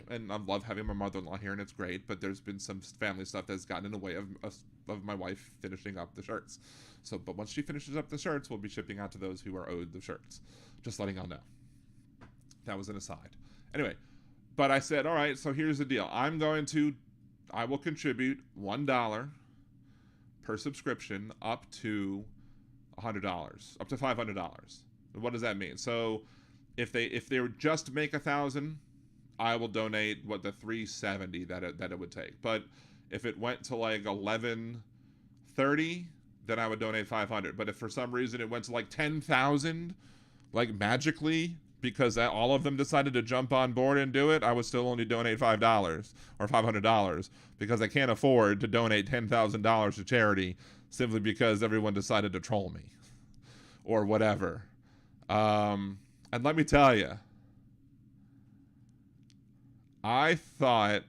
and I love having my mother-in-law here, and it's great, but there's been some family stuff that's gotten in the way of my wife finishing up the shirts. So, but once she finishes up the shirts, we'll be shipping out to those who are owed the shirts. Just letting y'all know. That was an aside. Anyway, but I said, all right, so here's the deal. I will contribute $1 per subscription up to $100, up to $500. What does that mean? So if they would just make 1,000, I will donate the $370 that it would take. But if it went to like 1130, then I would donate $500. But if for some reason it went to like 10,000, like magically, because all of them decided to jump on board and do it, I would still only donate $5 or $500, because I can't afford to donate $10,000 to charity simply because everyone decided to troll me or whatever. And let me tell you, I thought,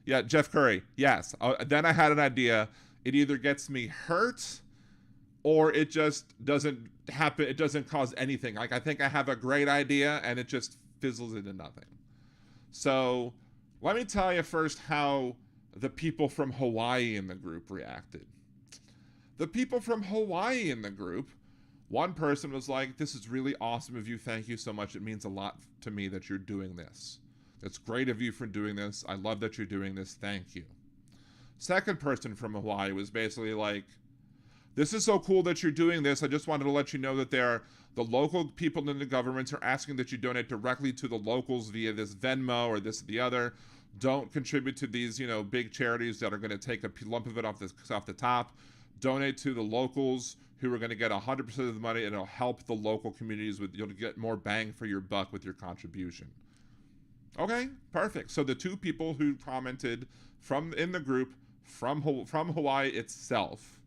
yeah, Jeff Curry, yes. Then I had an idea. It either gets me hurt or it just doesn't happen. It doesn't cause anything. Like, I think I have a great idea and it just fizzles into nothing. So let me tell you first how the people from Hawaii in the group reacted. The people from Hawaii in the group, one person was like, this is really awesome of you. Thank you so much. It means a lot to me that you're doing this. It's great of you for doing this. I love that you're doing this. Thank you. Second person from Hawaii was basically like, this is so cool that you're doing this. I just wanted to let you know that the local people in the governments are asking that you donate directly to the locals via this Venmo or this or the other. Don't contribute to these, big charities that are going to take a lump of it off the top. Donate to the locals who are going to get 100% of the money, and it'll help the local communities you'll get more bang for your buck with your contribution. Okay, perfect. So the two people who commented in the group from Hawaii itself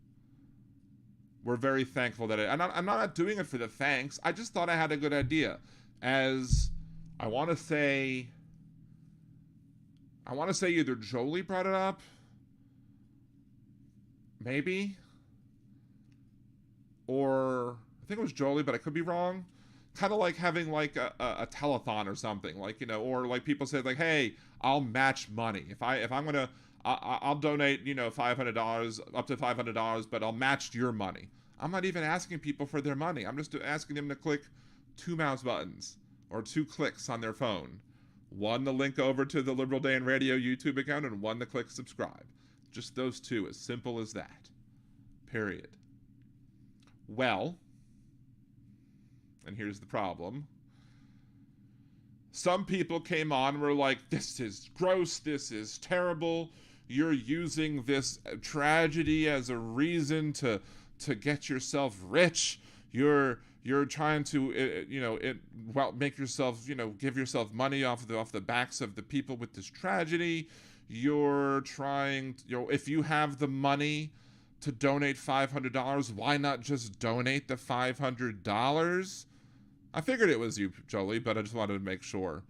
were very thankful that I'm not doing it for the thanks. I just thought I had a good idea. As I want to say either Jolie brought it up, maybe, or I think it was Jolie, but I could be wrong. Kind of like having like a telethon or something, like, or like people say like, hey, I'll match money. If I'm gonna, I'll donate, $500, up to $500, but I'll match your money. I'm not even asking people for their money. I'm just asking them to click 2 mouse buttons or 2 clicks on their phone. One to link over to the Liberal Dan Radio YouTube account, and one to click subscribe. Just those two, as simple as that. Period. Well, and here's the problem. Some people came on and were like, this is gross, this is terrible. You're using this tragedy as a reason to get yourself rich. You're trying to make yourself, give yourself money off the backs of the people with this tragedy. You're trying, if you have the money to donate $500, why not just donate the $500? I figured it was you, Jolie, but I just wanted to make sure.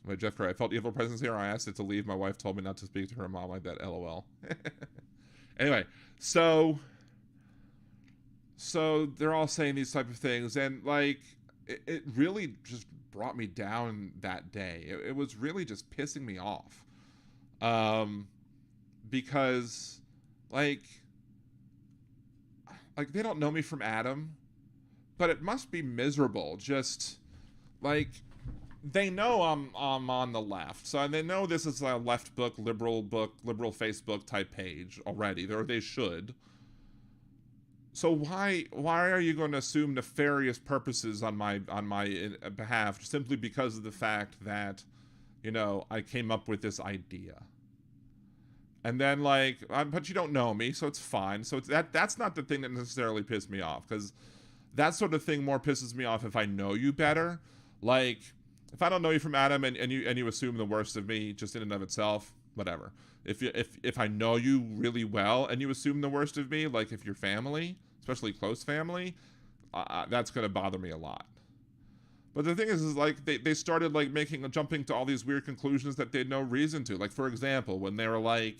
Wait, Jeff Curry, I felt evil presence here. I asked it to leave. My wife told me not to speak to her mom like that. LOL. Anyway, so they're all saying these type of things, and like it really just brought me down that day. It was really just pissing me off, because like they don't know me from Adam, but it must be miserable. Just like, they know I'm on the left, so they know this is a liberal Facebook type page already, or they should. So why are you going to assume nefarious purposes on my behalf simply because of the fact that, I came up with this idea? And then but you don't know me, so it's fine. So that's not the thing that necessarily pissed me off, because that sort of thing more pisses me off if I know you better. Like, if I don't know you from Adam and you assume the worst of me just in and of itself, whatever. If I know you really well and you assume the worst of me, like if you're family, especially close family, that's gonna bother me a lot. But the thing is like they started like jumping to all these weird conclusions that they had no reason to. Like, for example, when they were like,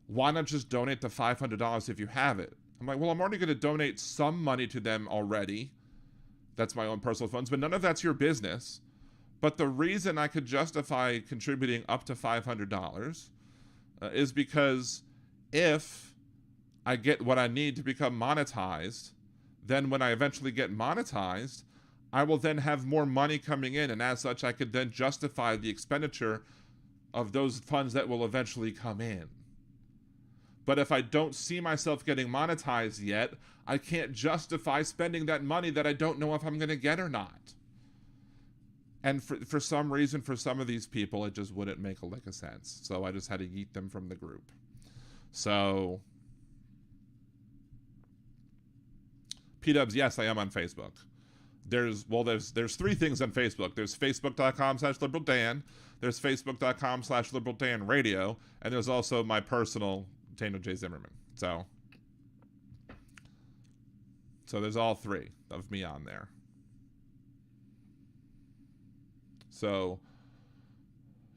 why not just donate the $500 if you have it? I'm like, well, I'm already going to donate some money to them already. That's my own personal funds, but none of that's your business. But the reason I could justify contributing up to $500 is because if I get what I need to become monetized, then when I eventually get monetized, I will then have more money coming in, and as such, I could then justify the expenditure of those funds that will eventually come in. But if I don't see myself getting monetized yet, I can't justify spending that money that I don't know if I'm going to get or not. And for some reason, for some of these people, it just wouldn't make a lick of sense. So I just had to yeet them from the group. So, P-dubs, yes, I am on Facebook. There's 3 things on Facebook. There's facebook.com/liberaldan. There's facebook.com/liberaldanradio. And there's also my personal Daniel J. Zimmerman. So there's all 3 of me on there. So,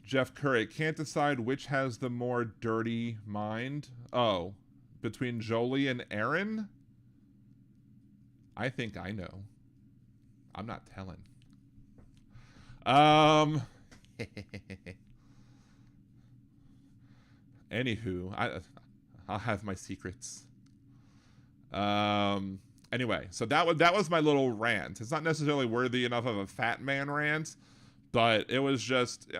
Jeff Curry can't decide which has the more dirty mind. Oh, between Jolie and Aaron? I think I know. I'm not telling. Anywho, I'll have my secrets. Anyway, so that was my little rant. It's not necessarily worthy enough of a fat man rant, but I was just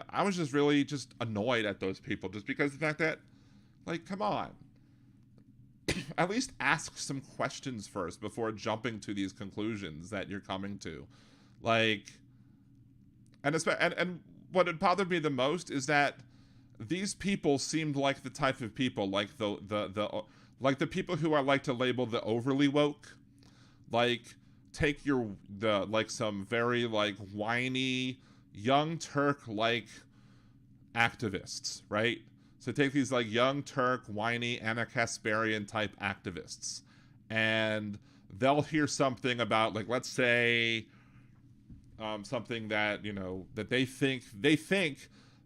really just annoyed at those people just because of the fact that, like, come on. At least ask some questions first before jumping to these conclusions that you're coming to. Like, and what had bothered me the most is that these people seemed like the type of people, like the people who I like to label the overly woke. Like, take some very, like, whiny, young Turk, like, activists, right? So take these, like, young Turk, whiny, Anna Kasparian type activists, and they'll hear something about, like, let's say, something that, you know, that they think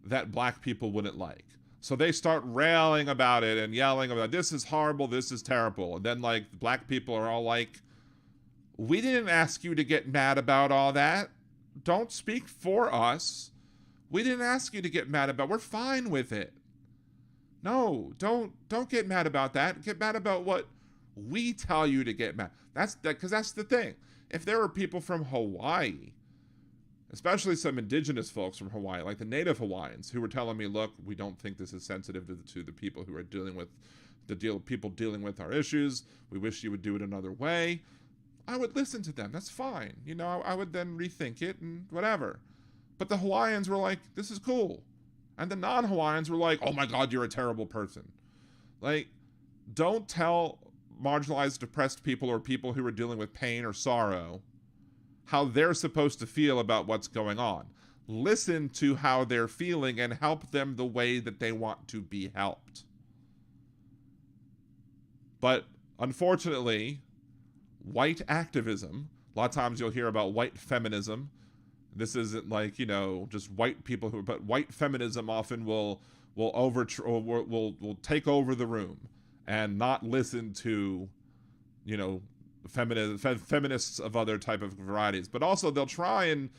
that black people wouldn't like. So they start railing about it and yelling about, this is horrible, this is terrible. And then, like, black people are all like, we didn't ask you to get mad about all that. Don't speak for us. We didn't ask you to get mad about. We're fine with it. No, don't get mad about that. Get mad about what we tell you to get mad. Because that's the thing. If there were people from Hawaii, especially some indigenous folks from Hawaii, like the native Hawaiians, who were telling me, look, we don't think this is sensitive to the people who are dealing with people dealing with our issues. We wish you would do it another way. I would listen to them. That's fine. You know, I would then rethink it and whatever. But the Hawaiians were like, this is cool. And the non-Hawaiians were like, oh my God, you're a terrible person. Like, don't tell marginalized, depressed people or people who are dealing with pain or sorrow how they're supposed to feel about what's going on. Listen to how they're feeling and help them the way that they want to be helped. But unfortunately, white activism, a lot of times you'll hear about white feminism. This isn't like, you know, just white people but white feminism often will take over the room and not listen to, you know, feminists of other type of varieties. But also they'll try and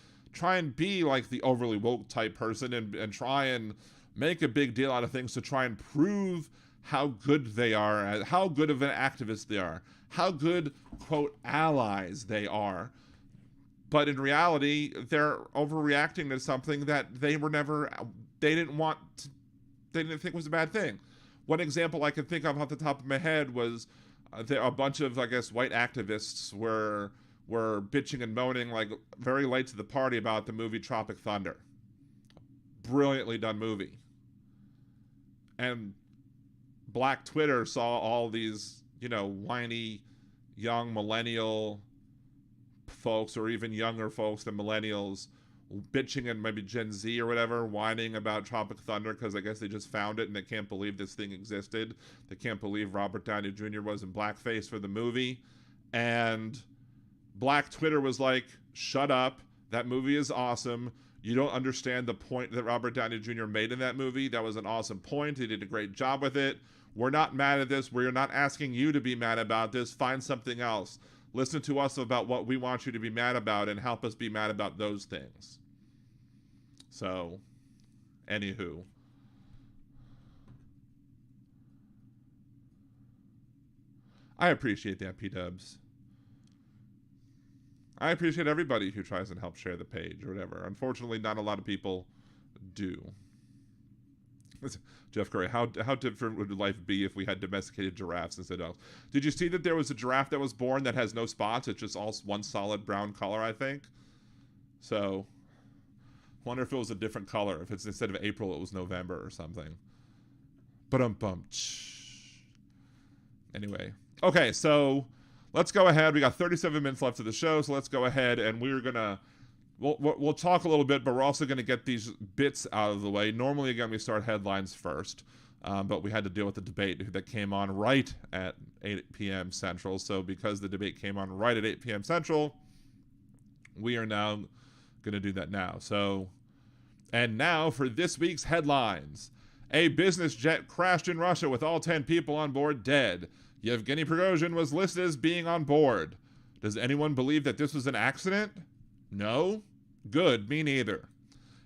be like the overly woke type person and try and make a big deal out of things to try and prove how good they are, how good of an activist they are, how good, quote, allies they are. But in reality, they're overreacting to something that they didn't think was a bad thing. One example I can think of off the top of my head was a bunch of, I guess, white activists were bitching and moaning, like, very late to the party about the movie Tropic Thunder. Brilliantly done movie. And Black Twitter saw all these, you know, whiny, young millennial folks, or even younger folks than millennials, bitching, and maybe Gen Z or whatever, whining about Tropic Thunder because I guess they just found it and they can't believe this thing existed. They can't believe Robert Downey Jr. was in blackface for the movie. And Black Twitter was like, shut up. That movie is awesome. You don't understand the point that Robert Downey Jr. made in that movie. That was an awesome point. He did a great job with it. We're not mad at this. We're not asking you to be mad about this. Find something else. Listen to us about what we want you to be mad about and help us be mad about those things. So, anywho. I appreciate that, P-dubs. I appreciate everybody who tries and helps share the page or whatever. Unfortunately, not a lot of people do. Jeff Curry, how different would life be if we had domesticated giraffes instead of... Did you see that there was a giraffe that was born that has no spots? It's just all one solid brown color, I think. So, wonder if it was a different color. If it's instead of April, it was November or something. Ba-dum-bum. Anyway. Okay, so let's go ahead. We got 37 minutes left of the show, so let's go ahead and we're going to... We'll talk a little bit, but we're also going to get these bits out of the way. Normally, again, we start headlines first, but we had to deal with the debate that came on right at 8 p.m. Central. So because the debate came on right at 8 p.m. Central, we are now going to do that now. So And now for this week's headlines. A business jet crashed in Russia with all 10 people on board dead. Yevgeny Prigozhin was listed as being on board. Does anyone believe that this was an accident? No? Good, me neither.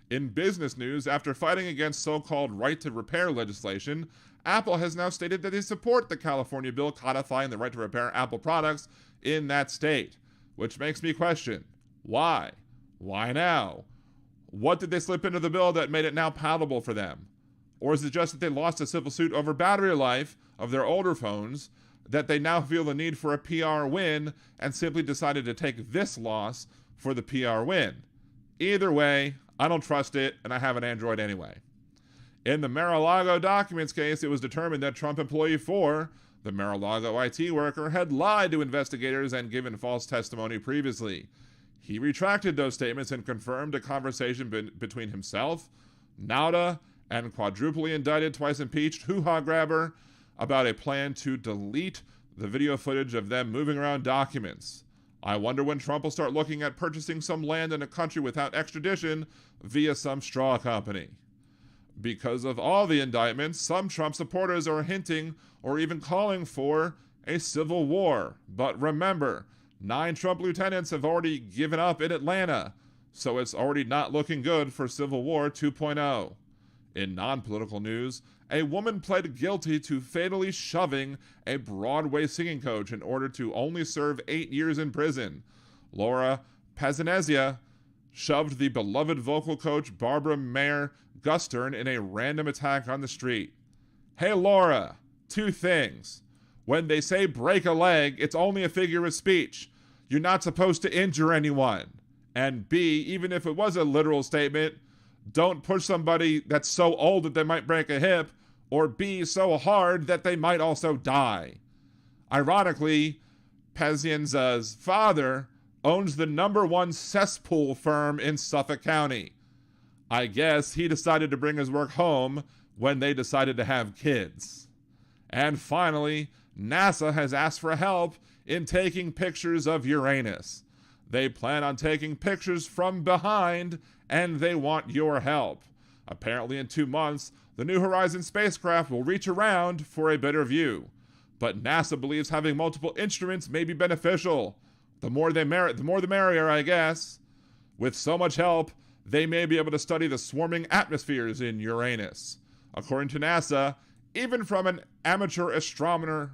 In business news, after fighting against so-called right to repair legislation, Apple has now stated that they support the California bill codifying the right to repair Apple products in that state. Which makes me question, why? Why now? What did they slip into the bill that made it now palatable for them? Or is it just that they lost a civil suit over battery life of their older phones, that they now feel the need for a PR win and simply decided to take this loss for the PR win? Either way, I don't trust it, and I have an Android anyway. In the Mar-a-Lago documents case, it was determined that Trump employee 4, the Mar-a-Lago IT worker, had lied to investigators and given false testimony previously. He retracted those statements and confirmed a conversation between himself, Nauta, and quadruply indicted, twice impeached hoo-ha grabber about a plan to delete the video footage of them moving around documents. I wonder when Trump will start looking at purchasing some land in a country without extradition via some straw company. Because of all the indictments, some Trump supporters are hinting or even calling for a civil war. But remember, 9 Trump lieutenants have already given up in Atlanta, so it's already not looking good for Civil War 2.0. In non-political news, a woman pled guilty to fatally shoving a Broadway singing coach in order to only serve 8 years in prison. Laura Pazanezia shoved the beloved vocal coach Barbara Mayer Gustern in a random attack on the street. Hey Laura, 2 things. When they say break a leg, it's only a figure of speech. You're not supposed to injure anyone. And B, even if it was a literal statement, don't push somebody that's so old that they might break a hip, or B, so hard that they might also die. Ironically, Pazienza's father owns the #1 cesspool firm in Suffolk County. I guess he decided to bring his work home when they decided to have kids. And finally, NASA has asked for help in taking pictures of Uranus. They plan on taking pictures from behind, and they want your help. Apparently in 2 months, the New Horizons spacecraft will reach around for a better view. But NASA believes having multiple instruments may be beneficial. The more the merrier, I guess. With so much help, they may be able to study the swarming atmospheres in Uranus. According to NASA, even from an amateur astronomer,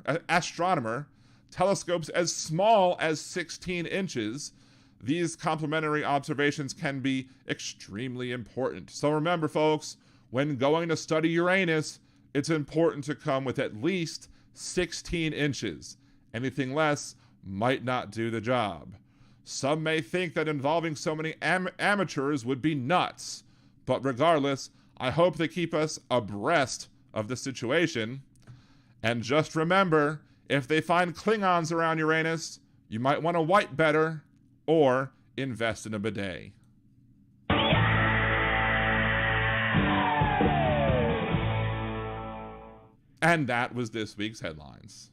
telescopes as small as 16 inches, these complementary observations can be extremely important. So remember, folks, when going to study Uranus, it's important to come with at least 16 inches. Anything less might not do the job. Some may think that involving so many amateurs would be nuts, but regardless, I hope they keep us abreast of the situation. And just remember, if they find Klingons around Uranus, you might want to wipe better or invest in a bidet. And that was this week's headlines.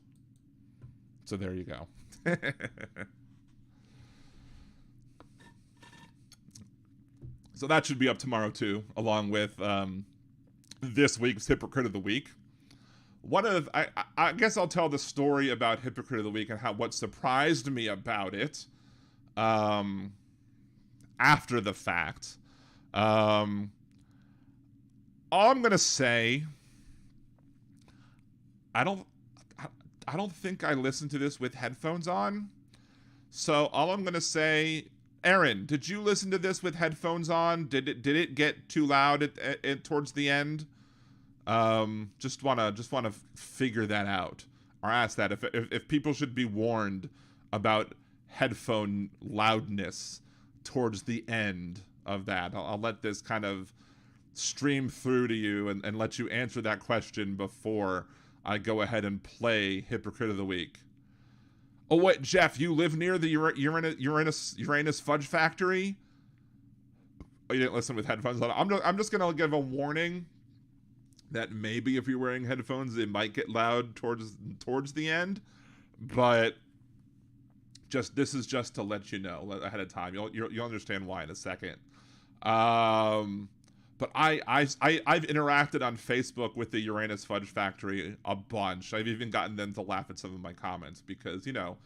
So there you go. So that should be up tomorrow too, along with this week's Hypocrite of the Week. I guess I'll tell the story about Hypocrite of the Week and what surprised me about it after the fact. All I'm gonna say, I don't think I listened to this with headphones on. So all I'm gonna say, Aaron, did you listen to this with headphones on? Did it get too loud at towards the end? Just wanna figure that out, or ask that if people should be warned about headphone loudness towards the end of that. I'll let this kind of stream through to you and let you answer that question before I go ahead and play Hypocrite of the Week. Oh wait, Jeff, you live near the Uranus Fudge Factory? Oh, you didn't listen with headphones on. I'm just gonna give a warning that maybe if you're wearing headphones, it might get loud towards the end, but this is just to let you know ahead of time. You'll understand why in a second. But But I've interacted on Facebook with the Uranus Fudge Factory a bunch. I've even gotten them to laugh at some of my comments because, you know,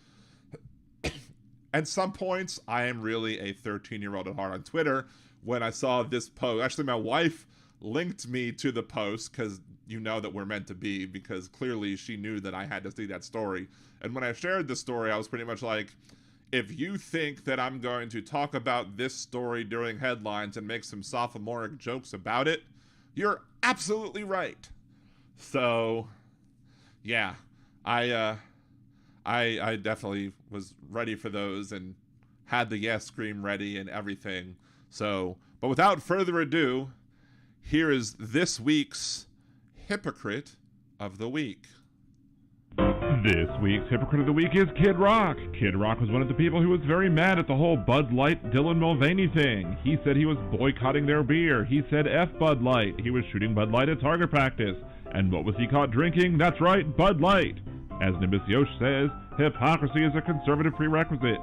at some points I am really a 13-year-old at heart on Twitter. When I saw this post, actually my wife linked me to the post because you know that we're meant to be, because clearly she knew that I had to see that story. And when I shared the story, I was pretty much like, if you think that I'm going to talk about this story during headlines and make some sophomoric jokes about it, you're absolutely right. So, yeah, I definitely was ready for those and had the yes scream ready and everything. So, but without further ado, here is this week's Hypocrite of the Week. This week's Hypocrite of the Week is Kid Rock. Kid Rock was one of the people who was very mad at the whole Bud Light Dylan Mulvaney thing. He said he was boycotting their beer. He said F Bud Light. He was shooting Bud Light at target practice. And what was he caught drinking? That's right, Bud Light. As Nimbus Yosh says, hypocrisy is a conservative prerequisite.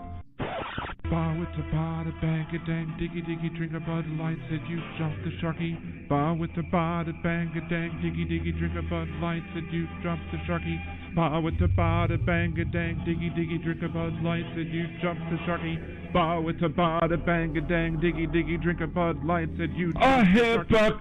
Ba with the ba, da bang a dang, diggy diggy, drink a Bud Light, said you jumped the sharky. Ba with the ba, da bang a dang, diggy diggy, drink a Bud Light, said you jumped the sharky. Ba with the ba, da bang a dang, diggy diggy, drink a Bud Light, said you jumped the sharky. Ba with the ba, da bang a dang, diggy diggy, drink a Bud Light, said you jumped the sharky.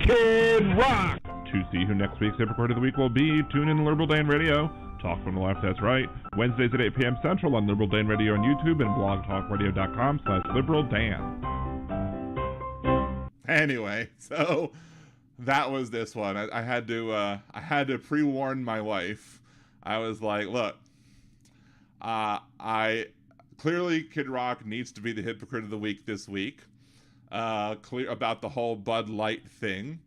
A Rock. To see who next week's Hypocrite of the Week will be, tune in to Liberal Dan Radio. Talk from the left, that's right. Wednesdays at 8 p.m. Central on Liberal Dan Radio on YouTube and blogtalkradio.com/LiberalDan. Anyway, so that was this one. I had to pre-warn my wife. I was like, look, I clearly Kid Rock needs to be the Hypocrite of the Week this week. Clear about the whole Bud Light thing.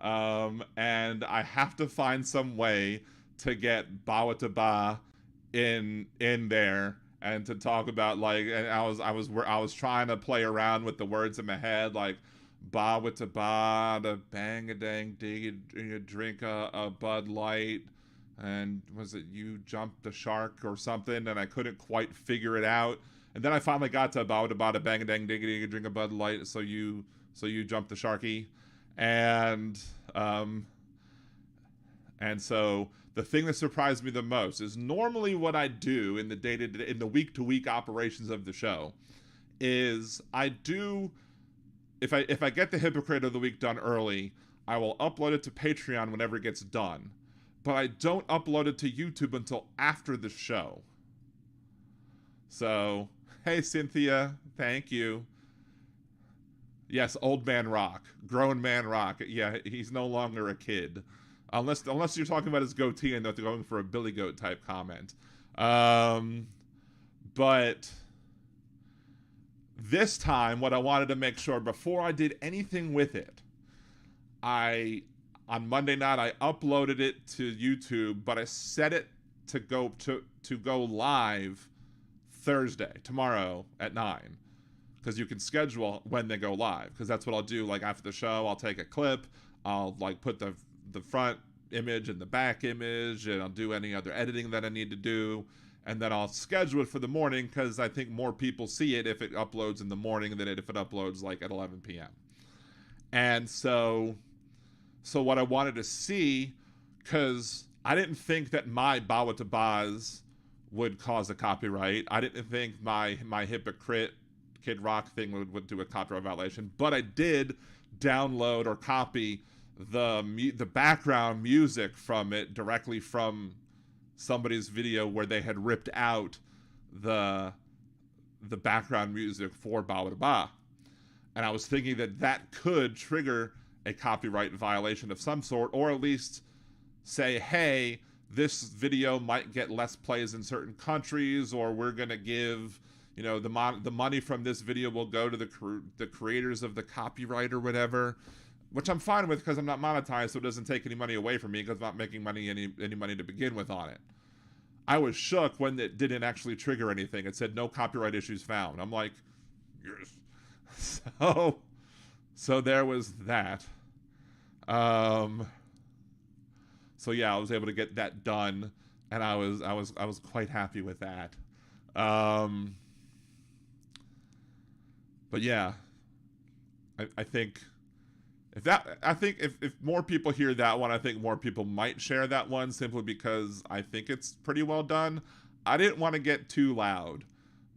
And I have to find some way to get Bawataba in there and to talk about, like, and I was trying to play around with the words in my head, like Bawataba, the bang a dang dig drink a Bud Light, and was it you jumped the shark or something, and I couldn't quite figure it out. And then I finally got to Bawataba, bang a dang dig drink a Bud Light, so you jumped the sharky. And so the thing that surprised me the most is normally what I do in the week-to-week operations of the show is I do, if I get the Hypocrite of the Week done early, I will upload it to Patreon whenever it gets done. But I don't upload it to YouTube until after the show. So, hey Cynthia, thank you. Yes, old man Rock. Grown man Rock. Yeah, he's no longer a kid. Unless you're talking about his goatee and they're going for a Billy Goat type comment. But this time, what I wanted to make sure, before I did anything with it, on Monday night, I uploaded it to YouTube, but I set it to go live Thursday, tomorrow at 9. Because you can schedule when they go live. Because that's what I'll do. Like after the show, I'll take a clip. I'll like put the front image and the back image, and I'll do any other editing that I need to do. And then I'll schedule it for the morning because I think more people see it if it uploads in the morning than if it uploads like at 11 p.m. And so what I wanted to see, because I didn't think that my Bawatabaz would cause a copyright. I didn't think my hypocrite Kid Rock thing would do a copyright violation, but I did download or copy the background music from it directly from somebody's video where they had ripped out the background music for Bawataba. And I was thinking that could trigger a copyright violation of some sort, or at least say, hey, this video might get less plays in certain countries, or we're going to give, you know, the money from this video will go to the creators of the copyright or whatever, which I'm fine with because I'm not monetized, so it doesn't take any money away from me because I'm not making any money to begin with on it. I was shook when it didn't actually trigger anything. It said no copyright issues found. I'm like, yes. So there was that. So yeah, I was able to get that done. and I was quite happy with that. But yeah, I think if more people hear that one, I think more people might share that one, simply because I think it's pretty well done. I didn't want to get too loud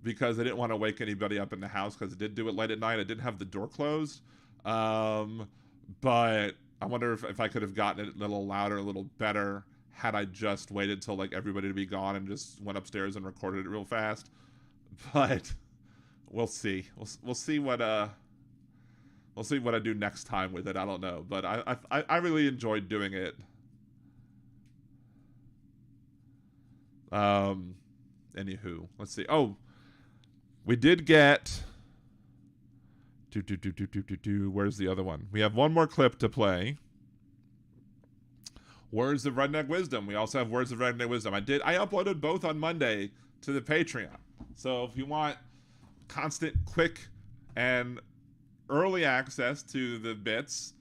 because I didn't want to wake anybody up in the house, because I did do it late at night. I didn't have the door closed. But I wonder if I could have gotten it a little louder, a little better, had I just waited till like everybody to be gone and just went upstairs and recorded it real fast. But we'll see. We'll see what I do next time with it. I don't know, but I really enjoyed doing it. Anywho, let's see. Oh, we did get. Where's the other one? We have one more clip to play. Words of Redneck Wisdom. We also have Words of Redneck Wisdom. I uploaded both on Monday to the Patreon. So if you want constant, quick, and early access to the bits,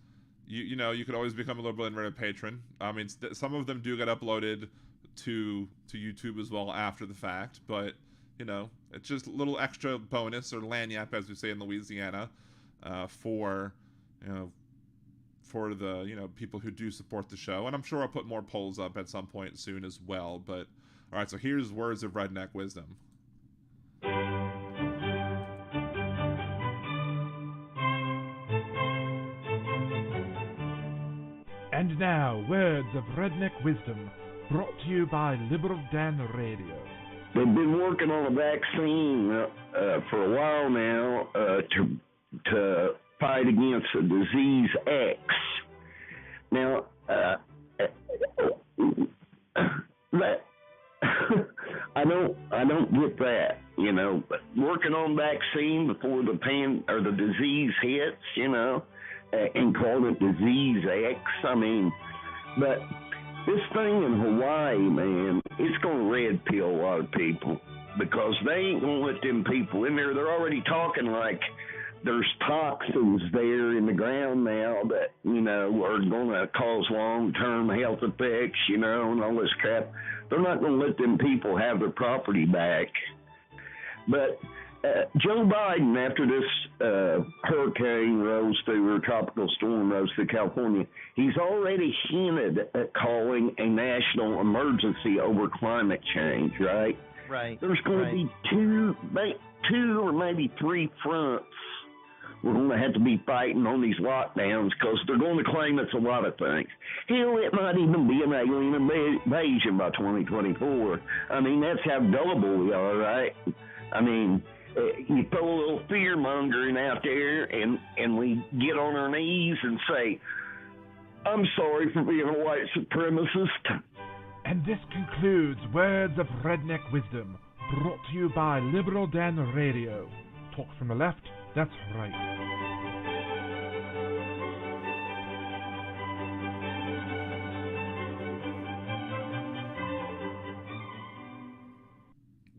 you know, you could always become a Liberal Internet patron. I mean, some of them do get uploaded to YouTube as well after the fact, but you know, it's just a little extra bonus, or lagniappe as we say in Louisiana, for the people who do support the show. And I'm sure I'll put more polls up at some point soon as well. But all right, so here's Words of Redneck Wisdom. And now, Words of Redneck Wisdom, brought to you by Liberal Dan Radio. They've been working on a vaccine for a while now to fight against the disease X. Now, that I don't get that. You know, working on vaccine before the disease hits. You know, and call it disease X. I mean, but this thing in Hawaii, man, it's going to red pill a lot of people, because they ain't going to let them people in there. They're already talking like there's toxins there in the ground now that, you know, are going to cause long-term health effects, you know, and all this crap. They're not going to let them people have their property back. But Joe Biden, after this hurricane rose through, or tropical storm rose through California, he's already hinted at calling a national emergency over climate change, right? Right. There's going to be two or maybe three fronts we're going to have to be fighting on these lockdowns, because they're going to claim it's a lot of things. Hell, it might even be an alien invasion by 2024. I mean, that's how gullible we are, right? I mean, you throw a little fear-mongering out there, and we get on our knees and say, I'm sorry for being a white supremacist. And this concludes Words of Redneck Wisdom, brought to you by Liberal Dan Radio. Talk from the left, that's right.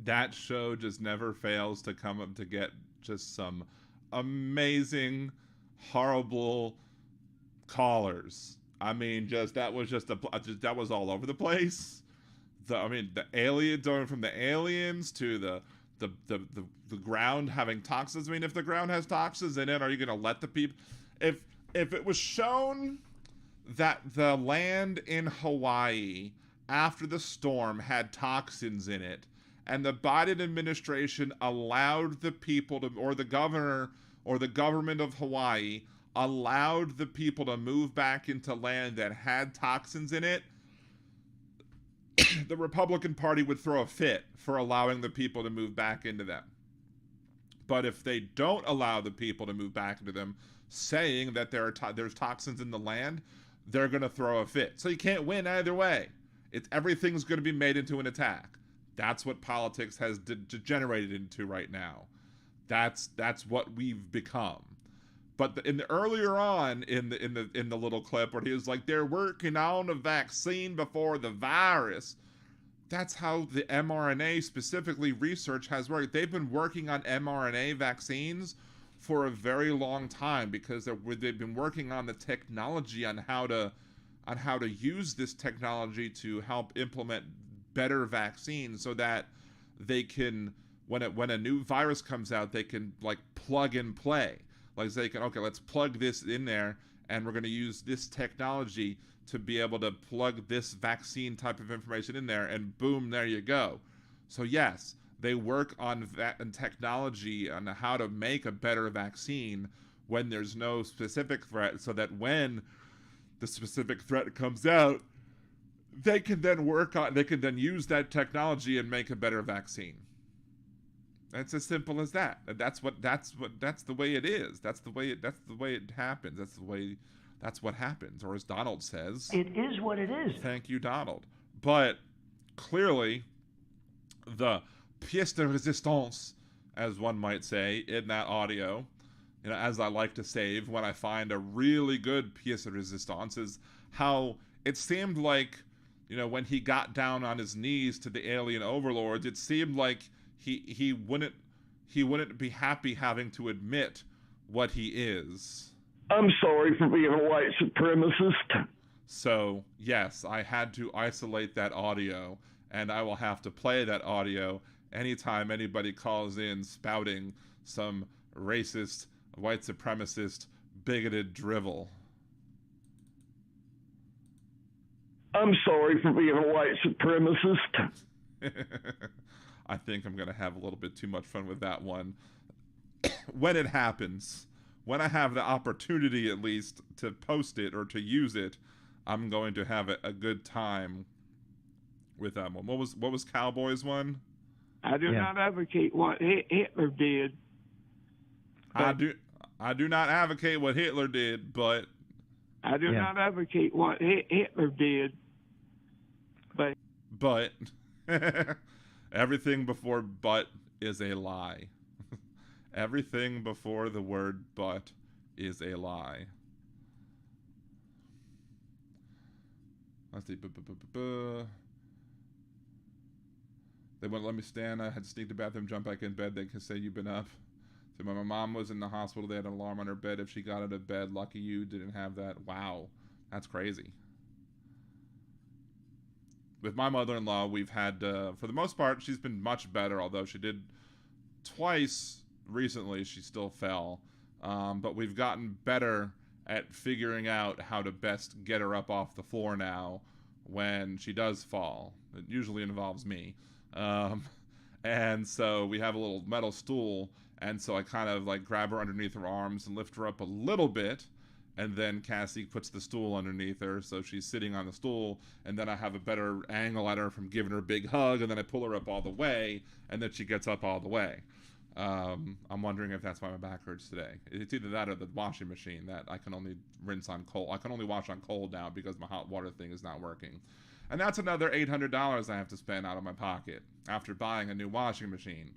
That show just never fails to come up to get just some amazing, horrible callers. I mean, that was all over the place. The aliens, going from the aliens to the ground having toxins. I mean, if the ground has toxins in it, are you going to let the people? If it was shown that the land in Hawaii after the storm had toxins in it, and the Biden administration allowed the people to, or the governor or the government of Hawaii allowed the people to move back into land that had toxins in it, the Republican Party would throw a fit for allowing the people to move back into them. But if they don't allow the people to move back into them, saying that there's toxins in the land, they're going to throw a fit. So you can't win either way. Everything's going to be made into an attack. That's what politics has degenerated into right now. That's what we've become. But earlier on in the little clip where he was like, they're working on a vaccine before the virus. That's how the mRNA specifically research has worked. They've been working on mRNA vaccines for a very long time, because they've been working on the technology on how to use this technology to help implement better vaccines so that they can, when a new virus comes out, they can like plug and play. Like they can, okay, let's plug this in there, and we're going to use this technology to be able to plug this vaccine type of information in there, and boom, there you go. So yes, they work on technology on how to make a better vaccine when there's no specific threat, so that when the specific threat comes out, they can then use that technology and make a better vaccine. It's as simple as that. That's the way it is. That's the way it happens. That's what happens. Or as Donald says, it is what it is. Thank you, Donald. But clearly, the pièce de résistance, as one might say, in that audio, as I like to save when I find a really good pièce de résistance, is how it seemed like, when he got down on his knees to the alien overlords, it seemed like he wouldn't be happy having to admit what he is. I'm sorry for being a white supremacist. So, yes, I had to isolate that audio, and I will have to play that audio anytime anybody calls in spouting some racist, white supremacist, bigoted drivel. I'm sorry for being a white supremacist. I think I'm going to have a little bit too much fun with that one. When it happens, when I have the opportunity at least to post it or to use it, I'm going to have a good time with that one. What was Cowboys one? I do not advocate what Hitler did. I do not advocate what Hitler did, but I do not advocate what Hitler did. But everything before but is a lie. Everything before the word but is a lie. Let's see. They wouldn't let me stand. I had to sneak to the bathroom, jump back in bed. They can say you've been up. So when my mom was in the hospital, they had an alarm on her bed. If she got out of bed, lucky you didn't have that. Wow, that's crazy. With my mother-in-law, we've had, for the most part, she's been much better, although she did twice recently, she still fell. But we've gotten better at figuring out how to best get her up off the floor now when she does fall. It usually involves me. And so we have a little metal stool, and so I kind of like grab her underneath her arms and lift her up a little bit, and then Cassie puts the stool underneath her, so she's sitting on the stool, and then I have a better angle at her from giving her a big hug, and then I pull her up all the way, and then she gets up all the way. I'm wondering if that's why my back hurts today. It's either that or the washing machine that I can only rinse on cold. I can only wash on cold now because my hot water thing is not working. And that's another $800 I have to spend out of my pocket after buying a new washing machine.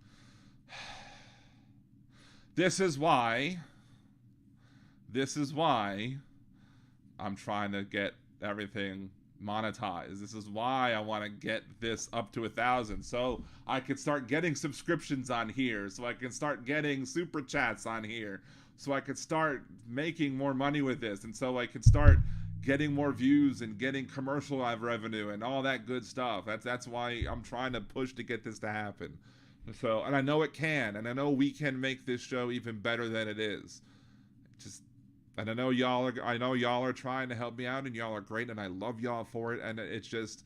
This is why I'm trying to get everything monetized. This is why I want to get this up to 1,000, so I can start getting subscriptions on here, so I can start getting super chats on here, so I can start making more money with this, and so I can start getting more views and getting commercial live revenue and all that good stuff. That's why I'm trying to push to get this to happen. So, and I know it can, and I know we can make this show even better than it is. And I know y'all are trying to help me out, and y'all are great, and I love y'all for it. And it's just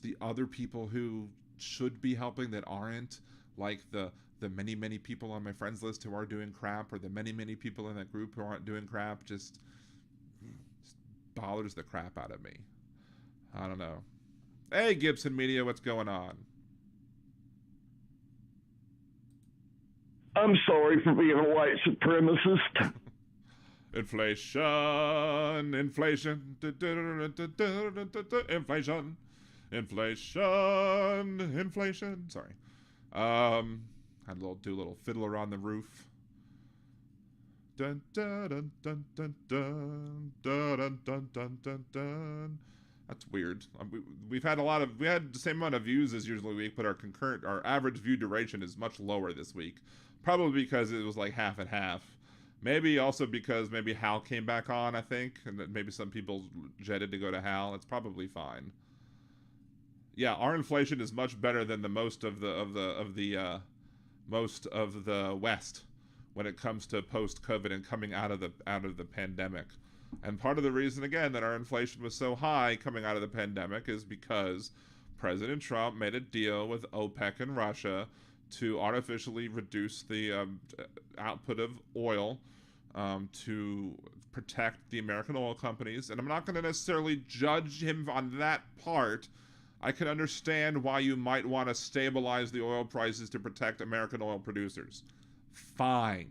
the other people who should be helping that aren't, like the many people on my friends list who are doing crap, or the many people in that group who aren't doing crap, just bothers the crap out of me. I don't know. Hey, Gibson Media, what's going on? I'm sorry for being a white supremacist. Inflation. Sorry. Had a little fiddler on the roof. Dun dun dun dun dun dun dun dun dun dun dun. That's weird. We had the same amount of views as usually a week, but our average view duration is much lower this week. Probably because it was like half and half. Maybe also because maybe Hal came back on, I think, and that maybe some people jetted to go to Hal. It's probably fine. Yeah, our inflation is much better than the most of the West when it comes to post-COVID and coming out of the pandemic. And part of the reason, again, that our inflation was so high coming out of the pandemic is because President Trump made a deal with OPEC and Russia to artificially reduce the output of oil to protect the American oil companies. And I'm not going to necessarily judge him on that part. I can understand why you might want to stabilize the oil prices to protect American oil producers. Fine.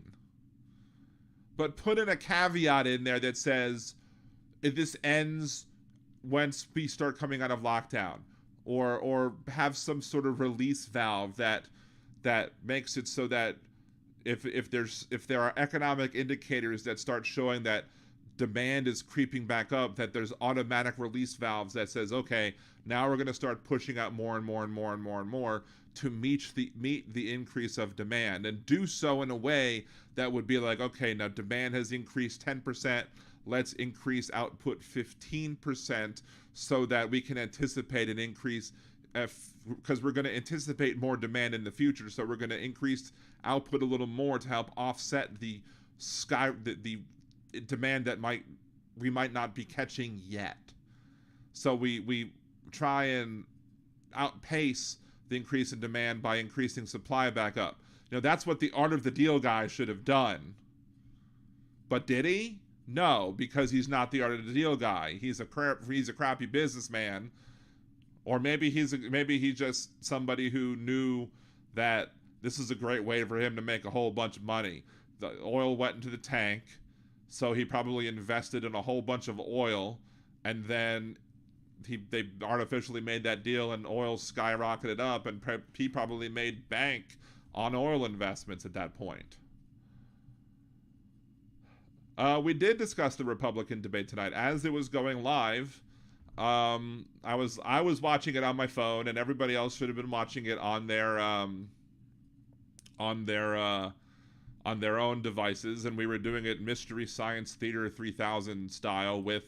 But put in a caveat in there that says if this ends once we start coming out of lockdown, or have some sort of release valve that makes it so that if there are economic indicators that start showing that demand is creeping back up, that there's automatic release valves that says, okay, now we're going to start pushing out more and more and more and more and more to meet the increase of demand, and do so in a way that would be like, okay, now demand has increased 10%, let's increase output 15% so that we can anticipate an increase, because we're going to anticipate more demand in the future, so we're going to increase output a little more to help offset the demand that we might not be catching yet. So we try and outpace the increase in demand by increasing supply back up. You know, that's what the art of the deal guy should have done. But did he? No, because he's not the art of the deal guy. He's a crappy businessman, or maybe he's just somebody who knew that this is a great way for him to make a whole bunch of money. The oil went into the tank, so he probably invested in a whole bunch of oil, and then they artificially made that deal, and oil skyrocketed up, and he probably made bank on oil investments at that point. We did discuss the Republican debate tonight as it was going live. I was watching it on my phone, and everybody else should have been watching it on their own devices, and we were doing it Mystery Science Theater 3000 style with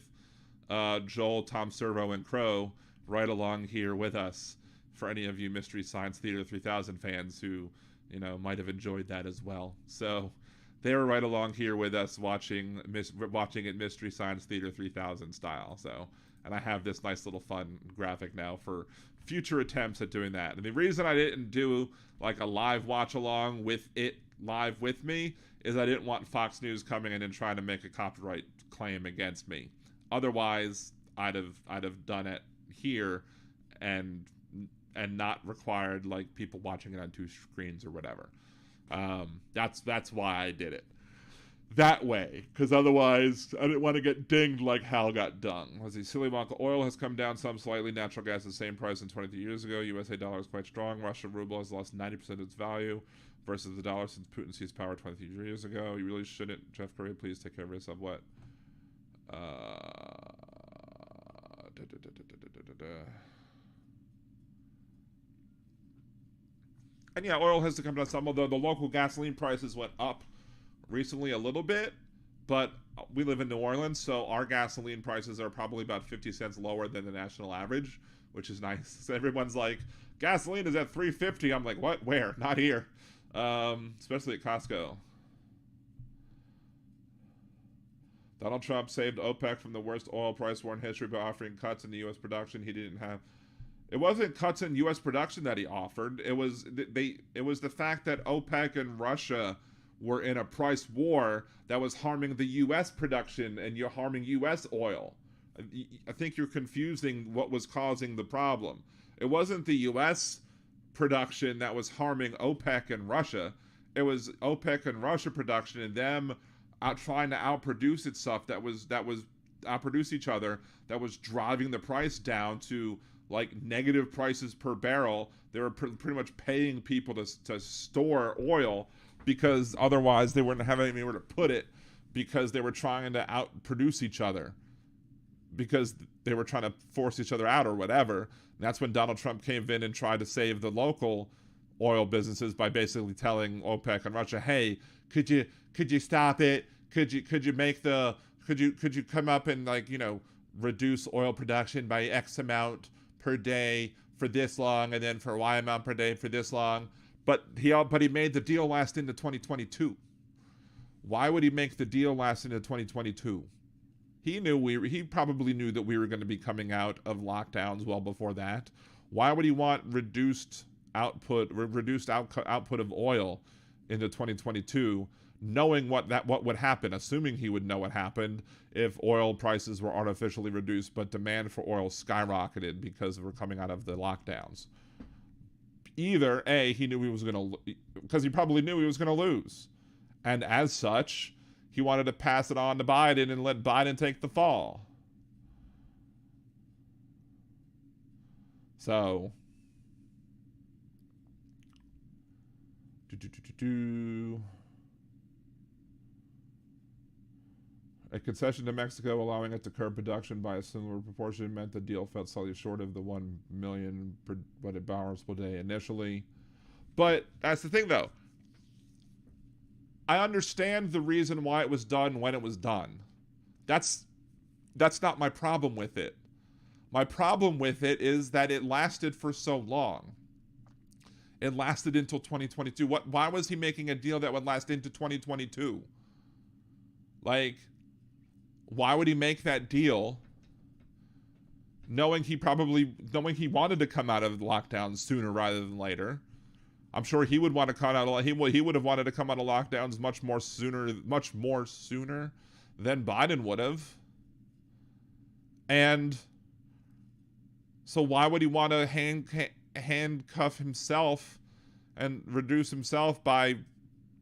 Joel, Tom Servo, and Crow right along here with us. For any of you Mystery Science Theater 3000 fans who, might have enjoyed that as well. So they were right along here with us watching it Mystery Science Theater 3000 style. So, and I have this nice little fun graphic now for future attempts at doing that. And the reason I didn't do like a live watch along with it live with me is I didn't want Fox News coming in and trying to make a copyright claim against me. Otherwise, I'd have done it here and not required like people watching it on two screens or whatever. That's why I did it that way, because otherwise I didn't want to get dinged like Hal got dung. Let's see, Silly Monk, oil has come down some slightly. Natural gas is the same price than 23 years ago. USA dollar is quite strong. Russian ruble has lost 90% of its value versus the dollar since Putin seized power 23 years ago. You really shouldn't. Jeff Curry, please take care of yourself. What? And yeah, oil has to come down some, although the local gasoline prices went up recently a little bit, but we live in New Orleans, so our gasoline prices are probably about 50 cents lower than the national average, which is nice. So everyone's like, gasoline is at $3.50. I'm like, what? Where? Not here. Especially at Costco. Donald Trump saved OPEC from the worst oil price war in history by offering cuts in the U.S. production he didn't have. It wasn't cuts in U.S. production that he offered. It was the fact that OPEC and Russia were in a price war that was harming the U.S. production, and you're harming U.S. oil. I think you're confusing what was causing the problem. It wasn't the U.S. production that was harming OPEC and Russia. It was OPEC and Russia production and them trying to outproduce itself that was outproduce each other, that was driving the price down to like negative prices per barrel. They were pretty much paying people to store oil because otherwise they wouldn't have anywhere to put it, because they were trying to outproduce each other, because they were trying to force each other out or whatever. And that's when Donald Trump came in and tried to save the local oil businesses by basically telling OPEC and Russia, hey, could you stop it? Could you come up and reduce oil production by X amount per day for this long, and then for Y amount per day for this long. But he made the deal last into 2022. Why would he make the deal last into 2022? He probably knew that we were going to be coming out of lockdowns well before that. Why would he want reduced output of oil into 2022, knowing what would happen, assuming he would know what happened if oil prices were artificially reduced, but demand for oil skyrocketed because we're coming out of the lockdowns? Either A, he knew he was going to, because he probably knew he was going to lose, and as such, he wanted to pass it on to Biden and let Biden take the fall. So, a concession to Mexico allowing it to curb production by a similar proportion meant the deal fell slightly short of the 1 million barrels per day initially. But that's the thing, though. I understand the reason why it was done when it was done. That's not my problem with it. My problem with it is that it lasted for so long. It lasted until 2022. Why was he making a deal that would last into 2022? Like, why would he make that deal knowing he wanted to come out of lockdowns sooner rather than later? I'm sure he would want to come out. He would have wanted to come out of lockdowns much more sooner than Biden would have. And so why would he want to handcuff himself and reduce himself by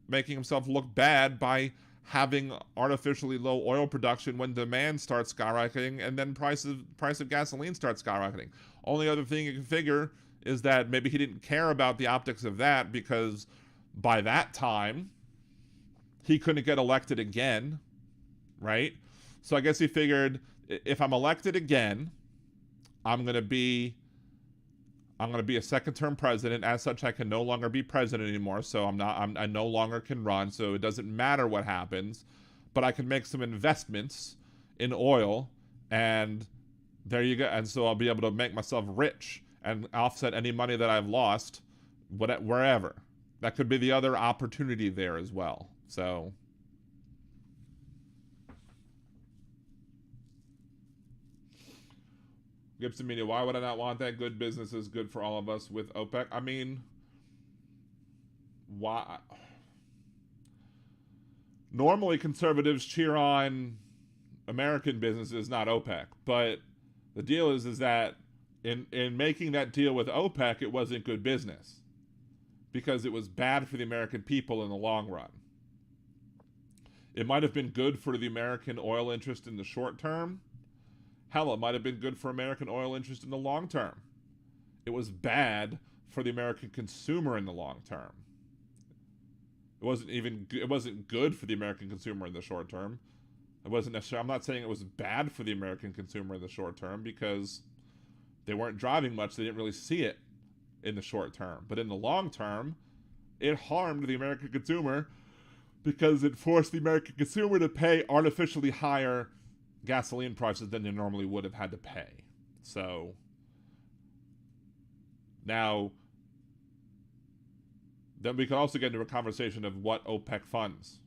making himself look bad by having artificially low oil production when demand starts skyrocketing and then price of gasoline starts skyrocketing? Only other thing you can figure is that maybe he didn't care about the optics of that because by that time he couldn't get elected again, right? So I guess he figured, if I'm elected again, I'm gonna be a second-term president. As such, I can no longer be president anymore. So I no longer can run. So it doesn't matter what happens, but I can make some investments in oil, and there you go. And so I'll be able to make myself rich and offset any money that I've lost, wherever. That could be the other opportunity there as well. So, Gibson Media, why would I not want that? Good business is good for all of us with OPEC. I mean, why? Normally conservatives cheer on American businesses, not OPEC. But the deal is that in making that deal with OPEC, it wasn't good business because it was bad for the American people in the long run. It might have been good for the American oil interest in the short term. Hell, it might have been good for American oil interest in the long term. It was bad for the American consumer in the long term. It wasn't good for the American consumer in the short term. It wasn't necessarily, I'm not saying it was bad for the American consumer in the short term because they weren't driving much. They didn't really see it in the short term. But in the long term, it harmed the American consumer because it forced the American consumer to pay artificially higher gasoline prices than they normally would have had to pay. So now, then we can also get into a conversation of what OPEC funds.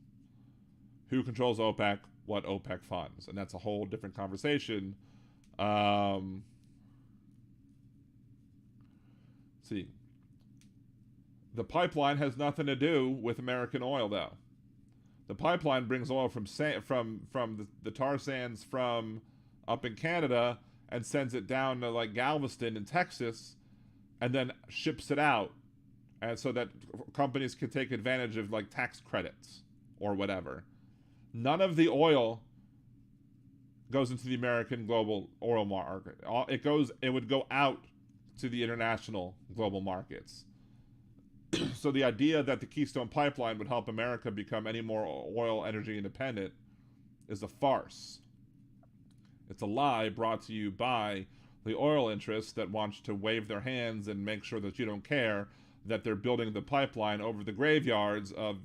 Who controls OPEC, what OPEC funds. And that's a whole different conversation. See, the pipeline has nothing to do with American oil, though. The pipeline brings oil from the tar sands from up in Canada and sends it down to like Galveston in Texas, and then ships it out, and so that companies can take advantage of like tax credits or whatever. None of the oil goes into the American global oil market. It would go out to the international global markets. So the idea that the Keystone Pipeline would help America become any more oil energy independent is a farce. It's a lie brought to you by the oil interests that want to wave their hands and make sure that you don't care that they're building the pipeline over the graveyards of,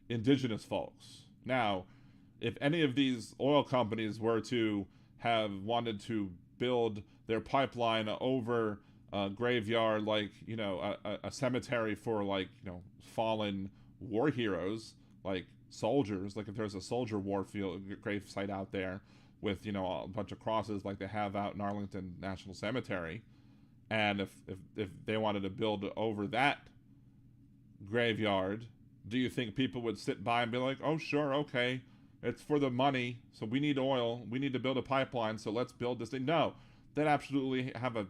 indigenous folks. Now, if any of these oil companies were to have wanted to build their pipeline over graveyard, like, you know, a cemetery for, like, you know, fallen war heroes, like soldiers. Like if there's a soldier war field grave site out there with, you know, a bunch of crosses like they have out in Arlington National Cemetery, and if they wanted to build over that graveyard, do you think people would sit by and be like, oh sure, okay, it's for the money, so we need oil, we need to build a pipeline, so let's build this thing? No, they'd absolutely have a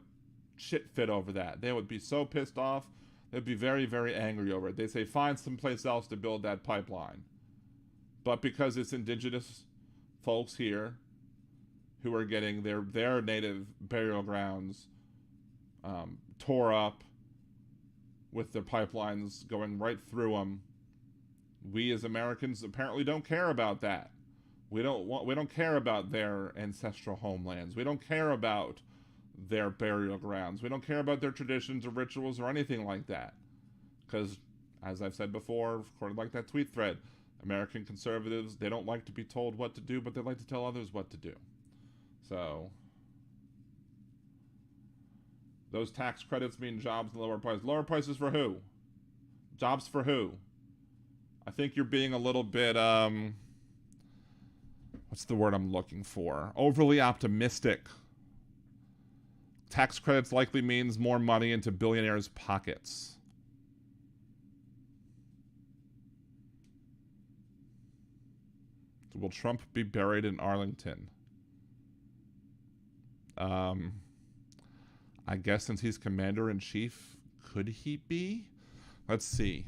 shit fit over that. They would be so pissed off. They'd be very, very angry over it. They'd say, find someplace else to build that pipeline. But because it's indigenous folks here who are getting their native burial grounds tore up with their pipelines going right through them, we as Americans apparently don't care about that. We don't care about their ancestral homelands. We don't care about their burial grounds. We don't care about their traditions or rituals or anything like that. Because, as I've said before, according to like that tweet thread, American conservatives, they don't like to be told what to do, but they like to tell others what to do. So, those tax credits mean jobs and lower prices. Lower prices for who? Jobs for who? I think you're being a little bit, what's the word I'm looking for? Overly optimistic. Tax credits likely means more money into billionaires' pockets. Will Trump be buried in Arlington? I guess since he's commander-in-chief, could he be? Let's see.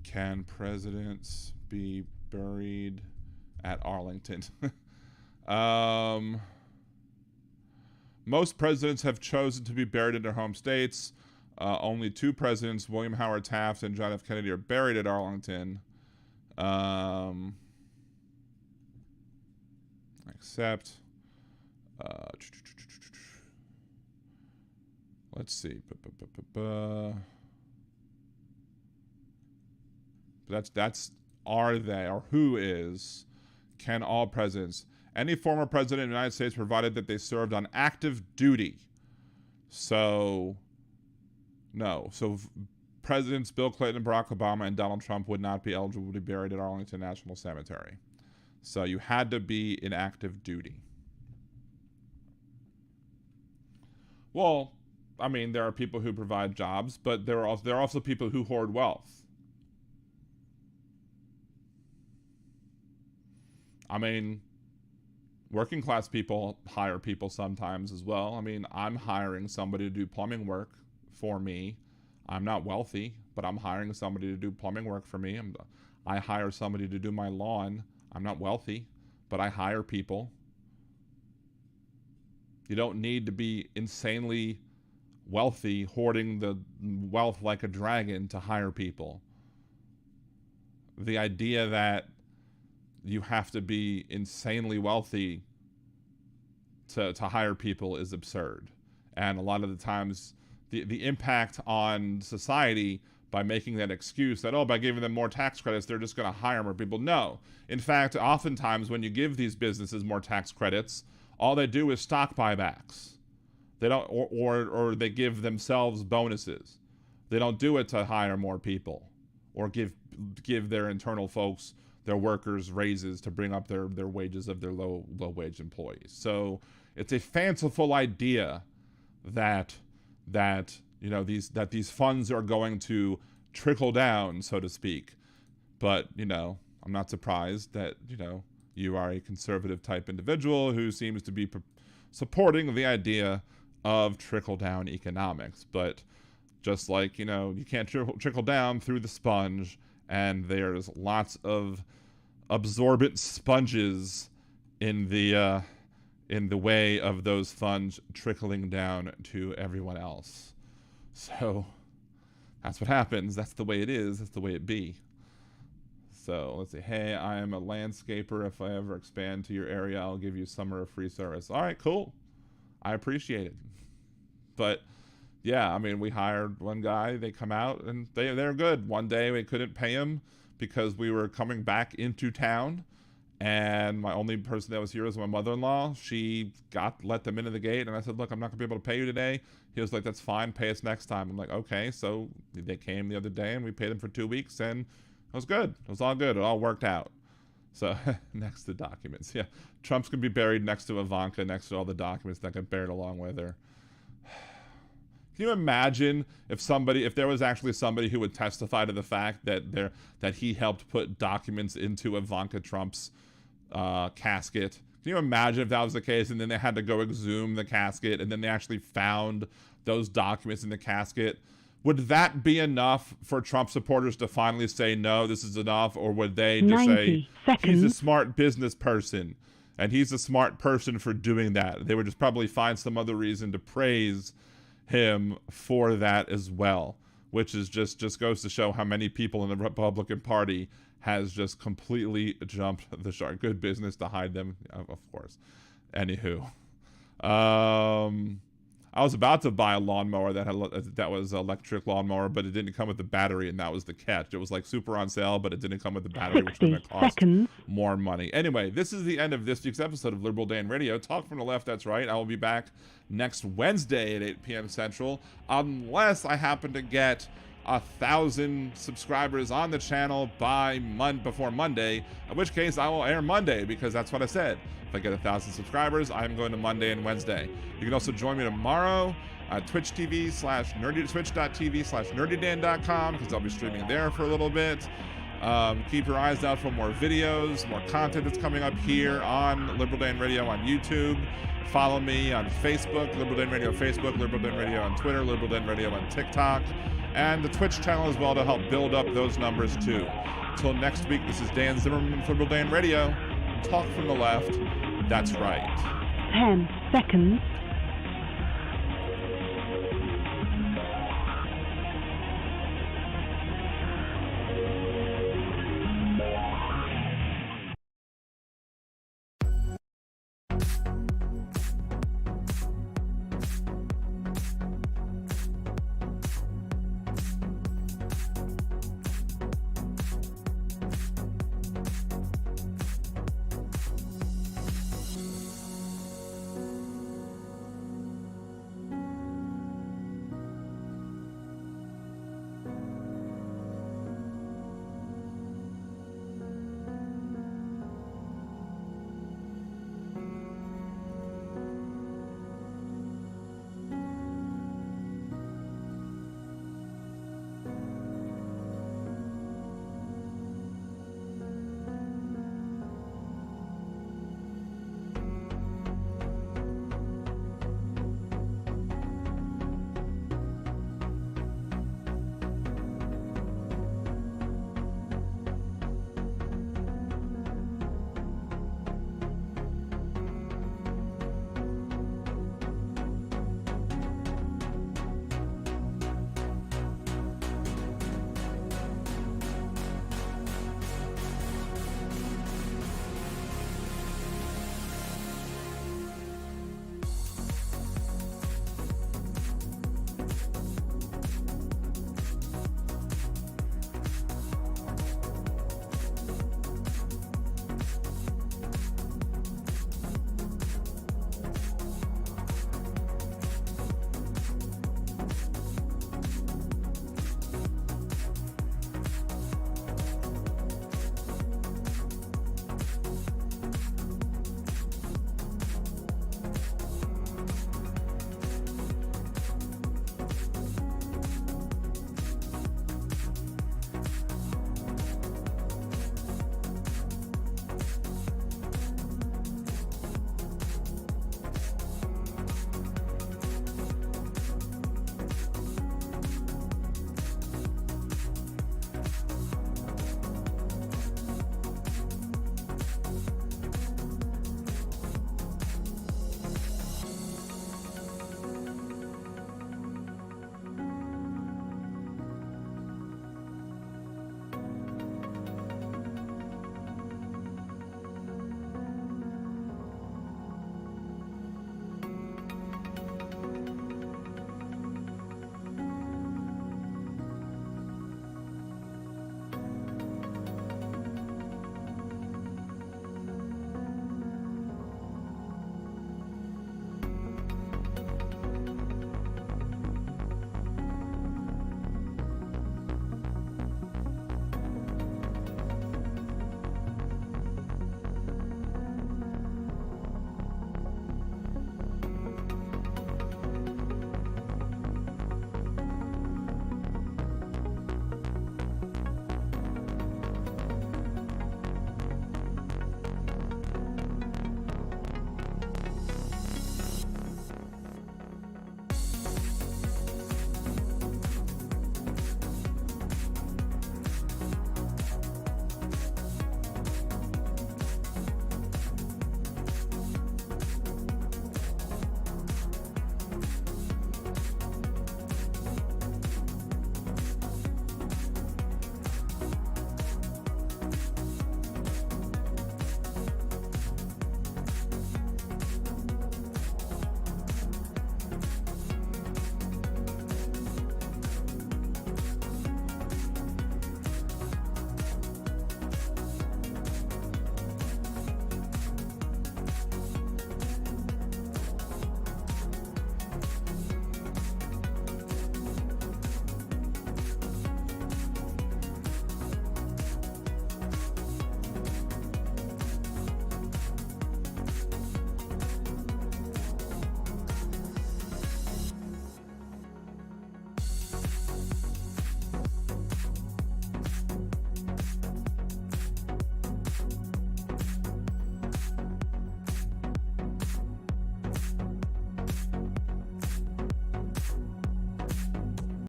Can presidents be buried at Arlington? Most presidents have chosen to be buried in their home states. Only 2 presidents, William Howard Taft and John F. Kennedy, are buried at Arlington. Except, let's see. That's are they, or who is, can all presidents. Any former president of the United States, provided that they served on active duty. So, no. So, Presidents Bill Clinton, Barack Obama, and Donald Trump would not be eligible to be buried at Arlington National Cemetery. So, you had to be in active duty. Well, I mean, there are people who provide jobs, but there are also people who hoard wealth. I mean, working class people hire people sometimes as well. I mean, I'm hiring somebody to do plumbing work for me. I'm not wealthy, but I'm hiring somebody to do plumbing work for me. I hire somebody to do my lawn. I'm not wealthy, but I hire people. You don't need to be insanely wealthy, hoarding the wealth like a dragon to hire people. The idea that you have to be insanely wealthy to hire people is absurd. And a lot of the times, the impact on society by making that excuse that, oh, by giving them more tax credits, they're just going to hire more people. No. In fact, oftentimes when you give these businesses more tax credits, all they do is stock buybacks. They don't, or they give themselves bonuses. They don't do it to hire more people or give their internal folks, their workers, raises to bring up their wages of their low wage employees. So it's a fanciful idea that you know these funds are going to trickle down, so to speak. But you know, I'm not surprised that you are a conservative type individual who seems to be supporting the idea of trickle down economics. But just like you can't trickle down through the sponge, and there's lots of absorbent sponges in the way of those funds trickling down to everyone else. So that's what happens. That's the way it is. That's the way it be. So let's see. Hey, I am a landscaper. If I ever expand to your area, I'll give you summer of free service. All right, cool. I appreciate it. But yeah, I mean, we hired one guy. They come out and they're good. One day we couldn't pay him because we were coming back into town, And my only person that was here was my mother-in-law. She let them into the gate, and I said, look, I'm not gonna be able to pay you today. He was like, that's fine, pay us next time. I'm like, okay. So they came the other day, and we paid them for 2 weeks, and it was good. It was all good. It all worked out. So next to documents, yeah. Trump's gonna be buried next to Ivanka, next to all the documents that got buried along with her. Can you imagine if there was actually somebody who would testify to the fact that he helped put documents into Ivanka Trump's casket? Can you imagine if that was the case, and then they had to go exhume the casket, and then they actually found those documents in the casket? Would that be enough for Trump supporters to finally say, no, this is enough? Or would they just say, he's a smart business person, and he's a smart person for doing that? They would just probably find some other reason to praise him for that as well, which is just goes to show how many people in the Republican Party has just completely jumped the shark. Good business to hide them, of course. Anywho, I was about to buy a lawnmower that was an electric lawnmower, but it didn't come with the battery, and that was the catch. It was like super on sale, but it didn't come with the battery, which was going to cost more money. Anyway, this is the end of this week's episode of Liberal Dan Radio. Talk from the left, that's right. I will be back next Wednesday at 8 p.m. Central, unless I happen to get 1,000 subscribers on the channel before Monday, in which case I will air Monday, because that's what I said. If I get 1,000 subscribers, I'm going to Monday and Wednesday. You can also join me tomorrow at twitch.tv/nerdydan.com, because I'll be streaming there for a little bit. Keep your eyes out for more videos, more content that's coming up here on Liberal Dan Radio on YouTube. Follow me on Facebook, Liberal Dan Radio Facebook, Liberal Dan Radio on Twitter, Liberal Dan Radio on TikTok, and the Twitch channel as well to help build up those numbers too. Until next week, this is Dan Zimmerman for Liberal Dan Radio. Talk from the left, that's right. 10 seconds.